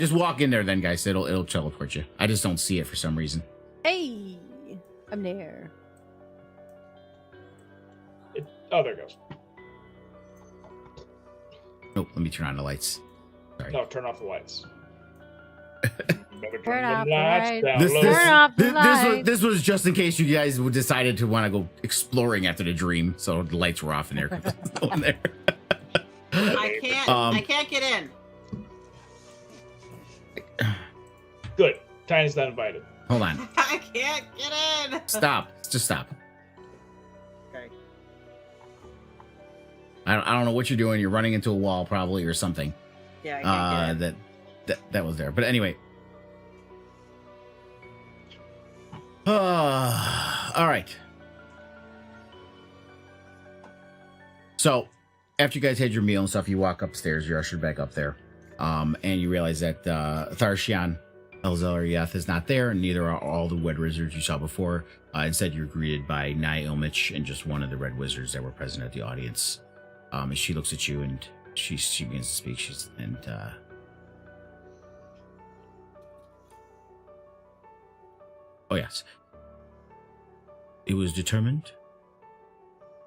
just walk in there then, guys. It'll teleport you. I just don't see it for some reason. Hey, I'm there. Oh, there it goes. Oh, let me turn on the lights. Sorry. No, turn off the lights. Better Turn off the the lights lights. down This, low. this, Turn off the this, lights. this was just in case you guys decided to want to go exploring after the dream, so the lights were off in there. In there. I can't get in. Good. Tiny's not invited. Hold on. I can't get in. Stop. Just stop. Okay. I don't know what you're doing. You're running into a wall probably or something. Yeah, I can't get in. That was there. But anyway. All right. So after you guys had your meal and stuff, you walk upstairs. You're ushered back up there, and you realize that Tharshian Elzariath is not there, and neither are all the red wizards you saw before. Instead, you're greeted by Nai Ilmich and just one of the red wizards that were present at the audience. And she looks at you and she begins to speak. Oh yes. It was determined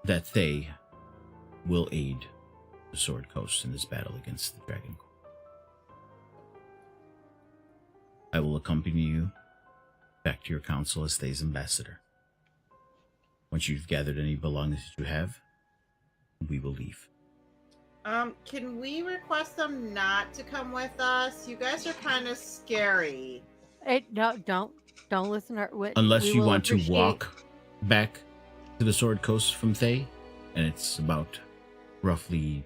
that they will aid the Sword Coast in this battle against the Dragon Court. I will accompany you back to your council as Thay's ambassador. Once you've gathered any belongings that you have, we will leave. Can we request them not to come with us? You guys are kind of scary. No, don't listen. Unless we you will want to appreciate- walk back to the Sword Coast from Thay, and it's about roughly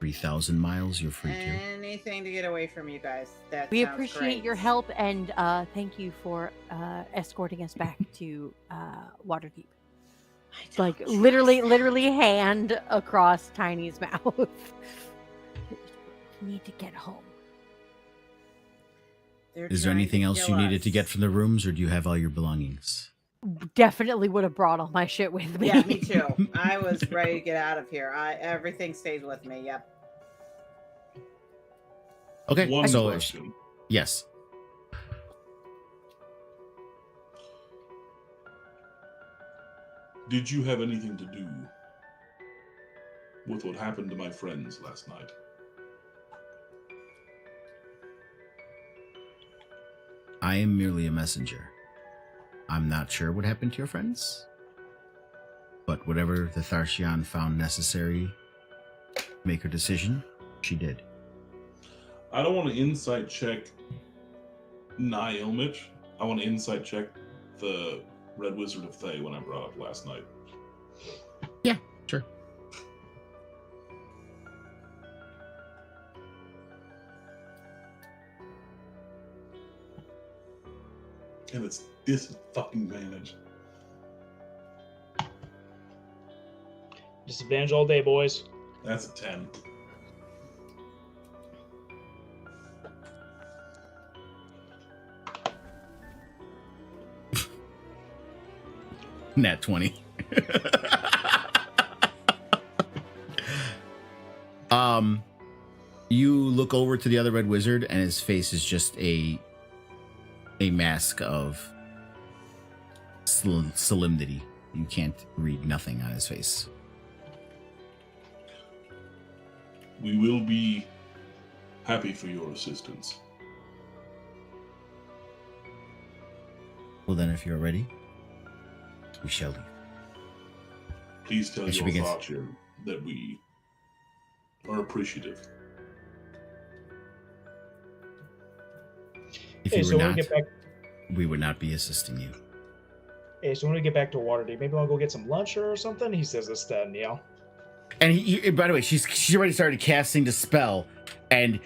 3,000 miles, you're free to. Anything to get away from you guys. That We sounds appreciate great. your help and thank you for escorting us back to Waterdeep. I don't Like trust literally hand across Tiny's mouth. We need to get home. They're Is there trying anything to else kill you needed to us. get from the rooms, or do you have all your belongings? Definitely would have brought all my shit with me. Yeah, me too. I was ready to get out of here. Everything stays with me. Yep. Okay, One so question. yes. Did you have anything to do with what happened to my friends last night? I am merely a messenger. I'm not sure what happened to your friends. But whatever the Tharshian found necessary to make her decision, she did. I don't want to insight check Ilmich. I want to insight check the Red Wizard of Thay when I brought up last night. Yeah, sure. And it's disadvantage. Disadvantage all day, boys. That's a 10. Nat 20. You look over to the other red wizard, and his face is just a mask of solemnity. You can't read nothing on his face. We will be happy for your assistance. Well, then, if you're ready, we shall leave. Please tell Yes, she your begins. Archer that we are appreciative. If Hey, you so were when not, we get back, we would not be assisting you. when we get back to Waterdeep, maybe I'll go get some lunch or something. He says this to Neil. And by the way, she's already started casting the spell, and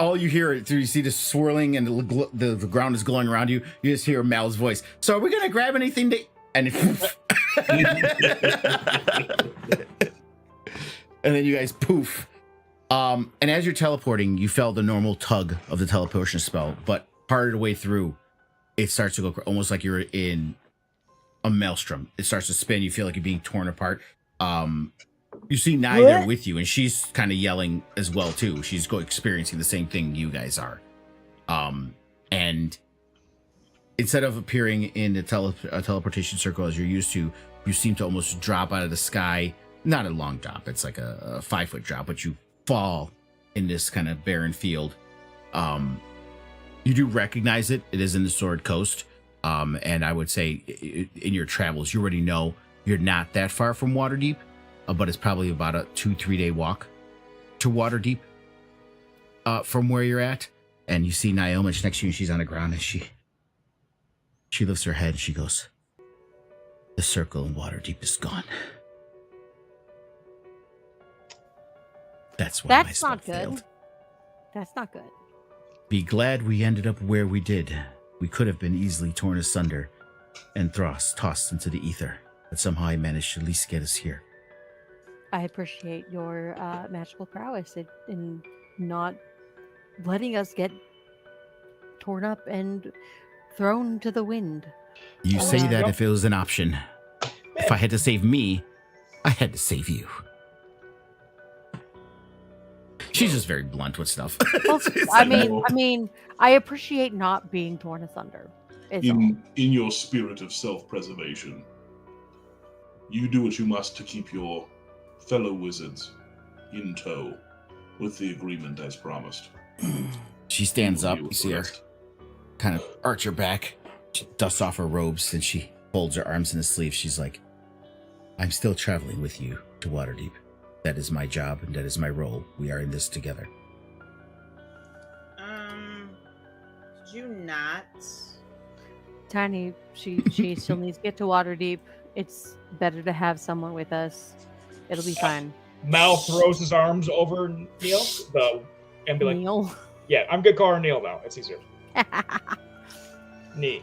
all you hear through, you see the swirling, and the ground is glowing around you. You just hear Mal's voice. So are we gonna grab anything to? And and then you guys poof. And as you're teleporting, you felt the normal tug of the teleportation spell, but part of the way through, it starts to go almost like you're in a maelstrom. It starts to spin. You feel like you're being torn apart. You see Nye there with you, and she's kind of yelling as well too. She's experiencing the same thing you guys are. And instead of appearing in a teleportation circle as you're used to, you seem to almost drop out of the sky. Not a long drop. It's like a 5-foot drop, but you fall in this kind of barren field. You do recognize it. It is in the Sword Coast. And I would say in your travels, you already know you're not that far from Waterdeep, but it's probably about a 2-3 day walk to Waterdeep from where you're at. And you see Naomi next to you, and she's on the ground, and she lifts her head and she goes, "The circle in Waterdeep is gone." That's why my spell not good. failed. That's not good. Be glad we ended up where we did. We could have been easily torn asunder and tossed into the ether, but somehow I managed to at least get us here. I appreciate your magical prowess in not letting us get torn up and thrown to the wind. You say that if it was an option. If I had to save me, I had to save you. She's just very blunt with stuff. Well, I mean, I appreciate not being torn asunder. In your spirit of self-preservation, you do what you must to keep your fellow wizards in tow with the agreement as promised. She stands up. You see her kind of arch her back. She dusts off her robes and she folds her arms in the sleeves. She's like, "I'm still traveling with you to Waterdeep. That is my job and that is my role. We are in this together." Did you not? Tiny, she still needs to get to Waterdeep. It's better to have someone with us. It'll be fine. Mal throws his arms over Neil, and be like, Neil. "Yeah, I'm gonna call her Neil now. It's easier." Nee,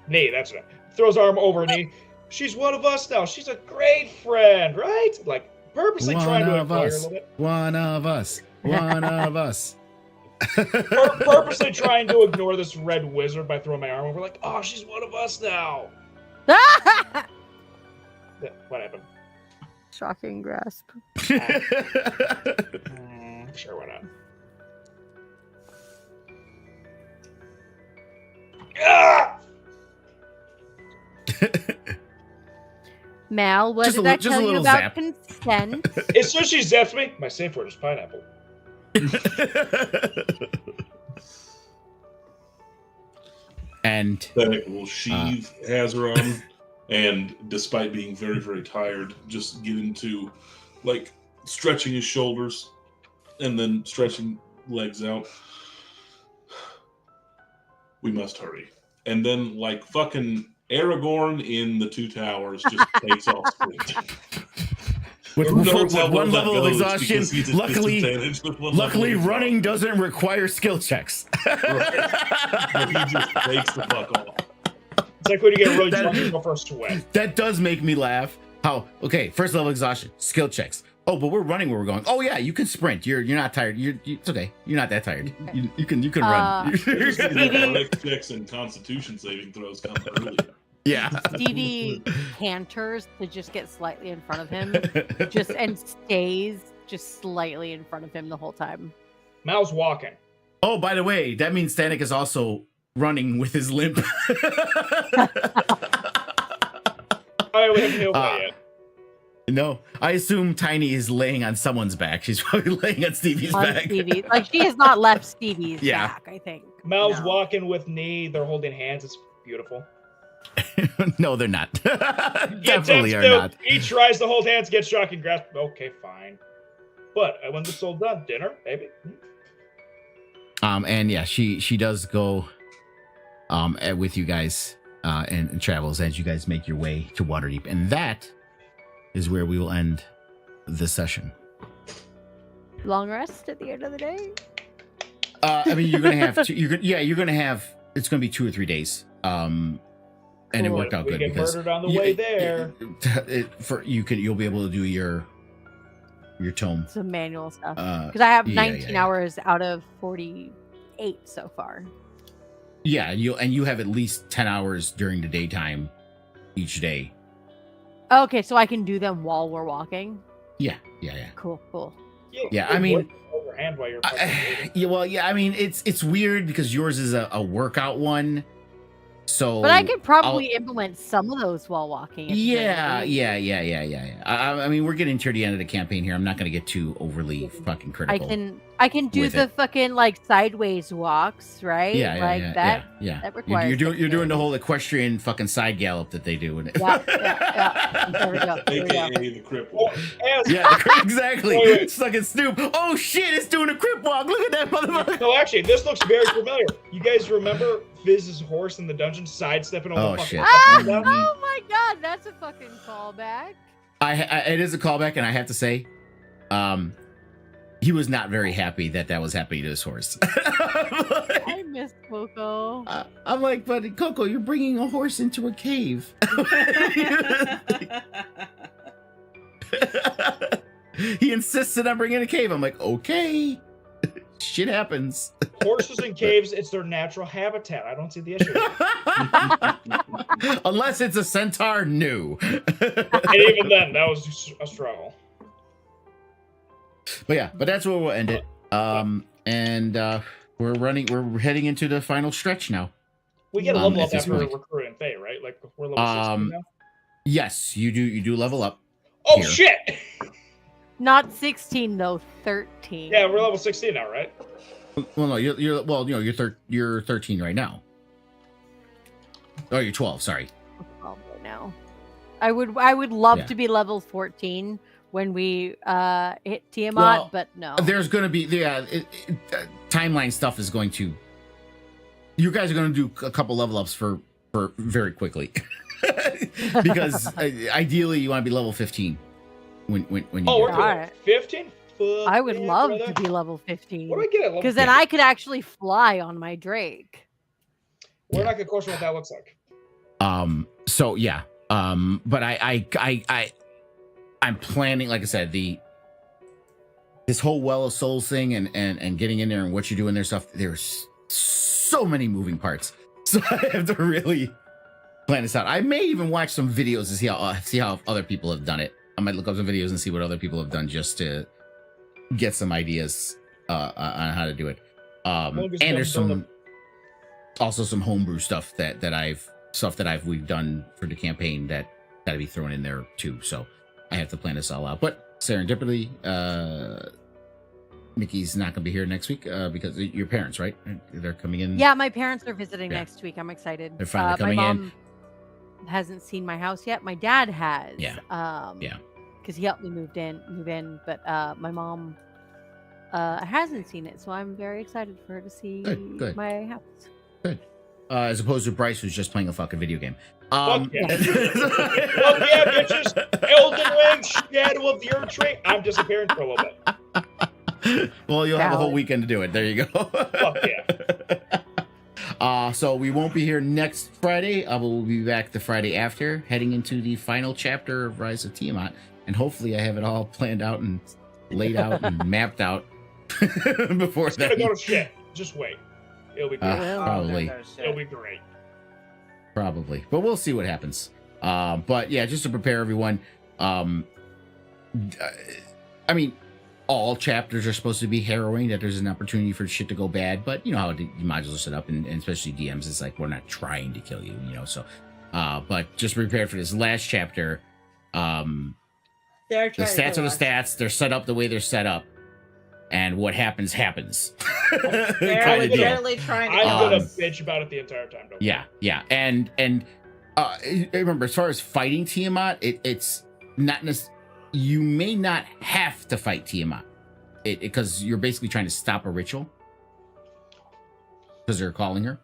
that's right. Throws arm over knee. She's one of us now. She's a great friend, right? Like purposely trying to ignore her a little bit. One of us. One of us. Purposely trying to ignore this red wizard by throwing my arm over. Like, oh, she's one of us now. Yeah, what happened? Shocking grasp. Sure, why not? Ah! Mal, what did I tell you about consent? As soon as she zaps me, my safe word is pineapple. And Will sheathe Hazaron And despite being very, very tired, just get into like stretching his shoulders and then stretching legs out. We must hurry. And then like fucking Aragorn in the Two Towers just takes off sprinting. With one level of exhaustion, luckily running doesn't require skill checks. Right. He just takes the fuck off. It's like when you get really drunk and go for a sweat. That does make me laugh. How? Okay, first level exhaustion, skill checks. Oh, but we're running where we're going. Oh yeah, you can sprint. You're not tired. It's okay. You're not that tired. You can run. Checks and Constitution saving throws come earlier. Yeah. Stevie canters to just get slightly in front of him, and stays just slightly in front of him the whole time. Mal's walking. Oh, by the way, that means Stanek is also running with his limp. We haven't healed that yet. No, I assume Tiny is laying on someone's back. She's probably laying on Stevie's back. Stevie. Like she has not left Stevie's back, I think. Mal's walking with Nee. They're holding hands. It's beautiful. No, they're not. Definitely are not. He tries to hold hands, gets shocking grasp. Okay, fine. But when this is all done, dinner, maybe. And yeah, she does go with you guys and travels as you guys make your way to Waterdeep, and that is where we will end the session. Long rest at the end of the day. I mean, you're gonna have you're gonna have. It's gonna be 2 or 3 days. And it worked out good because murdered on the way there. You'll be able to do your tome. Some manual stuff because I have 19 hours out of 48 so far. Yeah, you have at least 10 hours during the daytime each day. Okay, so I can do them while we're walking. Yeah. Cool. Yeah, I mean, overhand while you're I mean, it's weird because yours is a workout one. So, but I could probably implement some of those while walking. Yeah. I mean, we're getting to the end of the campaign here. I'm not going to get too overly fucking critical. I can do the fucking like sideways walks, right? Yeah, That requires. You're doing the whole equestrian fucking side gallop that they do. Yeah. There we go. AKA the crip walk. Yeah, exactly. It's like it's Snoop. Oh shit, it's doing a crip walk. Look at that motherfucker. No, actually, this looks very familiar. You guys remember Fiz's horse in the dungeon sidestepping over? Oh shit! Oh my god, that's a fucking callback. It is a callback, and I have to say, he was not very happy that was happening to his horse. I miss Coco. I'm like, but Coco, you're bringing a horse into a cave. He insisted on bringing a cave. I'm like, okay, shit happens. Horses in caves, it's their natural habitat. I don't see the issue. Unless it's a centaur, no. And even then, that was a struggle. But that's where we'll end it. We're heading into the final stretch now. We get a level up after recruiting Fae, right? Like we're level 16 now? Yes, you do level up. Oh here. Shit! Not 16 though, 13. Yeah, we're level 16 now, right? Well, no, you're 13 right now. Oh, you're 12. Sorry. Right now, I would love to be level 14 when we hit Tiamat, but no. There's going to be timeline stuff is going to. You guys are going to do a couple level ups for very quickly, because ideally you want to be level 15 when you. Oh, we're right. 15. I would love to be level 15. What do I get at level 15? Because then I could actually fly on my Drake. We're not gonna question what that looks like. So yeah. But I'm planning, like I said, this whole Well of Souls thing and getting in there and what you do in there stuff. There's so many moving parts, so I have to really plan this out. I may even watch some videos to see how other people have done it. I might look up some videos and see what other people have done just to get some ideas on how to do it. And there's some homebrew stuff that we've done for the campaign that gotta be thrown in there too. So I have to plan this all out. But serendipity, Nikki's not gonna be here next week because your parents, right? They're coming in. Yeah, my parents are visiting next week. I'm excited. They're finally coming in. hasn't seen my house yet. My dad has. Yeah. Yeah. Because he helped me move in, but my mom hasn't seen it, so I'm very excited for her to see Good. my house. Good. As opposed to Bryce, who's just playing a fucking video game. Fuck yeah. Fuck yeah, bitches. Elden Ring, Shadow of the Earth Tree. I'm disappearing for a little bit. Well, you'll have a whole weekend to do it. There you go. Fuck yeah. So we won't be here next Friday. We'll be back the Friday after, heading into the final chapter of Rise of TIamat. And hopefully I have it all planned out and laid out and mapped out before It's that. gonna go to shit. Just wait. It'll be great. Probably. It'll be great. Probably. But we'll see what happens. But yeah, just to prepare everyone. I mean, all chapters are supposed to be harrowing, that there's an opportunity for shit to go bad. But you know how the modules are set up, and especially DMs, it's like, we're not trying to kill you, you know? So, but just prepare for this last chapter. The stats are the stats. They're set up the way they're set up. And what happens. They're literally trying to I'm gonna bitch about it the entire time. Yeah. And remember, as far as fighting Tiamat, it's not you may not have to fight Tiamat. Because you're basically trying to stop a ritual. Because they're calling her.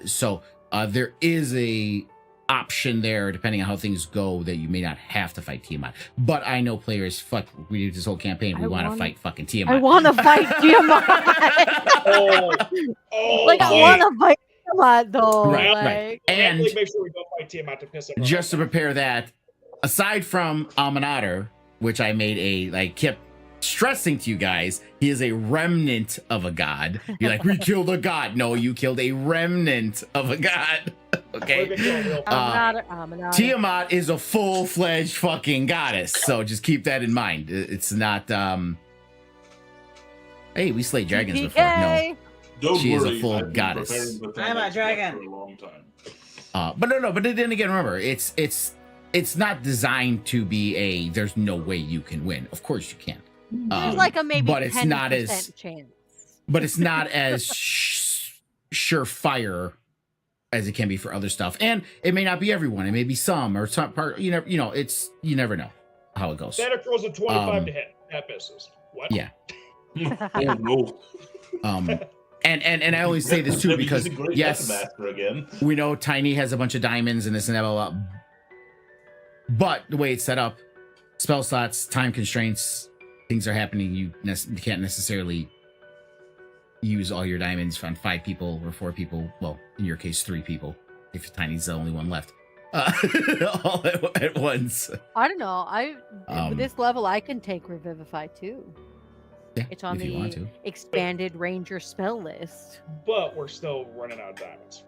So there is a option there, depending on how things go, that you may not have to fight Tiamat. But I know players, we did this whole campaign, we want to fight fucking Tiamat. I want to fight Tiamat. I want to fight Tiamat, though. Right. And make sure we don't fight Tiamat to piss him off. Just to prepare that, aside from Aminator, which I made kept stressing to you guys, he is a remnant of a god. You're like, we killed a god. No, you killed a remnant of a god. Okay. Tiamat is a full-fledged fucking goddess, so just keep that in mind. It's not hey, we slayed dragons before. No. She is a full goddess. I'm a dragon. For a long time. But then again, remember, it's not designed to be there's no way you can win. Of course you can. There's like a maybe but it's 10% not as chance. But it's not as surefire as it can be for other stuff, and it may not be everyone. It may be some or some part. You never know how it goes. Santa Cruz at 25 to hit. That misses. What? Yeah. Oh no. And I only say this too because yes, again. we know Tiny has a bunch of diamonds and this and that, blah, blah. But the way it's set up, spell slots, time constraints, things are happening. You can't necessarily use all your diamonds on 5 people or 4 people. Well, in your case, 3 people, if Tiny's the only one left. All at once. I don't know. With this level, I can take Revivify too. Yeah, it's on if you want the to. expanded Ranger spell list. But we're still running out of diamonds.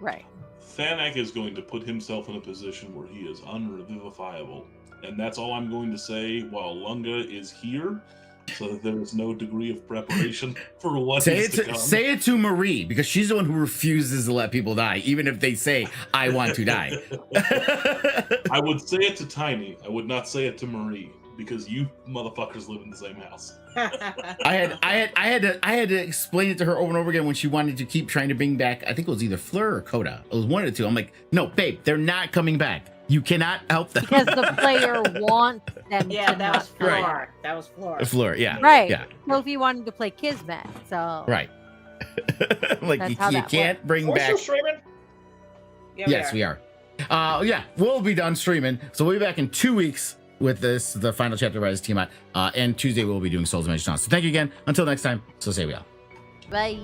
Right. Thanak is going to put himself in a position where he is unrevivifiable. And that's all I'm going to say while Lunga is here, so that there is no degree of preparation for what is to come. Say it to Marie, because she's the one who refuses to let people die, even if they say, I want to die. I would say it to Tiny. I would not say it to Marie, because you motherfuckers live in the same house. I had to explain it to her over and over again when she wanted to keep trying to bring back, I think it was either Fleur or Coda. It was one of the two. I'm like, no, babe, they're not coming back. You cannot help them. Because the player wants them yeah, to that was Floor. Right. That was Floor. Floor, yeah. Right. Yeah. Sophie wanted to play Kismet, so... Right. Like, you can't bring back... Still streaming? Yeah, yes, we are. Yeah, we'll be done streaming. So we'll be back in 2 weeks with the final chapter of Rise of TIamat. And Tuesday we'll be doing Souls of Magic Dawn. So thank you again. Until next time, so say we all. Bye.